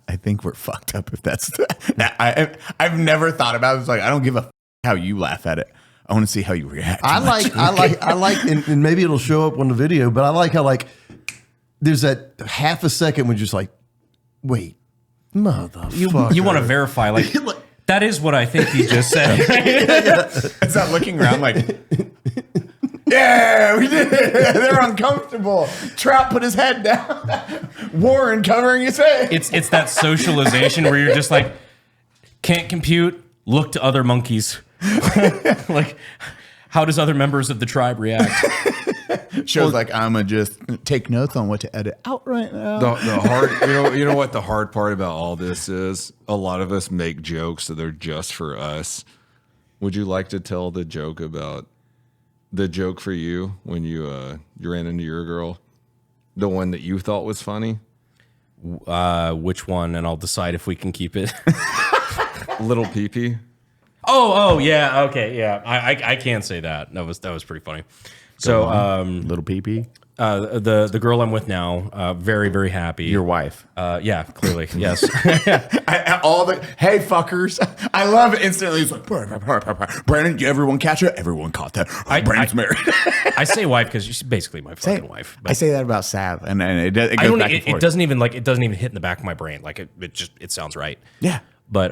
Speaker 3: I think we're fucked up if that's I've never thought about it. It's like, I don't give a how you laugh at it. I want to see how you react.
Speaker 1: I like, and maybe it'll show up on the video, but I like how there's that half a second when you're just like, wait, motherfucker.
Speaker 4: You want to verify, like, that is what I think he just said.
Speaker 3: It's not looking around like, yeah, we did it. They're uncomfortable. Trout put his head down. Warren covering his face.
Speaker 4: It's that socialization where you're just like, can't compute, look to other monkeys. Like, how does other members of the tribe react?
Speaker 3: Shows like, I'm gonna just take notes on what to edit out right now.
Speaker 5: The hard, you know what the hard part about all this is? A lot of us make jokes that are just for us. Would you like to tell the joke for you when you ran into your girl? The one that you thought was funny?
Speaker 4: Which one? And I'll decide if we can keep it.
Speaker 5: Little pee-pee?
Speaker 4: Oh, yeah. Okay, yeah. I can say that. That was pretty funny. So,
Speaker 3: Little pee-pee.
Speaker 4: The girl I'm with now, very, very happy.
Speaker 3: Your wife.
Speaker 4: Yeah, clearly, yes.
Speaker 3: Hey fuckers, I love it instantly. It's like, Brandon, everyone catch it? Everyone caught that. Brandon's married.
Speaker 4: I say wife because she's basically my fucking wife.
Speaker 3: I say that about Sav, and it goes back and forth.
Speaker 4: It doesn't even hit in the back of my brain. Like it sounds right.
Speaker 3: Yeah.
Speaker 4: But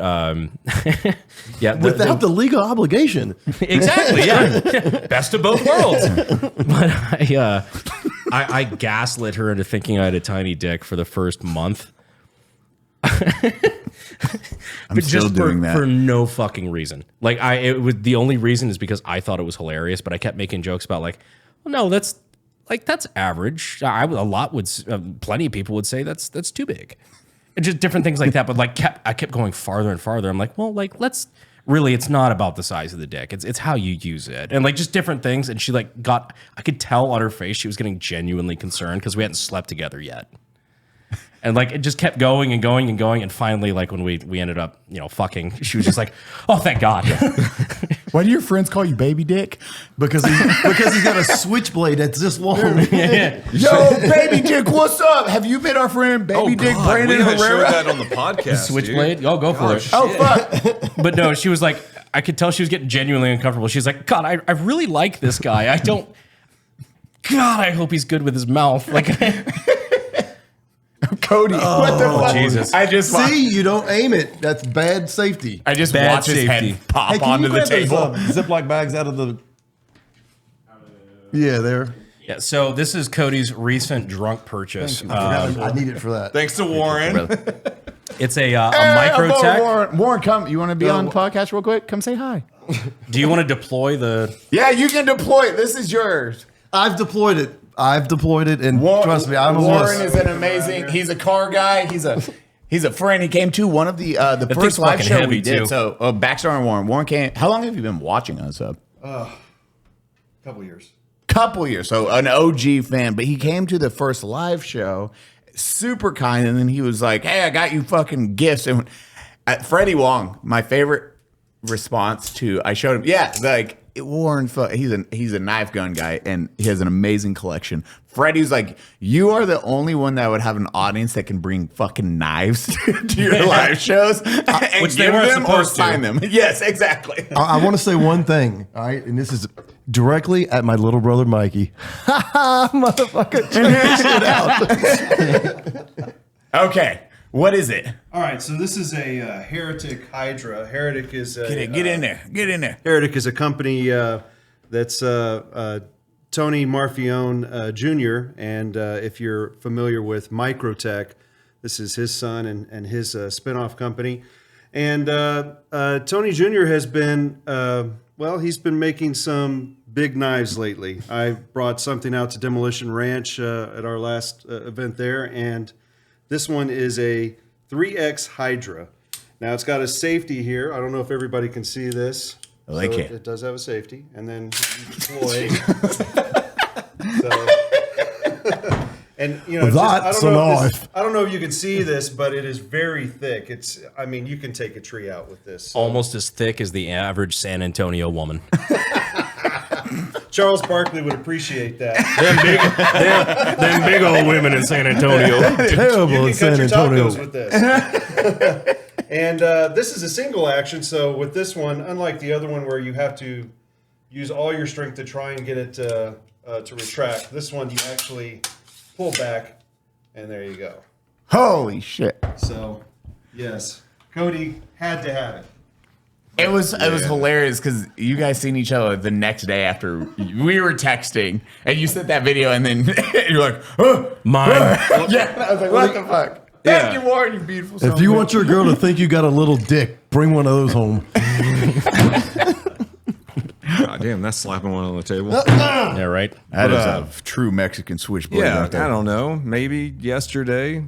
Speaker 4: yeah,
Speaker 1: without the legal obligation.
Speaker 4: Exactly. Yeah, best of both worlds. But I gaslit her into thinking I had a tiny dick for the first month.
Speaker 3: I'm still doing that
Speaker 4: for no fucking reason. Like the only reason is because I thought it was hilarious, but I kept making jokes about like, well, no, that's average. Plenty of people would say that's too big. And just different things like that, but I kept going farther and farther. I'm like, well, it's not about the size of the dick. It's how you use it. And just different things. And she I could tell on her face she was getting genuinely concerned because we hadn't slept together yet. And it just kept going and going and going. And finally, when we ended up, fucking, she was just like, oh, thank God.
Speaker 3: Why do your friends call you baby dick?
Speaker 1: Because he's got a switchblade that's this long.
Speaker 4: Yeah.
Speaker 3: Yo, baby dick, what's up? Have you met our friend baby dick Brandon
Speaker 5: Herrera?
Speaker 3: Herrera?
Speaker 5: That on the podcast.
Speaker 4: Switchblade? Oh, go for it.
Speaker 3: Oh, fuck.
Speaker 4: But no, she was like, I could tell she was getting genuinely uncomfortable. She's like, God, I really like this guy. I hope he's good with his mouth.
Speaker 3: Cody, what the fuck?
Speaker 4: Jesus.
Speaker 3: I just
Speaker 1: you don't aim it. That's bad safety.
Speaker 3: I just
Speaker 4: Bad
Speaker 3: watch his
Speaker 4: safety.
Speaker 3: head pop
Speaker 1: Hey, can
Speaker 3: onto
Speaker 1: you
Speaker 3: the
Speaker 1: grab those,
Speaker 3: table.
Speaker 1: Ziploc bags out of the. Yeah, there.
Speaker 4: Yeah, so this is Cody's recent drunk purchase.
Speaker 1: I need it for that.
Speaker 5: Thanks to Warren.
Speaker 4: It's a Microtech.
Speaker 3: Warren, come. You want to be on the podcast real quick? Come say hi.
Speaker 4: Do you want to deploy the...
Speaker 3: Yeah, you can deploy it. This is yours.
Speaker 1: I've deployed it, and trust me,
Speaker 3: Warren is an amazing. He's a car guy. He's a friend. He came to one of the first live
Speaker 4: fucking
Speaker 3: show
Speaker 4: heavy,
Speaker 3: we did.
Speaker 4: too.
Speaker 3: So Baxter and Warren. Warren came. How long have you been watching us?
Speaker 1: Couple years.
Speaker 3: Couple years. So an OG fan, but he came to the first live show, super kind, and then he was like, "Hey, I got you fucking gifts." And Freddie Wong, my favorite response to, I showed him. Yeah, Warren, he's a knife gun guy, and he has an amazing collection. Freddie's like, you are the only one that would have an audience that can bring fucking knives to your live shows, and
Speaker 4: which they weren't supposed to
Speaker 3: sign them. Yes, exactly.
Speaker 1: I want to say one thing, all right, and this is directly at my little brother Mikey. Motherfucker, check this shit out.
Speaker 3: Okay, what is it?
Speaker 9: All right, so this is a Heretic Hydra. Heretic is a...
Speaker 3: Get in there.
Speaker 9: Heretic is a company that's Tony Marfione Jr., and if you're familiar with Microtech, this is his son and his spinoff company. And Tony Jr. has been, he's been making some big knives lately. I brought something out to Demolition Ranch at our last event there, and this one is a 3X Hydra. Now it's got a safety here. I don't know if everybody can see this.
Speaker 3: I like it.
Speaker 9: It does have a safety, and then you deploy. And you know,
Speaker 1: That's a knife.
Speaker 9: I don't know if you can see this, but it is very thick. I mean, you can take a tree out with this.
Speaker 4: Almost as thick as the average San Antonio woman.
Speaker 9: Charles Barkley would appreciate that.
Speaker 4: them big old women in San Antonio.
Speaker 1: Terrible
Speaker 9: You
Speaker 1: in
Speaker 9: can
Speaker 1: San
Speaker 9: cut your
Speaker 1: Antonio.
Speaker 9: tacos with this. And this is a single action. So with this one, unlike the other one where you have to use all your strength to try and get it to retract, this one you actually pull back, and there you go.
Speaker 3: Holy shit.
Speaker 9: So, yes, Cody had to have it.
Speaker 3: It was hilarious because you guys seen each other the next day after we were texting, and you sent that video, and then you're like, oh,
Speaker 4: Mine.
Speaker 3: yeah. I was like, what the fuck? Thank you, Warren, you beautiful son
Speaker 1: If you
Speaker 3: of a
Speaker 1: want your girl to think you got a little dick, bring one of those home.
Speaker 5: God damn, that's slapping one on the table.
Speaker 4: Yeah, right.
Speaker 3: That is a true Mexican switchblade.
Speaker 5: Yeah,
Speaker 3: right there.
Speaker 5: I don't know. Maybe yesterday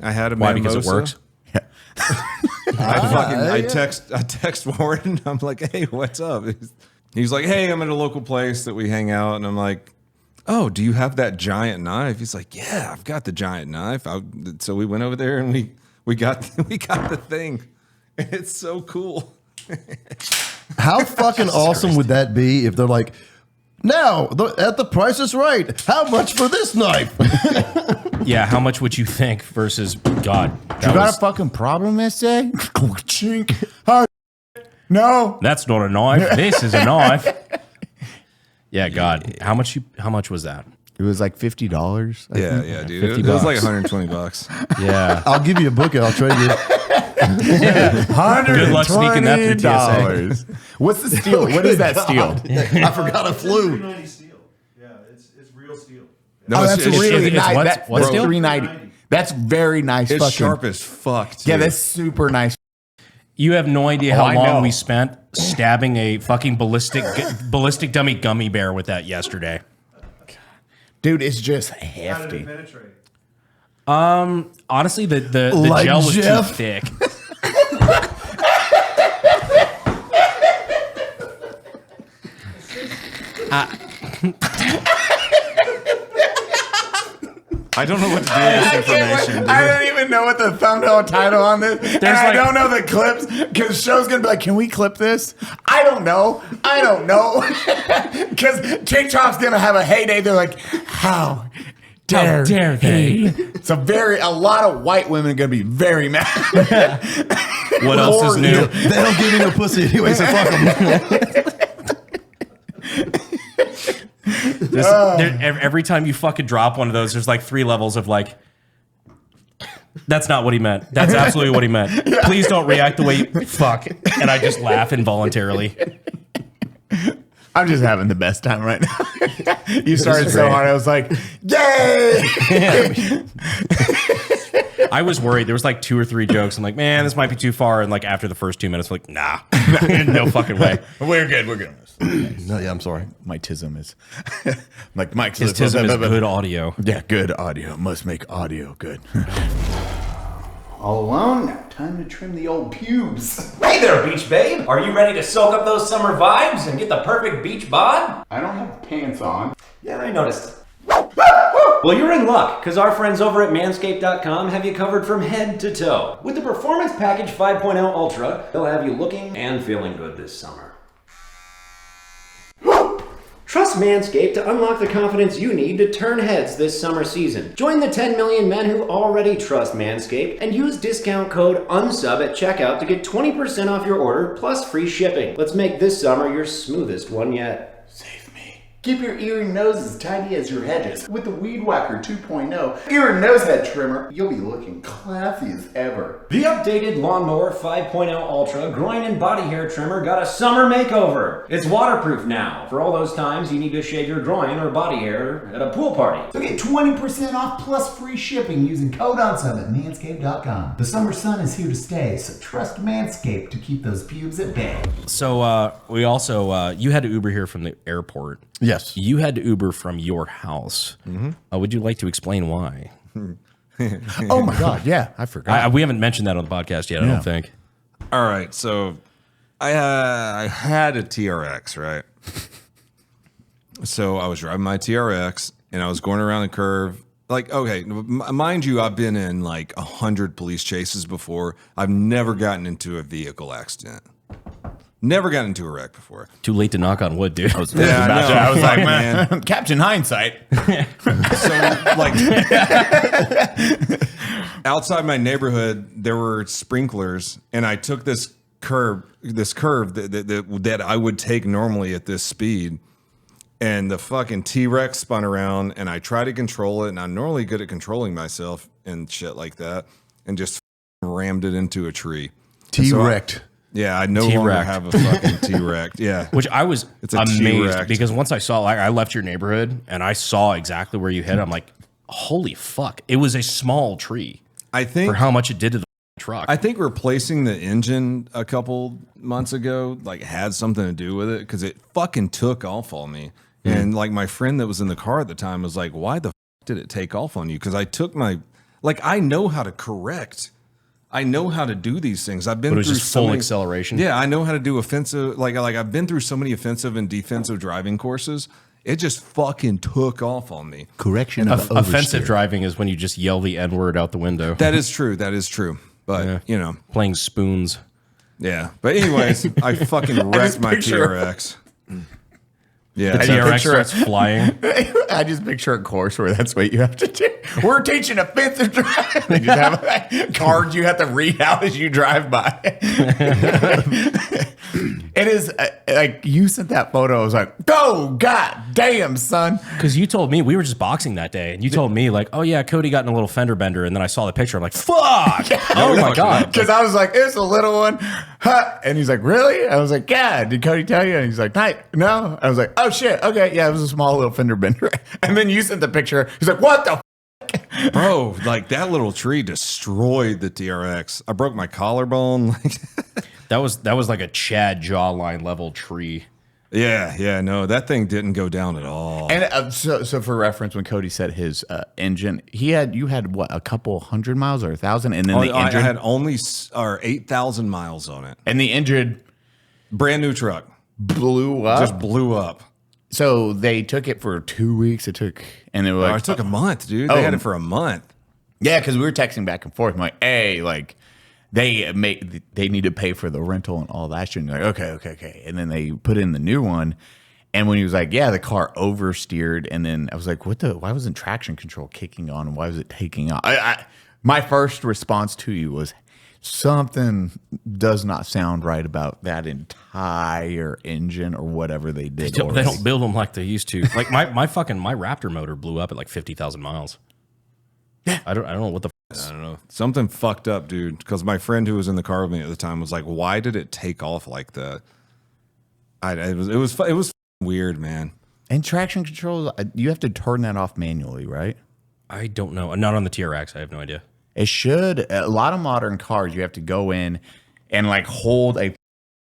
Speaker 5: I had a
Speaker 4: Why?
Speaker 5: mimosa.
Speaker 4: Because it works?
Speaker 5: I text Warren. I'm like, hey, what's up? He's like, hey, I'm at a local place that we hang out, and I'm like, oh, do you have that giant knife? He's like, yeah, I've got the giant knife. So we went over there and we got the thing. It's so cool.
Speaker 1: How fucking awesome would that be if they're like, now, at the Price is Right, how much for this knife?
Speaker 4: Yeah, how much would you think versus God?
Speaker 3: You got a fucking problem, Mister? Chink. No.
Speaker 4: That's not a knife. This is a knife. Yeah, God. How much was that?
Speaker 3: It was like $50.
Speaker 5: Yeah, dude. It
Speaker 4: 50
Speaker 5: was like
Speaker 4: bucks.
Speaker 5: $120.
Speaker 4: Yeah.
Speaker 1: I'll give you a book and I'll trade you.
Speaker 4: Good luck sneaking that through TSA.
Speaker 3: What's the steel? What is that steel?
Speaker 1: I forgot I flew.
Speaker 9: $390 steel. Yeah, it's real steel.
Speaker 5: No,
Speaker 3: Oh, that's really
Speaker 4: it's
Speaker 3: nice.
Speaker 4: what
Speaker 3: That's
Speaker 4: steel?
Speaker 3: $390. That's very nice.
Speaker 5: It's
Speaker 3: fucking,
Speaker 5: sharp as fuck, too.
Speaker 3: Yeah, that's super nice.
Speaker 4: You have no idea
Speaker 3: Oh,
Speaker 4: how
Speaker 3: I
Speaker 4: long
Speaker 3: know.
Speaker 4: we spent stabbing a fucking ballistic dummy gummy bear with that yesterday.
Speaker 3: Dude, it's just
Speaker 9: How did
Speaker 3: hefty.
Speaker 9: it penetrate?
Speaker 4: Honestly, the
Speaker 1: Like
Speaker 4: gel was
Speaker 1: Jeff.
Speaker 4: too thick.
Speaker 5: I don't know what to do with this information, dude.
Speaker 3: I don't even know what the thumbnail title on this. And I
Speaker 4: like-
Speaker 3: don't know the clips because the show's gonna be like, can we clip this? I don't know. Because TikTok's gonna have a heyday. They're like, how dare
Speaker 4: they?
Speaker 3: So a lot of white women are gonna be very mad.
Speaker 4: What else is new?
Speaker 1: They don't give me no pussy anyway, so fuck them.
Speaker 4: Every time you fucking drop one of those, there's like 3 levels of like, that's not what he meant. That's absolutely what he meant. Please don't react the way you fuck. And I just laugh involuntarily.
Speaker 3: I'm just having the best time right now. You started so hard. I was like, yay!
Speaker 4: I was worried. There was like 2 or 3 jokes. I'm like, man, this might be too far. And like after the first 2 minutes, I'm like, nah, no fucking way.
Speaker 3: We're good.
Speaker 1: No, yeah, I'm sorry.
Speaker 3: My tism is like Mike's
Speaker 4: His tism is good audio.
Speaker 3: Yeah, good audio. Must make audio good. All alone? Now time to trim the old pubes.
Speaker 10: Hey there, beach babe. Are you ready to soak up those summer vibes and get the perfect beach bod?
Speaker 3: I don't have pants on.
Speaker 10: Yeah, I noticed. Well, you're in luck, because our friends over at MANSCAPED.com have you covered from head to toe. With the Performance Package 5.0 Ultra, they'll have you looking and feeling good this summer. Trust Manscaped to unlock the confidence you need to turn heads this summer season. Join the 10 million men who already trust Manscaped and use discount code UNSUB at checkout to get 20% off your order plus free shipping. Let's make this summer your smoothest one yet.
Speaker 3: Keep your ear and nose as tidy as your hedges. With the Weed Whacker 2.0 ear and nose head trimmer, you'll be looking classy as ever.
Speaker 10: The updated Lawnmower 5.0 Ultra groin and body hair trimmer got a summer makeover. It's waterproof now for all those times you need to shave your groin or body hair at a pool party.
Speaker 8: So get 20% off plus free shipping using code UNSUB at manscaped.com. The summer sun is here to stay, so trust Manscaped to keep those pubes at bay.
Speaker 4: So we also, you had to Uber here from the airport.
Speaker 1: Yes.
Speaker 4: You had to Uber from your house. Would you like to explain why?
Speaker 3: Oh my God, yeah, I forgot.
Speaker 4: We haven't mentioned that on the podcast yet, I don't think.
Speaker 5: All right, so I had a TRX, right? So I was driving my TRX, and I was going around the curve, Like, okay, mind you, I've been in like 100 police chases before. I've never gotten into a vehicle accident. Never gotten into a wreck before.
Speaker 4: Too late to knock on wood, dude.
Speaker 3: I was like, man, Captain Hindsight.
Speaker 5: So, like, outside my neighborhood, there were sprinklers, and I took this curve that I would take normally at this speed, and the fucking T-Rex spun around, and I tried to control it, and I'm normally good at controlling myself and shit like that, and just rammed it into a tree.
Speaker 1: T-Rex.
Speaker 5: Yeah, I no longer have a fucking T-Rex. Yeah.
Speaker 4: Which I was amazed
Speaker 5: T-Rex.
Speaker 4: because once I saw, like, I left your neighborhood and I saw exactly where you hit. I'm like, holy fuck. It was a small tree.
Speaker 5: I think
Speaker 4: for how much it did to the truck.
Speaker 5: I think replacing the engine a couple months ago like had something to do with it because it fucking took off on me. And like my friend that was in the car at the time was like, why the fuck did it take off on you? Because I took my, like, I know how to correct. I know how to do these things. I've been through
Speaker 4: just full acceleration.
Speaker 5: Yeah, I know how to do offensive. Like I've been through so many offensive and defensive driving courses. It just fucking took off on me.
Speaker 8: Correction of
Speaker 4: offensive driving is when you just yell the N-word out the window.
Speaker 5: That is true. That is true. But you know,
Speaker 4: playing spoons.
Speaker 5: Yeah. But anyways, I fucking wrecked my TRX. Yeah,
Speaker 4: the TRX starts flying.
Speaker 3: I just picture a course where that's what you have to do. We're teaching offensive driving. They just have like, cards you have to read out as you drive by. It is like you sent that photo. I was like, "Oh god damn, son!"
Speaker 4: Because you told me we were just boxing that day, and you told me like, "Oh yeah, Cody got in a little fender bender," and then I saw the picture. I'm like, "Fuck!" Oh my god!
Speaker 3: Because I was like, "It's a little one," and he's like, "Really?" I was like, "Yeah." Did Cody tell you? And he's like, "No." I was like, "Oh shit, okay, yeah, it was a small little fender bender." And then you sent the picture. He's like, "What the?"
Speaker 5: Bro, like that little tree destroyed the TRX. I broke my collarbone.
Speaker 4: That was like a Chad jawline level tree.
Speaker 5: Yeah, no, that thing didn't go down at all.
Speaker 3: And so for reference, when Cody said his engine, you had what, a couple hundred miles or 1,000, and then the engine
Speaker 5: I had only 8,000 miles on it,
Speaker 3: and the engine,
Speaker 5: brand new truck,
Speaker 3: blew up,
Speaker 5: just blew up.
Speaker 3: So they took it for 2 weeks. It took
Speaker 5: a month, dude. They had it for a month.
Speaker 3: Yeah, because we were texting back and forth. I'm like, hey, like they need to pay for the rental and all that shit. And they're like, okay. And then they put in the new one. And when he was like, yeah, the car oversteered. And then I was like, why wasn't traction control kicking on? And why was it taking off? My first response to you was, something does not sound right about that entire engine or whatever they did.
Speaker 4: They don't build them like they used to. Like my Raptor motor blew up at like 50,000 miles. Yeah, I don't know what the.
Speaker 5: I don't know. Something fucked up, dude. Because my friend who was in the car with me at the time was like, "Why did it take off like that?" It was weird, man.
Speaker 3: And traction control, you have to turn that off manually, right?
Speaker 4: I don't know. Not on the TRX. I have no idea.
Speaker 3: It should. A lot of modern cars, you have to go in and like hold a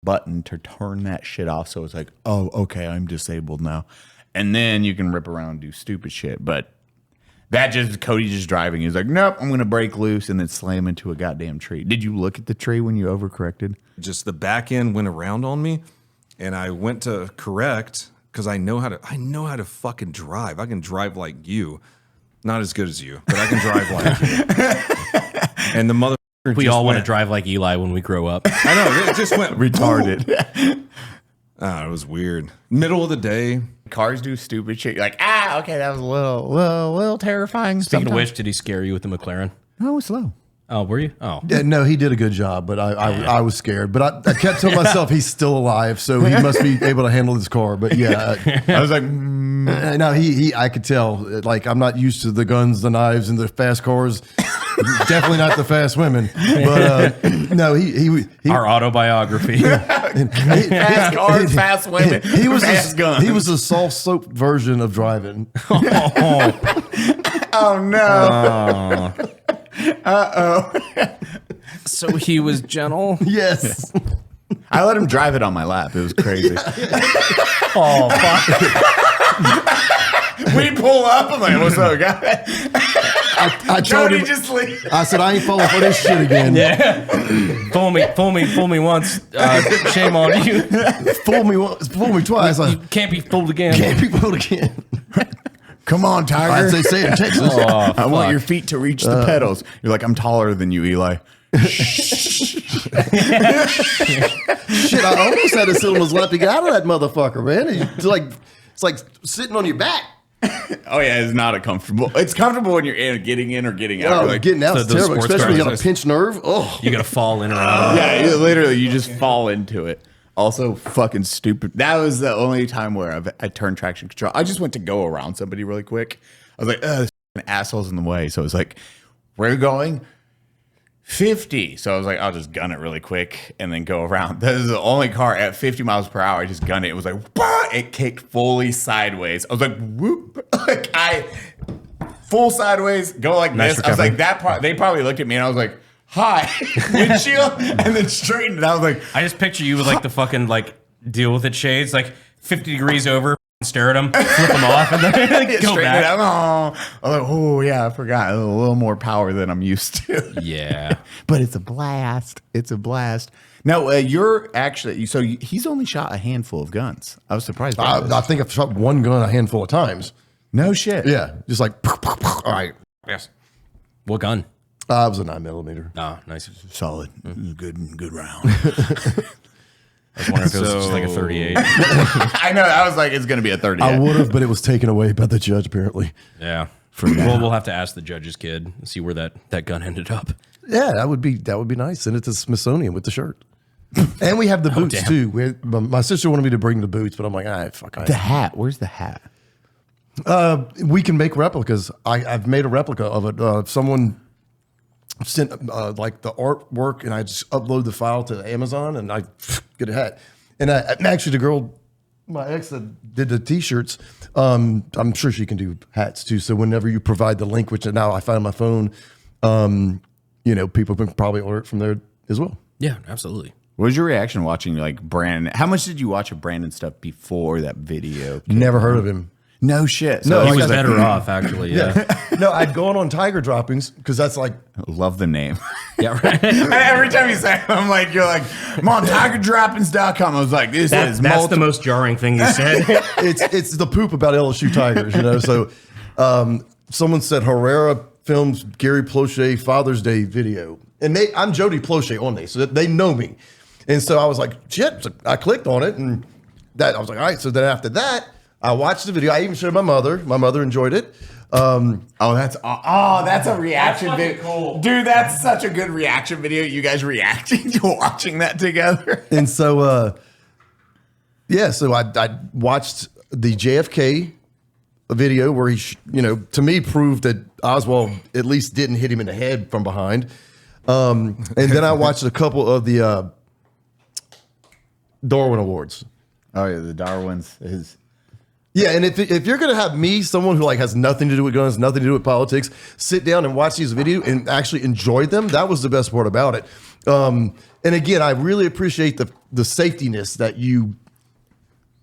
Speaker 3: button to turn that shit off. So it's like, oh, okay, I'm disabled now. And then you can rip around and do stupid shit. But Cody just driving. He's like, nope, I'm going to break loose and then slam into a goddamn tree. Did you look at the tree when you overcorrected?
Speaker 5: Just the back end went around on me and I went to correct because I know how to fucking drive. I can drive like you. Not as good as you, but I can drive like you. And the motherfucker
Speaker 4: we all want to drive like Eli when we grow up.
Speaker 5: I know, it just went
Speaker 3: retarded.
Speaker 5: It was weird. Middle of the day.
Speaker 3: Cars do stupid shit. You're like, okay, that was a little terrifying.
Speaker 4: Speaking of which, did he scare you with the McLaren?
Speaker 3: No, it was slow.
Speaker 4: Oh, were you? Oh.
Speaker 1: Yeah, no, he did a good job, but I was scared. But I kept telling myself he's still alive, so he must be able to handle this car. But yeah,
Speaker 3: I was like,
Speaker 1: no, I could tell. Like, I'm not used to the guns, the knives, and the fast cars. Definitely not the fast women. But no, he
Speaker 4: our autobiography.
Speaker 3: Fast cars, fast women.
Speaker 1: He was
Speaker 3: fast guns.
Speaker 1: He was a soft soap version of driving.
Speaker 3: Oh no.
Speaker 4: So he was gentle?
Speaker 1: Yes.
Speaker 3: I let him drive it on my lap. It was crazy.
Speaker 4: Oh, fuck.
Speaker 3: We pull up. I'm like, what's up, guy?
Speaker 1: I told him,
Speaker 3: just leave.
Speaker 1: I said, I ain't falling for this shit again.
Speaker 4: Yeah. Fool me once. Shame on you.
Speaker 1: Fool me once, fool me twice.
Speaker 4: You can't be fooled again.
Speaker 1: Can't be fooled again.
Speaker 3: Come on, Tiger.
Speaker 1: As they say in Texas.
Speaker 3: I want your feet to reach the pedals. You're like, I'm taller than you, Eli.
Speaker 1: Shit, I almost had to sit on his lap to get out of that motherfucker, man. It's like sitting on your back.
Speaker 3: Oh yeah, it's not a comfortable. It's comfortable when you're getting in or getting out.
Speaker 1: Oh,
Speaker 3: Like,
Speaker 1: getting out is terrible, especially when you got a
Speaker 5: cars.
Speaker 1: pinched nerve. Oh,
Speaker 4: You got to fall in around.
Speaker 3: yeah, literally, you just fall into it. Also, fucking stupid. That was the only time where I turned traction control. I just went to go around somebody really quick. I was like, this fucking asshole's in the way. So it was like, we're going 50. So I was like, I'll just gun it really quick and then go around. That is the only car at 50 miles per hour. I just gunned it. It was like, bah! It kicked fully sideways. I was like, whoop. Like full sideways, go like
Speaker 4: Nice
Speaker 3: this. I was
Speaker 4: recovery.
Speaker 3: like, they probably looked at me and I was like, hi, windshield, and then straightened. And I was like,
Speaker 4: I just picture you with like the fucking like deal with it shades, like 50 degrees over, stare at them, flip them off, and then like, go
Speaker 3: straighten
Speaker 4: back.
Speaker 3: it out. Oh, I was like, oh yeah, I forgot. A little more power than I'm used to.
Speaker 4: Yeah.
Speaker 3: But it's a blast. It's a blast. Now, you're actually, so he's only shot a handful of guns. I was surprised by this.
Speaker 1: I think I've shot one gun a handful of times.
Speaker 3: No shit.
Speaker 1: Yeah, just like, all right.
Speaker 4: Yes. What gun?
Speaker 1: It was a 9mm.
Speaker 4: Oh, nice.
Speaker 3: Solid. Good round.
Speaker 4: I was wondering if it was just like a 38.
Speaker 3: I know. I was like, it's going to be a 30.
Speaker 1: I would have, but it was taken away by the judge, apparently.
Speaker 4: Yeah. Well, we'll have to ask the judge's kid and see where that gun ended up.
Speaker 1: Yeah, that would be nice. Send it to Smithsonian with the shirt. And we have the boots, too. My sister wanted me to bring the boots, but I'm like, fuck.
Speaker 3: The hat. Where's the hat?
Speaker 1: We can make replicas. I've made a replica of it. Someone sent like the artwork, and I just upload the file to Amazon, and I get a hat. And actually, the girl, my ex that did the T-shirts, I'm sure she can do hats too. So whenever you provide the link, which now I find on my phone, people can probably order it from there as well.
Speaker 4: Yeah, absolutely.
Speaker 3: What was your reaction watching like Brandon? How much did you watch of Brandon stuff before that video?
Speaker 1: Never heard of him.
Speaker 3: No shit.
Speaker 1: No,
Speaker 3: So
Speaker 4: He was
Speaker 1: like-
Speaker 4: better off, actually. Yeah.
Speaker 1: No, I'd gone on Tiger Droppings because that's like
Speaker 3: love the name.
Speaker 4: Yeah, right.
Speaker 3: Every time you say it, I'm like, you're like, I'm on tigerdroppings.com. I was like, this is
Speaker 4: That's the most jarring thing you said.
Speaker 1: it's the poop about LSU Tigers, So someone said Herrera films Gary Plauche Father's Day video, and I'm Jody Plauche on there, so they know me, and so I was like, shit. So I clicked on it, and I was like, all right. So then after that, I watched the video. I even showed my mother. My mother enjoyed it.
Speaker 3: that's a reaction
Speaker 4: That's
Speaker 3: video.
Speaker 4: fucking cool.
Speaker 3: Dude, that's such a good reaction video. You guys reacting to watching that together.
Speaker 1: And so, so I watched the JFK video where he, to me proved that Oswald at least didn't hit him in the head from behind. And then I watched a couple of the Darwin Awards.
Speaker 3: Oh yeah, the Darwins is.
Speaker 1: Yeah, and if you're gonna have me, someone who like has nothing to do with guns, nothing to do with politics, sit down and watch these videos and actually enjoy them, that was the best part about it. And again, I really appreciate the safetiness that you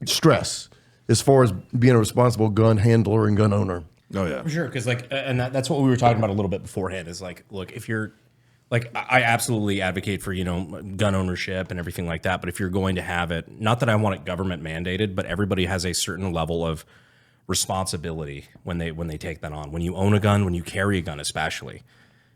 Speaker 1: stress as far as being a responsible gun handler and gun owner.
Speaker 5: Oh yeah.
Speaker 4: For sure, because and that's what we were talking about a little bit beforehand. Is like, look, if you're like, I absolutely advocate for gun ownership and everything like that. But if you're going to have it, not that I want it government mandated, but everybody has a certain level of responsibility when they take that on. When you own a gun, when you carry a gun, especially,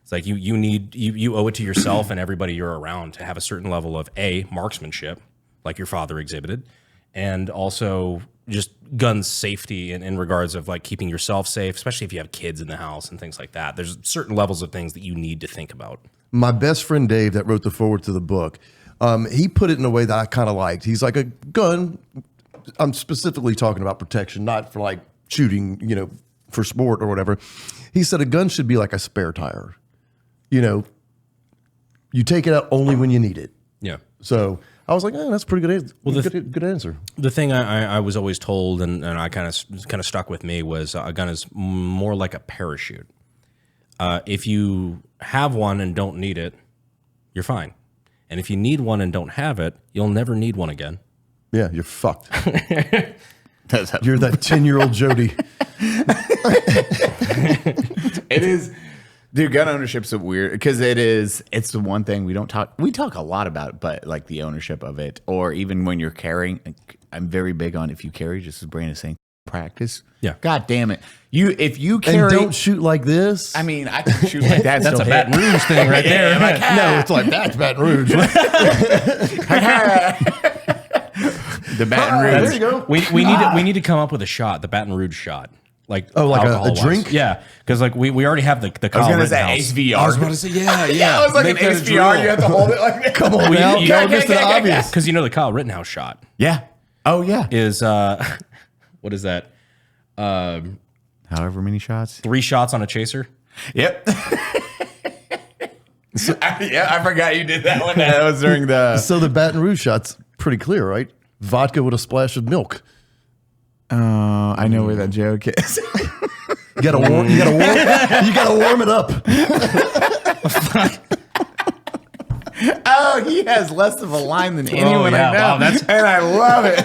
Speaker 4: it's like you owe it to yourself and everybody you're around to have a certain level of marksmanship, like your father exhibited, and also just gun safety in regards of like keeping yourself safe, especially if you have kids in the house and things like that. There's certain levels of things that you need to think about.
Speaker 1: My best friend Dave, that wrote the foreword to the book, he put it in a way that I kind of liked. He's like, a gun, I'm specifically talking about protection, not for like shooting, for sport or whatever. He said a gun should be like a spare tire. You take it out only when you need it.
Speaker 4: Yeah.
Speaker 1: So I was like, that's a pretty good. Well, good answer.
Speaker 4: The thing I was always told, and I kind of stuck with me, was a gun is more like a parachute. If you have one and don't need it, you're fine. And if you need one and don't have it, you'll never need one again.
Speaker 1: Yeah, you're fucked. You're that 10-year-old Jody.
Speaker 3: It is. Dude, gun ownership's a weird, because it's the one thing we talk a lot about, but like the ownership of it, or even when you're carrying, I'm very big on, if you carry, just as Brandon is saying, practice.
Speaker 4: Yeah.
Speaker 3: God damn it. If you
Speaker 1: And
Speaker 3: carry,
Speaker 1: don't shoot like this.
Speaker 3: I mean, I can shoot like that.
Speaker 4: That's a
Speaker 3: still
Speaker 4: Baton
Speaker 3: hit.
Speaker 4: Rouge thing right there.
Speaker 3: Like,
Speaker 1: no, it's like that's Baton Rouge.
Speaker 3: the Baton Rouge.
Speaker 1: There you go.
Speaker 4: We need to come up with a shot, the Baton Rouge shot. Like
Speaker 1: like a
Speaker 4: alcohol-wise.
Speaker 1: drink?
Speaker 4: Yeah, because like we already have the
Speaker 3: I was
Speaker 4: Kyle
Speaker 3: going to say
Speaker 4: Rittenhouse.
Speaker 3: HVR.
Speaker 5: I was about to say, yeah.
Speaker 3: Yeah, it was like
Speaker 5: Make
Speaker 3: an
Speaker 5: that a
Speaker 3: HVR.
Speaker 5: drill.
Speaker 3: You have to hold it like that.
Speaker 1: Come on now.
Speaker 4: you
Speaker 1: Y'all
Speaker 4: know,
Speaker 1: missed the obvious.
Speaker 4: because you know the Kyle Rittenhouse shot
Speaker 3: Yeah. Oh, yeah.
Speaker 4: is what is that?
Speaker 3: However many shots.
Speaker 4: 3 shots on a chaser.
Speaker 3: Yep. I forgot you did that one. That was during the.
Speaker 1: So the Baton Rouge shot's pretty clear, right? Vodka with a splash of milk.
Speaker 3: I know where that joke is.
Speaker 1: You gotta warm it up.
Speaker 3: Oh, he has less of a line than anyone I know.
Speaker 4: Wow,
Speaker 3: and I love it.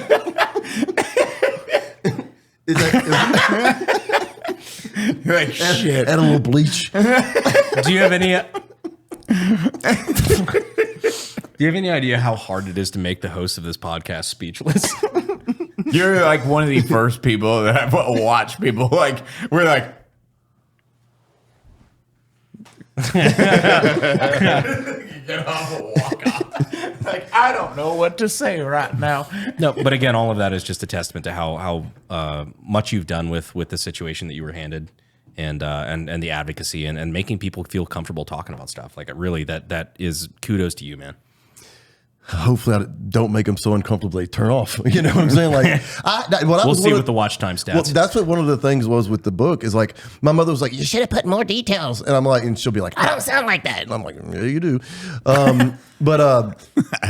Speaker 3: You're like, shit.
Speaker 1: Add a little bleach.
Speaker 4: Do you have any? Do you have any idea how hard it is to make the host of this podcast speechless?
Speaker 3: You're like one of the first people that I've watched people like, we're like, get off and walk off. Like, I don't know what to say right now.
Speaker 4: No, but again, all of that is just a testament to how much you've done with the situation that you were handed, and the advocacy and making people feel comfortable talking about stuff. Like, really, that is kudos to you, man.
Speaker 1: Hopefully, I don't make them so uncomfortable they turn off. You know what I'm saying? Like,
Speaker 4: we'll see with the watch time stats.
Speaker 1: Well, that's what one of the things was with the book is like my mother was like, "You should have put more details," and I'm like, and she'll be like, "I don't sound like that," and I'm like, "Yeah, you do." But
Speaker 3: I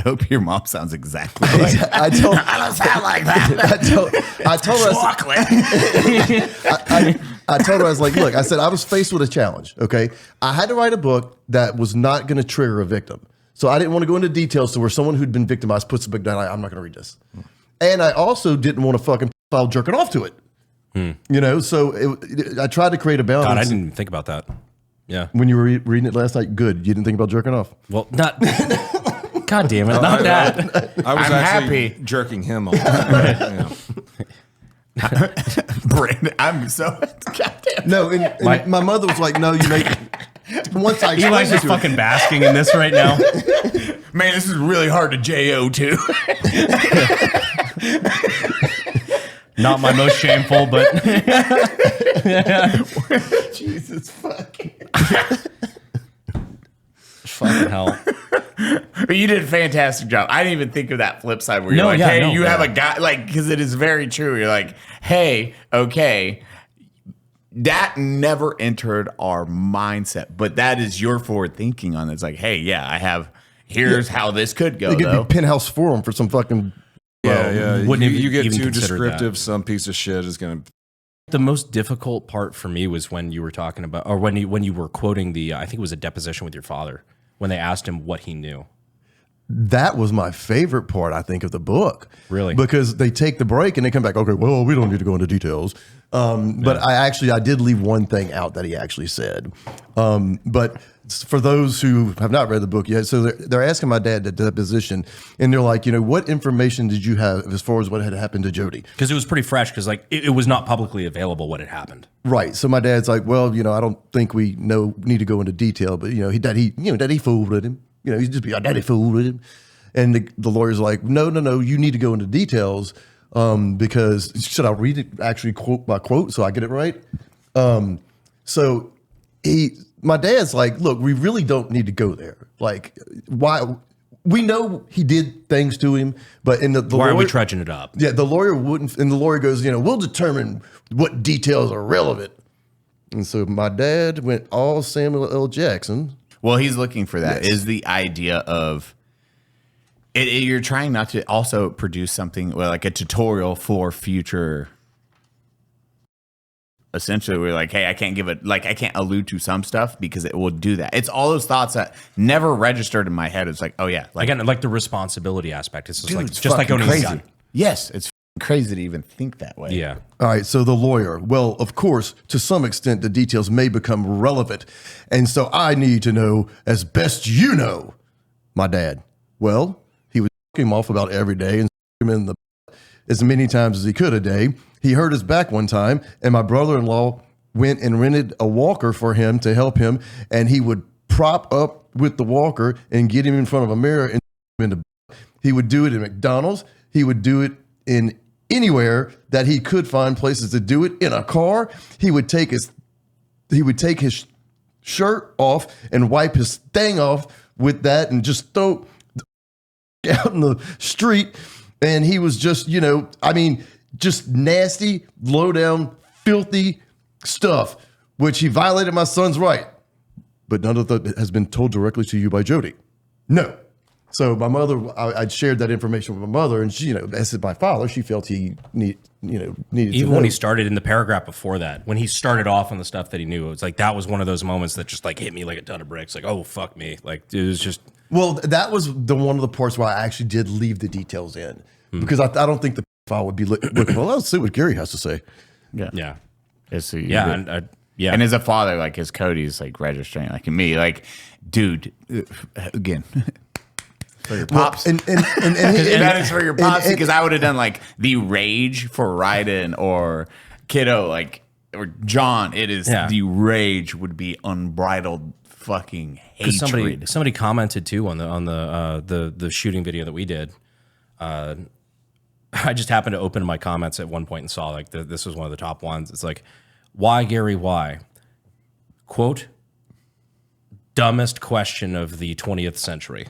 Speaker 3: hope your mom sounds exactly like that.
Speaker 1: I
Speaker 3: don't sound like that.
Speaker 1: I told her, I told her, I was like, look, I said, I was faced with a challenge. Okay. I had to write a book that was not going to trigger a victim. So I didn't want to go into details to where someone who'd been victimized puts the book down. I'm not going to read this. And I also didn't want to fucking file jerking off to it. You know, so I tried to create a balance.
Speaker 4: God, I didn't even think about that. Yeah.
Speaker 1: When you were reading it last night, good. You didn't think about jerking off?
Speaker 4: Well, not. God damn it, not that.
Speaker 5: I was
Speaker 3: I'm
Speaker 5: actually
Speaker 3: happy.
Speaker 5: jerking him off. Yeah.
Speaker 3: Brandon, I'm so goddamn.
Speaker 1: No, and my mother was like, no, you make. Once I
Speaker 4: Eli's just fucking basking in this right now.
Speaker 3: Man, this is really hard to JO too.
Speaker 4: Not my most shameful, but
Speaker 3: Jesus fucking.
Speaker 4: fucking hell.
Speaker 3: But you did a fantastic job. I didn't even think of that flip side where you're like, hey, you have a guy, like, because it is very true. You're like, hey, okay, that never entered our mindset, but that is your forward thinking on it. It's like, hey, yeah, I have, here's how this could go.
Speaker 1: It could be Penthouse Forum for some fucking.
Speaker 5: Yeah.
Speaker 4: Wouldn't
Speaker 5: You get
Speaker 4: even
Speaker 5: too
Speaker 4: consider
Speaker 5: descriptive,
Speaker 4: that.
Speaker 5: some piece of shit is going to.
Speaker 4: The most difficult part for me was when you were talking about, or when you were quoting the, I think it was a deposition with your father, when they asked him what he knew.
Speaker 1: That was my favorite part, I think, of the book.
Speaker 4: Really?
Speaker 1: Because they take the break and they come back, okay, well, we don't need to go into details. But I did leave one thing out that he actually said. But for those who have not read the book yet, so they're asking my dad the deposition, and they're like, you know, what information did you have as far as what had happened to Jody?
Speaker 4: Because it was pretty fresh, because like it was not publicly available what had happened.
Speaker 1: Right. So my dad's like, well, you know, I don't think we need to go into detail, but you know, daddy fooled with him. You know, he's just be our daddy fooled with him. And the lawyer's like, no, you need to go into details because should I read it actually quote by quote so I get it right? So my dad's like, look, we really don't need to go there. Like, why? We know he did things to him, but in the
Speaker 4: Why
Speaker 1: lawyer,
Speaker 4: are we trudging it up?
Speaker 1: Yeah, the lawyer wouldn't, and the lawyer goes, you know, we'll determine what details are relevant. And so my dad went all Samuel L. Jackson.
Speaker 3: Well, he's looking for that.
Speaker 1: Yes.
Speaker 3: Is the idea of you're trying not to also produce something like a tutorial for future. Essentially, we're like, hey, I can't give it, like, I can't allude to some stuff because it will do that. It's all those thoughts that never registered in my head. It's like, oh yeah, like
Speaker 4: Again, like the responsibility aspect. It's just
Speaker 3: dude,
Speaker 4: like
Speaker 3: it's
Speaker 4: just like
Speaker 3: fucking
Speaker 4: owning a
Speaker 3: crazy.
Speaker 4: gun.
Speaker 3: Yes, it's crazy to even think that way.
Speaker 4: Yeah.
Speaker 1: All right, so the lawyer. Well, of course, to some extent, the details may become relevant. And so I need to know as best you know, my dad. Well, he was him off about every day and him in the as many times as he could a day. He hurt his back one time, and my brother-in-law went and rented a walker for him to help him, and he would prop up with the walker and get him in front of a mirror. And he would do it in McDonald's. He would do it in anywhere that he could find places to do it. In a car, he would take his shirt off and wipe his thing off with that and just throw out in the street. And he was just, just nasty, low down, filthy stuff, which he violated my son's right. But none of that has been told directly to you by Jody. No. So my mother, I'd shared that information with my mother, and she, as my father, she felt he needed
Speaker 4: even when he started in the paragraph before that, when he started off on the stuff that he knew, it was like that was one of those moments that just like hit me like a ton of bricks. Like, oh fuck me, like it was just.
Speaker 1: Well, that was one of the parts where I actually did leave the details in because I don't think the file would be looking. Well, let's see what Gary has to say.
Speaker 4: Yeah.
Speaker 3: And as a father, like as Cody's like registering, like me, like, dude, again. For your pops, and that is for your pops, because I would have done like the rage for Raiden or Kiddo, like, or John. It is the rage would be unbridled fucking hatred.
Speaker 4: Somebody commented too on the shooting video that we did. I just happened to open my comments at one point and saw like this was one of the top ones. It's like, why Gary? Why? Quote, dumbest question of the 20th century.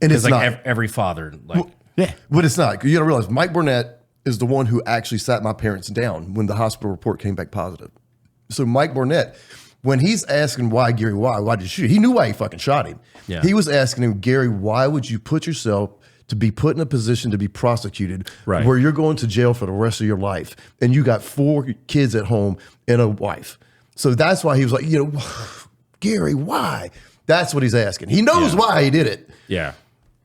Speaker 1: And it's
Speaker 4: like
Speaker 1: not
Speaker 4: every father, like
Speaker 1: but it's not. You got to realize Mike Burnett is the one who actually sat my parents down when the hospital report came back positive. So Mike Burnett, when he's asking why Gary, why did you shoot? He knew why he fucking shot him. Yeah. He was asking him, Gary, why would you put yourself to be put in a position to be prosecuted where you're going to jail for the rest of your life, and you got 4 kids at home and a wife? So that's why he was like, Gary, why? That's what he's asking. He knows why he did it.
Speaker 4: Yeah.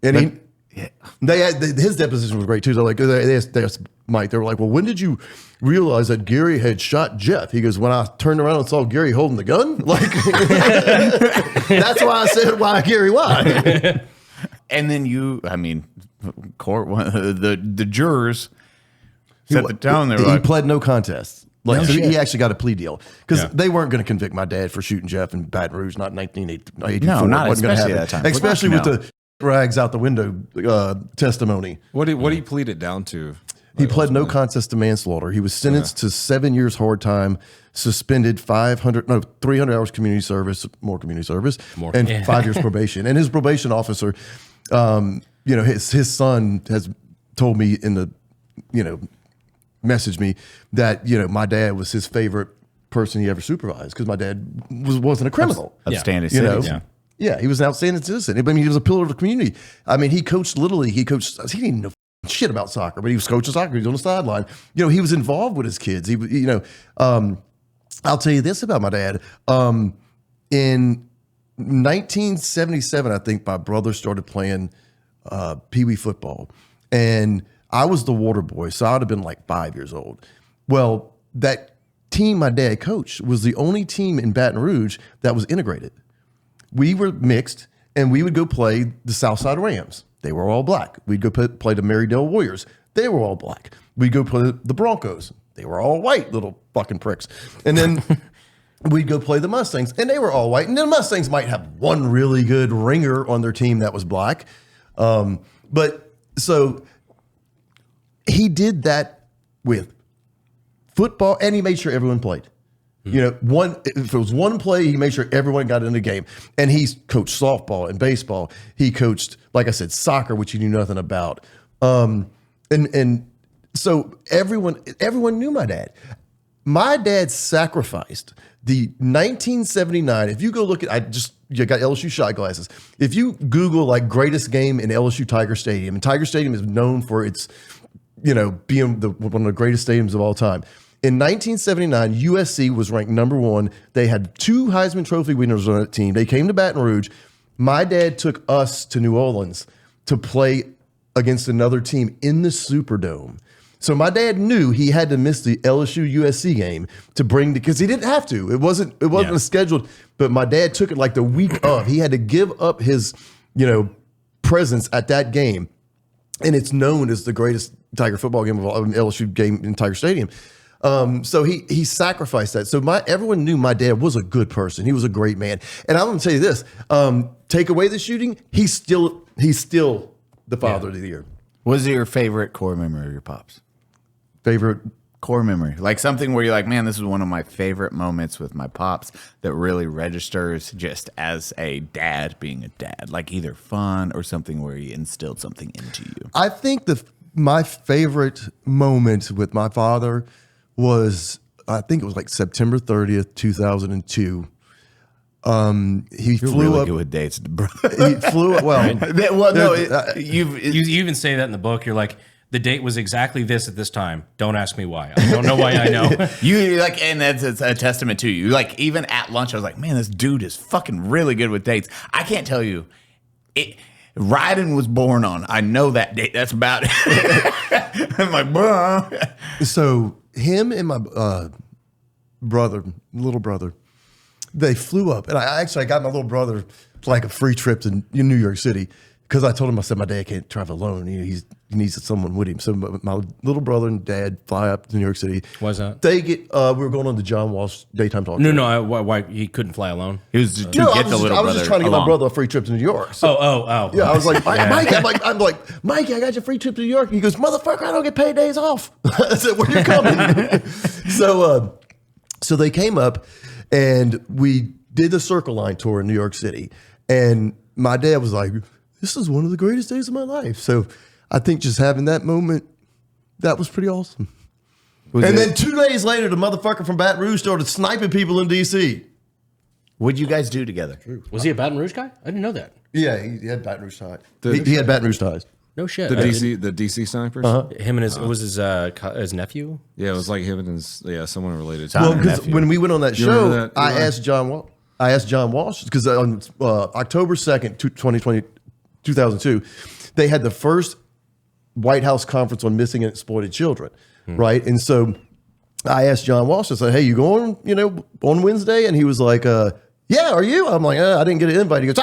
Speaker 1: And his deposition was great too. They asked Mike, they were like, well, when did you realize that Gary had shot Jeff? He goes, when I turned around and saw Gary holding the gun. Like, that's why I said, why Gary, why?
Speaker 3: And then court, the jurors set the tone. They were
Speaker 1: he pled no contest. He actually got a plea deal because they weren't going to convict my dad for shooting Jeff in Baton Rouge, not in 1984.
Speaker 3: No, not especially at that time.
Speaker 1: Especially with the rags out the window testimony.
Speaker 5: What did he plead it down to?
Speaker 1: He pled no contest to manslaughter. He was sentenced to 7 years hard time, suspended 300 hours community service, and 5 years probation. And his probation officer, his son has told me messaged me that my dad was his favorite person he ever supervised because my dad wasn't a criminal.
Speaker 3: Outstanding citizen.
Speaker 1: Yeah, he was an outstanding citizen. I mean, he was a pillar of the community. I mean, he coached Little League. He didn't even know shit about soccer, but he was coaching soccer. He was on the sideline. He was involved with his kids. I'll tell you this about my dad. In 1977, I think my brother started playing Pee Wee football, and I was the water boy, so I'd have been like 5 years old. Well, that team my dad coached was the only team in Baton Rouge that was integrated. We were mixed, and we would go play the Southside Rams. They were all black. We'd go play the Marydale Warriors. They were all black. We'd go play the Broncos. They were all white, little fucking pricks. And then we'd go play the Mustangs, and they were all white. And then the Mustangs might have one really good ringer on their team that was black. But so he did that with football, and he made sure everyone played. If it was one play, he made sure everyone got in the game. And he's coached softball and baseball. He coached, like I said, soccer, which he knew nothing about. And so everyone knew my dad. My dad sacrificed the 1979. If you go look at, you got LSU shot glasses. If you Google like greatest game in LSU Tiger Stadium, and Tiger Stadium is known for its, being one of the greatest stadiums of all time. In 1979, USC was ranked number 1. They had 2 Heisman Trophy winners on that team. They came to Baton Rouge. My dad took us to New Orleans to play against another team in the Superdome. So my dad knew he had to miss the LSU USC game to because he didn't have to. It wasn't scheduled, but my dad took it like the week of. He had to give up his, presence at that game. And it's known as the greatest Tiger football game, LSU game in Tiger Stadium. So he sacrificed that. So everyone knew my dad was a good person. He was a great man. And I'm going to tell you this: take away the shooting, he's still the father of the year.
Speaker 3: What is your favorite core memory of your pops?
Speaker 1: Favorite
Speaker 3: core memory, like something where you're like, man, this is one of my favorite moments with my pops that really registers just as a dad being a dad, like either fun or something where he instilled something into you.
Speaker 1: I think my favorite moment with my father was, I think it was like September 30th, 2002. You're flew
Speaker 3: really
Speaker 1: up
Speaker 3: good with dates, bro.
Speaker 1: He flew up. Well,
Speaker 4: you even say that in the book. You're like, the date was exactly this at this time. Don't ask me why. I don't know why I know.
Speaker 3: You like, and that's a testament to you. Like, even at lunch, I was like, man, this dude is fucking really good with dates. I can't tell you. Ryden was born on. I know that date. That's about it. I'm like, bro.
Speaker 1: So him and my little brother, they flew up, and I got my little brother like a free trip to New York City because I told him, I said, my dad can't travel alone. He needs someone with him. So my little brother and dad fly up to New York City.
Speaker 4: Why's that?
Speaker 1: They get. We were going on the John Walsh daytime talk.
Speaker 4: No. Why he couldn't fly alone?
Speaker 3: He was to get the little brother.
Speaker 1: I was just trying to get my brother a free trip to New York. So,
Speaker 4: oh.
Speaker 1: Yeah, I was like, Mike, I'm like, Mike, I got you a free trip to New York. He goes, motherfucker, I don't get paid days off. I said, where you coming? So they came up, and we did the Circle Line tour in New York City, and my dad was like, this is one of the greatest days of my life. So I think just having that moment, that was pretty awesome. Then 2 days later, the motherfucker from Baton Rouge started sniping people in D.C.
Speaker 3: What'd you guys do together?
Speaker 4: Was he a Baton Rouge guy? I didn't know that.
Speaker 1: Yeah, he had Baton Rouge ties. He had Baton Rouge ties.
Speaker 4: No shit.
Speaker 5: The DC snipers?
Speaker 4: Him and his nephew?
Speaker 5: Yeah, it was like him and someone related to
Speaker 1: Well,
Speaker 5: him.
Speaker 1: because when we went on that
Speaker 5: You
Speaker 1: show,
Speaker 5: remember that,
Speaker 1: I
Speaker 5: Eli?
Speaker 1: asked John Walsh, because on October 2nd, 2002, they had the first White House conference on missing and exploited children, right? And so I asked John Walsh, I said, hey, you going, on Wednesday? And he was like, yeah, are you? I'm like, I didn't get an invite. He goes,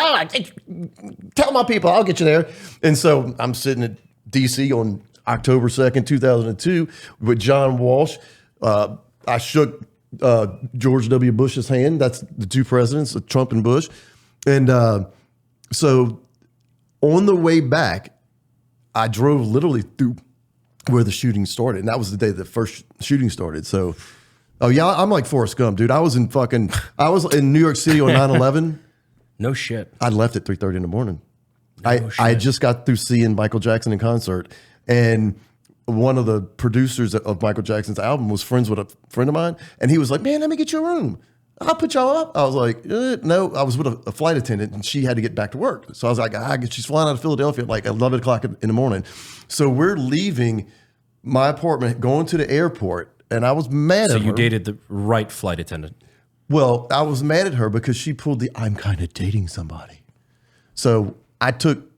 Speaker 1: tell my people, I'll get you there. And so I'm sitting at D.C. on October 2nd, 2002 with John Walsh. I shook George W. Bush's hand. That's the two presidents, Trump and Bush. And so on the way back, I drove literally through where the shooting started. And that was the day the first shooting started. So, I'm like Forrest Gump, dude. I was in New York City on 9/11.
Speaker 4: No shit.
Speaker 1: I left at 3:30 in the morning. I just got through seeing Michael Jackson in concert. And one of the producers of Michael Jackson's album was friends with a friend of mine. And he was like, man, let me get you a room. I'll put y'all up. I was like, no. I was with a flight attendant, and she had to get back to work. So I was like, she's flying out of Philadelphia at like 11 o'clock in the morning. So we're leaving my apartment, going to the airport, and I was mad at her. So
Speaker 4: you dated the right flight attendant?
Speaker 1: Well, I was mad at her because she pulled I'm kind of dating somebody. So I took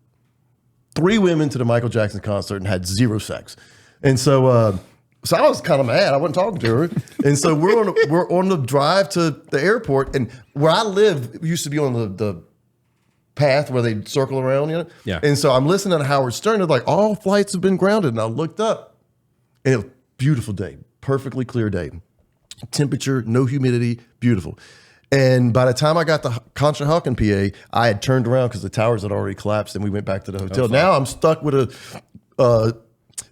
Speaker 1: 3 women to the Michael Jackson concert and had 0 sex. And so I was kind of mad. I wasn't talking to her. And so we're on the drive to the airport. And where I live used to be on the path where they circle around,
Speaker 4: Yeah.
Speaker 1: And so I'm listening to Howard Stern. They're like, all flights have been grounded. And I looked up, and it was a beautiful day, perfectly clear day. Temperature, no humidity, beautiful. And by the time I got to Conshohocken, PA, I had turned around because the towers had already collapsed, and we went back to the hotel. Now I'm stuck with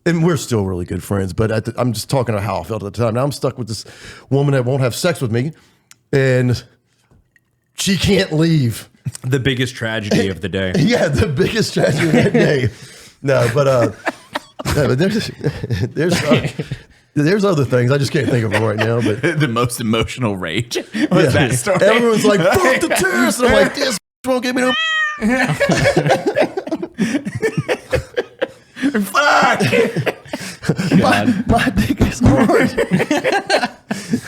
Speaker 1: and we're still really good friends, but I'm just talking about how I felt at the time. Now I'm stuck with this woman that won't have sex with me, and she can't leave.
Speaker 4: The biggest tragedy of the day.
Speaker 1: Yeah, the biggest tragedy of that day. No, but there's other things. I just can't think of them right now. But
Speaker 3: the most emotional rage was that story.
Speaker 1: Everyone's like, fuck the terrorists. And I'm like, this won't give me no.
Speaker 3: Fuck!
Speaker 1: My dick is hard.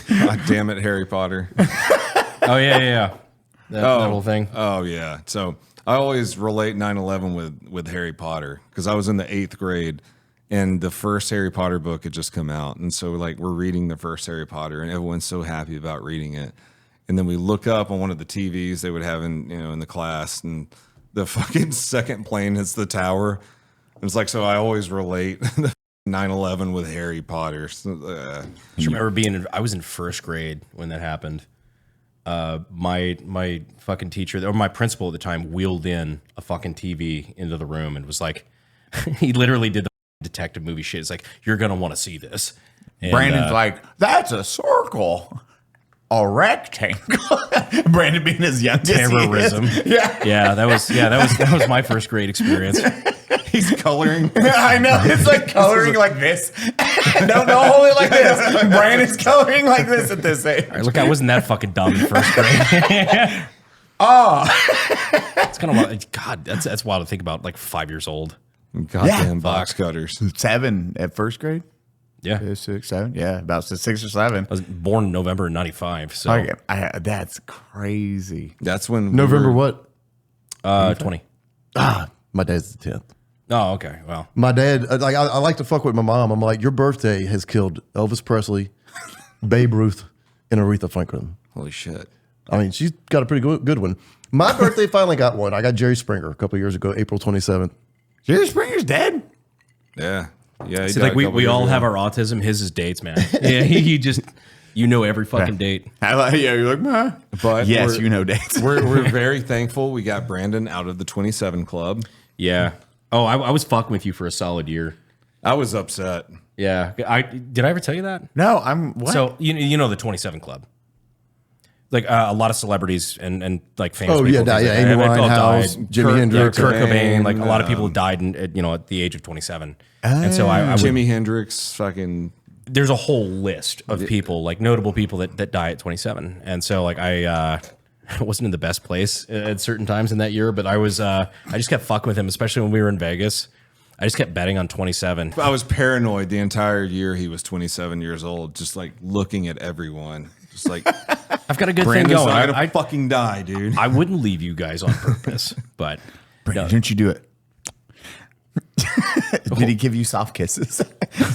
Speaker 5: God damn it, Harry Potter.
Speaker 4: Oh, yeah. That whole thing.
Speaker 5: Oh, yeah. So I always relate 9/11 with Harry Potter because I was in the 8th grade and the first Harry Potter book had just come out. And so we're reading the first Harry Potter and everyone's so happy about reading it. And then we look up on one of the TVs they would have in the class, and the fucking second plane hits the tower. And it's like, so I always relate the 9/11 with Harry Potter.
Speaker 4: I just remember I was in first grade when that happened. My fucking teacher, or my principal at the time, wheeled in a fucking TV into the room and was like, he literally did the detective movie shit. It's like, you're gonna want to see this. And,
Speaker 3: Brandon's like, that's a circle. A rectangle. Brandon being his youngest.
Speaker 4: Terrorism. Yeah, that was my first grade experience.
Speaker 5: He's coloring.
Speaker 3: I know. It's like coloring like this. Don't hold it like this. Brandon's coloring like this at this age.
Speaker 4: All right, look, I wasn't that fucking dumb in first grade. It's kind of wild. God, that's wild to think about. Like 5 years old.
Speaker 5: Goddamn box cutters.
Speaker 3: 7 at first grade.
Speaker 4: Yeah,
Speaker 3: 5, 6, 7. Yeah, about 6 or 7.
Speaker 4: I was born in November of '95. So
Speaker 3: okay. That's crazy.
Speaker 5: That's when
Speaker 1: November what?
Speaker 4: 20.
Speaker 1: My dad's the 10th.
Speaker 4: Oh, okay. Well,
Speaker 1: My dad, like I like to fuck with my mom. I'm like, your birthday has killed Elvis Presley, Babe Ruth, and Aretha Franklin.
Speaker 5: Holy shit.
Speaker 1: I mean, she's got a pretty good one. My birthday finally got one. I got Jerry Springer a couple of years ago, April 27th.
Speaker 3: Jerry Springer's dead?
Speaker 5: Yeah. Yeah.
Speaker 4: see, like we all have our autism. His is dates, man. Yeah, he just, every fucking date.
Speaker 3: Yeah, you're like, nah.
Speaker 5: But
Speaker 3: yes, dates.
Speaker 5: we're very thankful we got Brandon out of the 27 club.
Speaker 4: Yeah. Oh, I was fucking with you for a solid year.
Speaker 5: I was upset.
Speaker 4: Yeah. Did I ever tell you that?
Speaker 3: No, what?
Speaker 4: So you know the 27 Club. Like a lot of celebrities and like famous
Speaker 1: Oh,
Speaker 4: people.
Speaker 1: yeah, Amy Winehouse, Jimi Hendrix,
Speaker 4: Kurt Cobain. Like a lot of people died at the age of 27. And so I
Speaker 5: Jimi Hendrix, fucking.
Speaker 4: There's a whole list of people, like notable people that die at 27. And so like I wasn't in the best place at certain times in that year, but I just kept fucking with him, especially when we were in Vegas. I just kept betting on 27.
Speaker 5: I was paranoid the entire year he was 27 years old, just like looking at everyone. Just like,
Speaker 4: I've got a good
Speaker 5: Brandon's
Speaker 4: thing going.
Speaker 5: I'd fucking die, dude.
Speaker 4: I wouldn't leave you guys on purpose, but
Speaker 3: Brandon, didn't you do it? Did he give you soft kisses? So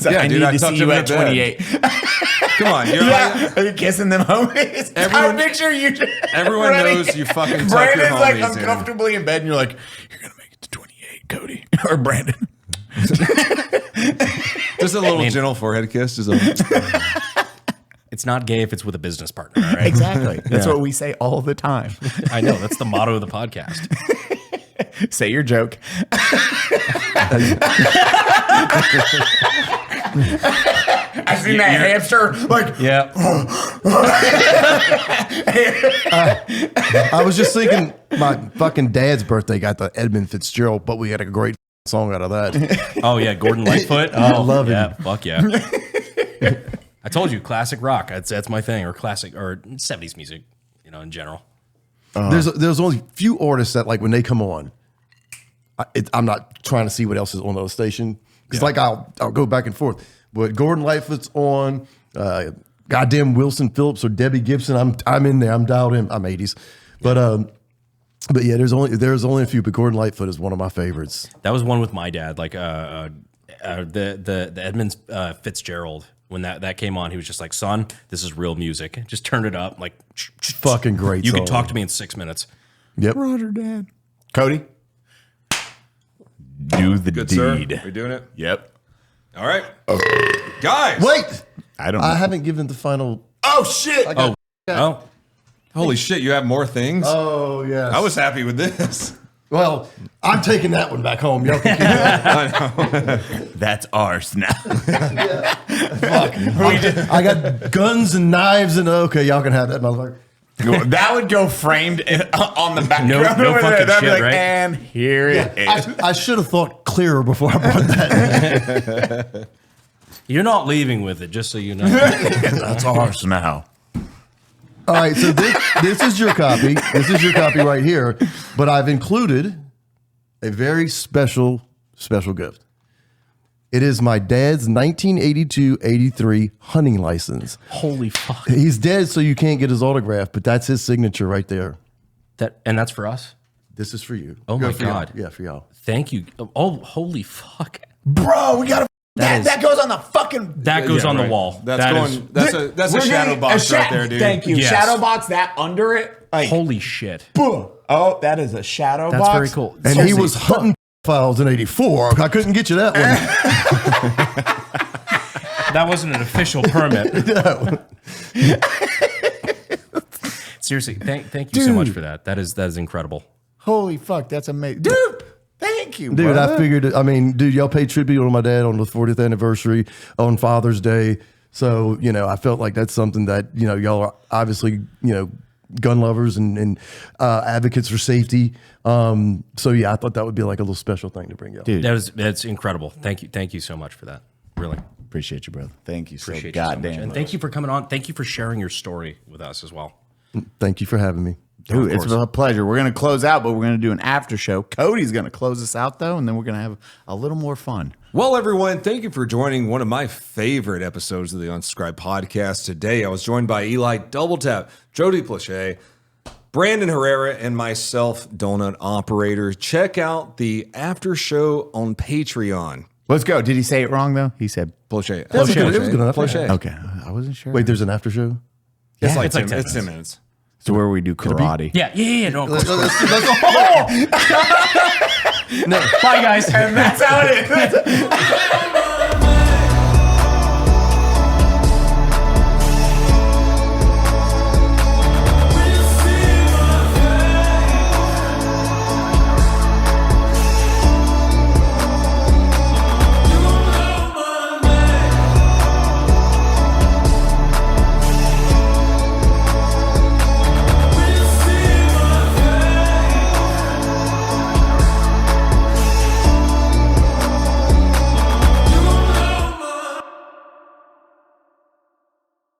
Speaker 5: Yeah,
Speaker 3: I
Speaker 5: dude,
Speaker 3: need
Speaker 5: I
Speaker 3: to
Speaker 5: touched
Speaker 3: see
Speaker 5: him
Speaker 3: you
Speaker 5: in
Speaker 3: at
Speaker 5: bed.
Speaker 3: 28.
Speaker 5: Come on, you're
Speaker 3: Are you kissing them homies? I picture you.
Speaker 5: Everyone knows you fucking tuck your
Speaker 3: Brandon's like
Speaker 5: homies in.
Speaker 3: uncomfortably in bed, and you're like, "You're gonna make it to 28, Cody or Brandon."
Speaker 5: Just a little gentle forehead kiss. Just a,
Speaker 4: it's not gay if it's with a business partner. All right?
Speaker 3: Exactly. That's what we say all the time.
Speaker 4: I know. That's the motto of the podcast.
Speaker 3: Say your joke. I seen that hamster. Like,
Speaker 4: yeah.
Speaker 1: I was just thinking my fucking dad's birthday got the Edmund Fitzgerald, but we had a great song out of that.
Speaker 4: Oh, yeah. Gordon Lightfoot. Oh,
Speaker 1: I love him.
Speaker 4: Yeah. Fuck yeah. I told you, classic rock. That's my thing, or classic, or 70s music, in general.
Speaker 1: There's only few artists that, like, when they come on, I'm not trying to see what else is on the other station. Because like I'll go back and forth. But Gordon Lightfoot's on, goddamn Wilson Phillips or Debbie Gibson. I'm in there. I'm dialed in. I'm 80s. But yeah, there's only a few. But Gordon Lightfoot is one of my favorites.
Speaker 4: That was one with my dad. Like the Edmund Fitzgerald. When that came on, he was just like, "Son, this is real music. Just turn it up." Like,
Speaker 1: fucking great.
Speaker 4: You
Speaker 1: song.
Speaker 4: can talk to me in 6 minutes.
Speaker 1: Yep.
Speaker 3: Roger, Dad. Cody, do the
Speaker 5: good,
Speaker 3: deed.
Speaker 5: sir. We doing it?
Speaker 3: Yep.
Speaker 5: All right. Guys.
Speaker 1: Wait.
Speaker 3: I
Speaker 1: haven't given the final.
Speaker 3: Oh shit.
Speaker 4: Oh,
Speaker 5: Holy shit, you have more things?
Speaker 1: Oh yeah.
Speaker 5: I was happy with this.
Speaker 1: Well, I'm taking that one back home. Y'all can keep that.
Speaker 5: I know.
Speaker 3: That's ours now.
Speaker 1: Fuck. I got guns and knives and okay, y'all can have that motherfucker.
Speaker 3: That would go framed on the background.
Speaker 4: No
Speaker 3: over
Speaker 4: fucking
Speaker 3: there. That'd be
Speaker 4: shit,
Speaker 3: like,
Speaker 4: right?
Speaker 3: and here it is.
Speaker 1: I should have thought clearer before I brought that.
Speaker 4: you're not leaving with it, just so you know.
Speaker 3: That's ours now.
Speaker 1: All right, so this is your copy. This is your copy right here. But I've included a very special gift. It is my dad's 1982-83 hunting license.
Speaker 4: Holy fuck!
Speaker 1: He's dead, so you can't get his autograph, but that's his signature right there.
Speaker 4: And that's for us.
Speaker 1: This is for you.
Speaker 4: Oh my
Speaker 1: for y'all.
Speaker 4: God!
Speaker 1: Yeah, for y'all.
Speaker 4: Thank you. Oh, holy fuck!
Speaker 3: Bro, we gotta.
Speaker 4: That
Speaker 3: That goes on the fucking.
Speaker 4: That goes on
Speaker 5: right.
Speaker 4: the wall.
Speaker 5: That's a shadow box right there, dude.
Speaker 3: Thank you.
Speaker 4: Yes.
Speaker 3: Shadow box that under it. Like,
Speaker 4: Holy shit!
Speaker 3: boom. Oh, that is a shadow
Speaker 4: That's
Speaker 3: box.
Speaker 4: very cool.
Speaker 1: And he was hunting Files in 84. I couldn't get you that one.
Speaker 4: That wasn't an official permit. Seriously, thank you so much for that. That is incredible.
Speaker 3: Holy fuck, that's amazing. Dude, thank you,
Speaker 1: Dude,
Speaker 3: brother.
Speaker 1: I figured, I mean, dude, y'all paid tribute to my dad on the 40th anniversary on Father's Day. So, you know, I felt like that's something that, you know, y'all are obviously, you know, gun lovers and advocates for safety. So yeah, I thought that would be like a little special thing to bring y'all.
Speaker 3: Dude,
Speaker 4: That's incredible. Thank you so much for that. Really
Speaker 3: appreciate you, brother. Thank you so
Speaker 4: appreciate you so much.
Speaker 3: goddamn
Speaker 4: And thank you for coming on. Thank you for sharing your story with us as well.
Speaker 1: Thank you for having me.
Speaker 3: Dude, it's a pleasure. We're going to close out, but we're going to do an after show. Cody's going to close us out, though, and then we're going to have a little more fun.
Speaker 5: Well, everyone, thank you for joining one of my favorite episodes of the Unsubscribed podcast. Today, I was joined by Eli Doubletap, Jody Plauche, Brandon Herrera, and myself, Donut Operator. Check out the after show on Patreon.
Speaker 3: Let's go. Did he say it wrong, though? He said
Speaker 5: Plauche.
Speaker 1: It was good enough.
Speaker 5: Plauche.
Speaker 3: Okay. I wasn't sure.
Speaker 1: Wait, there's an after show?
Speaker 5: It's like
Speaker 4: 10
Speaker 5: 10 minutes.
Speaker 3: So where we do karate.
Speaker 4: Yeah. No, of course.
Speaker 1: No.
Speaker 4: Bye, guys.
Speaker 3: And that's how it is.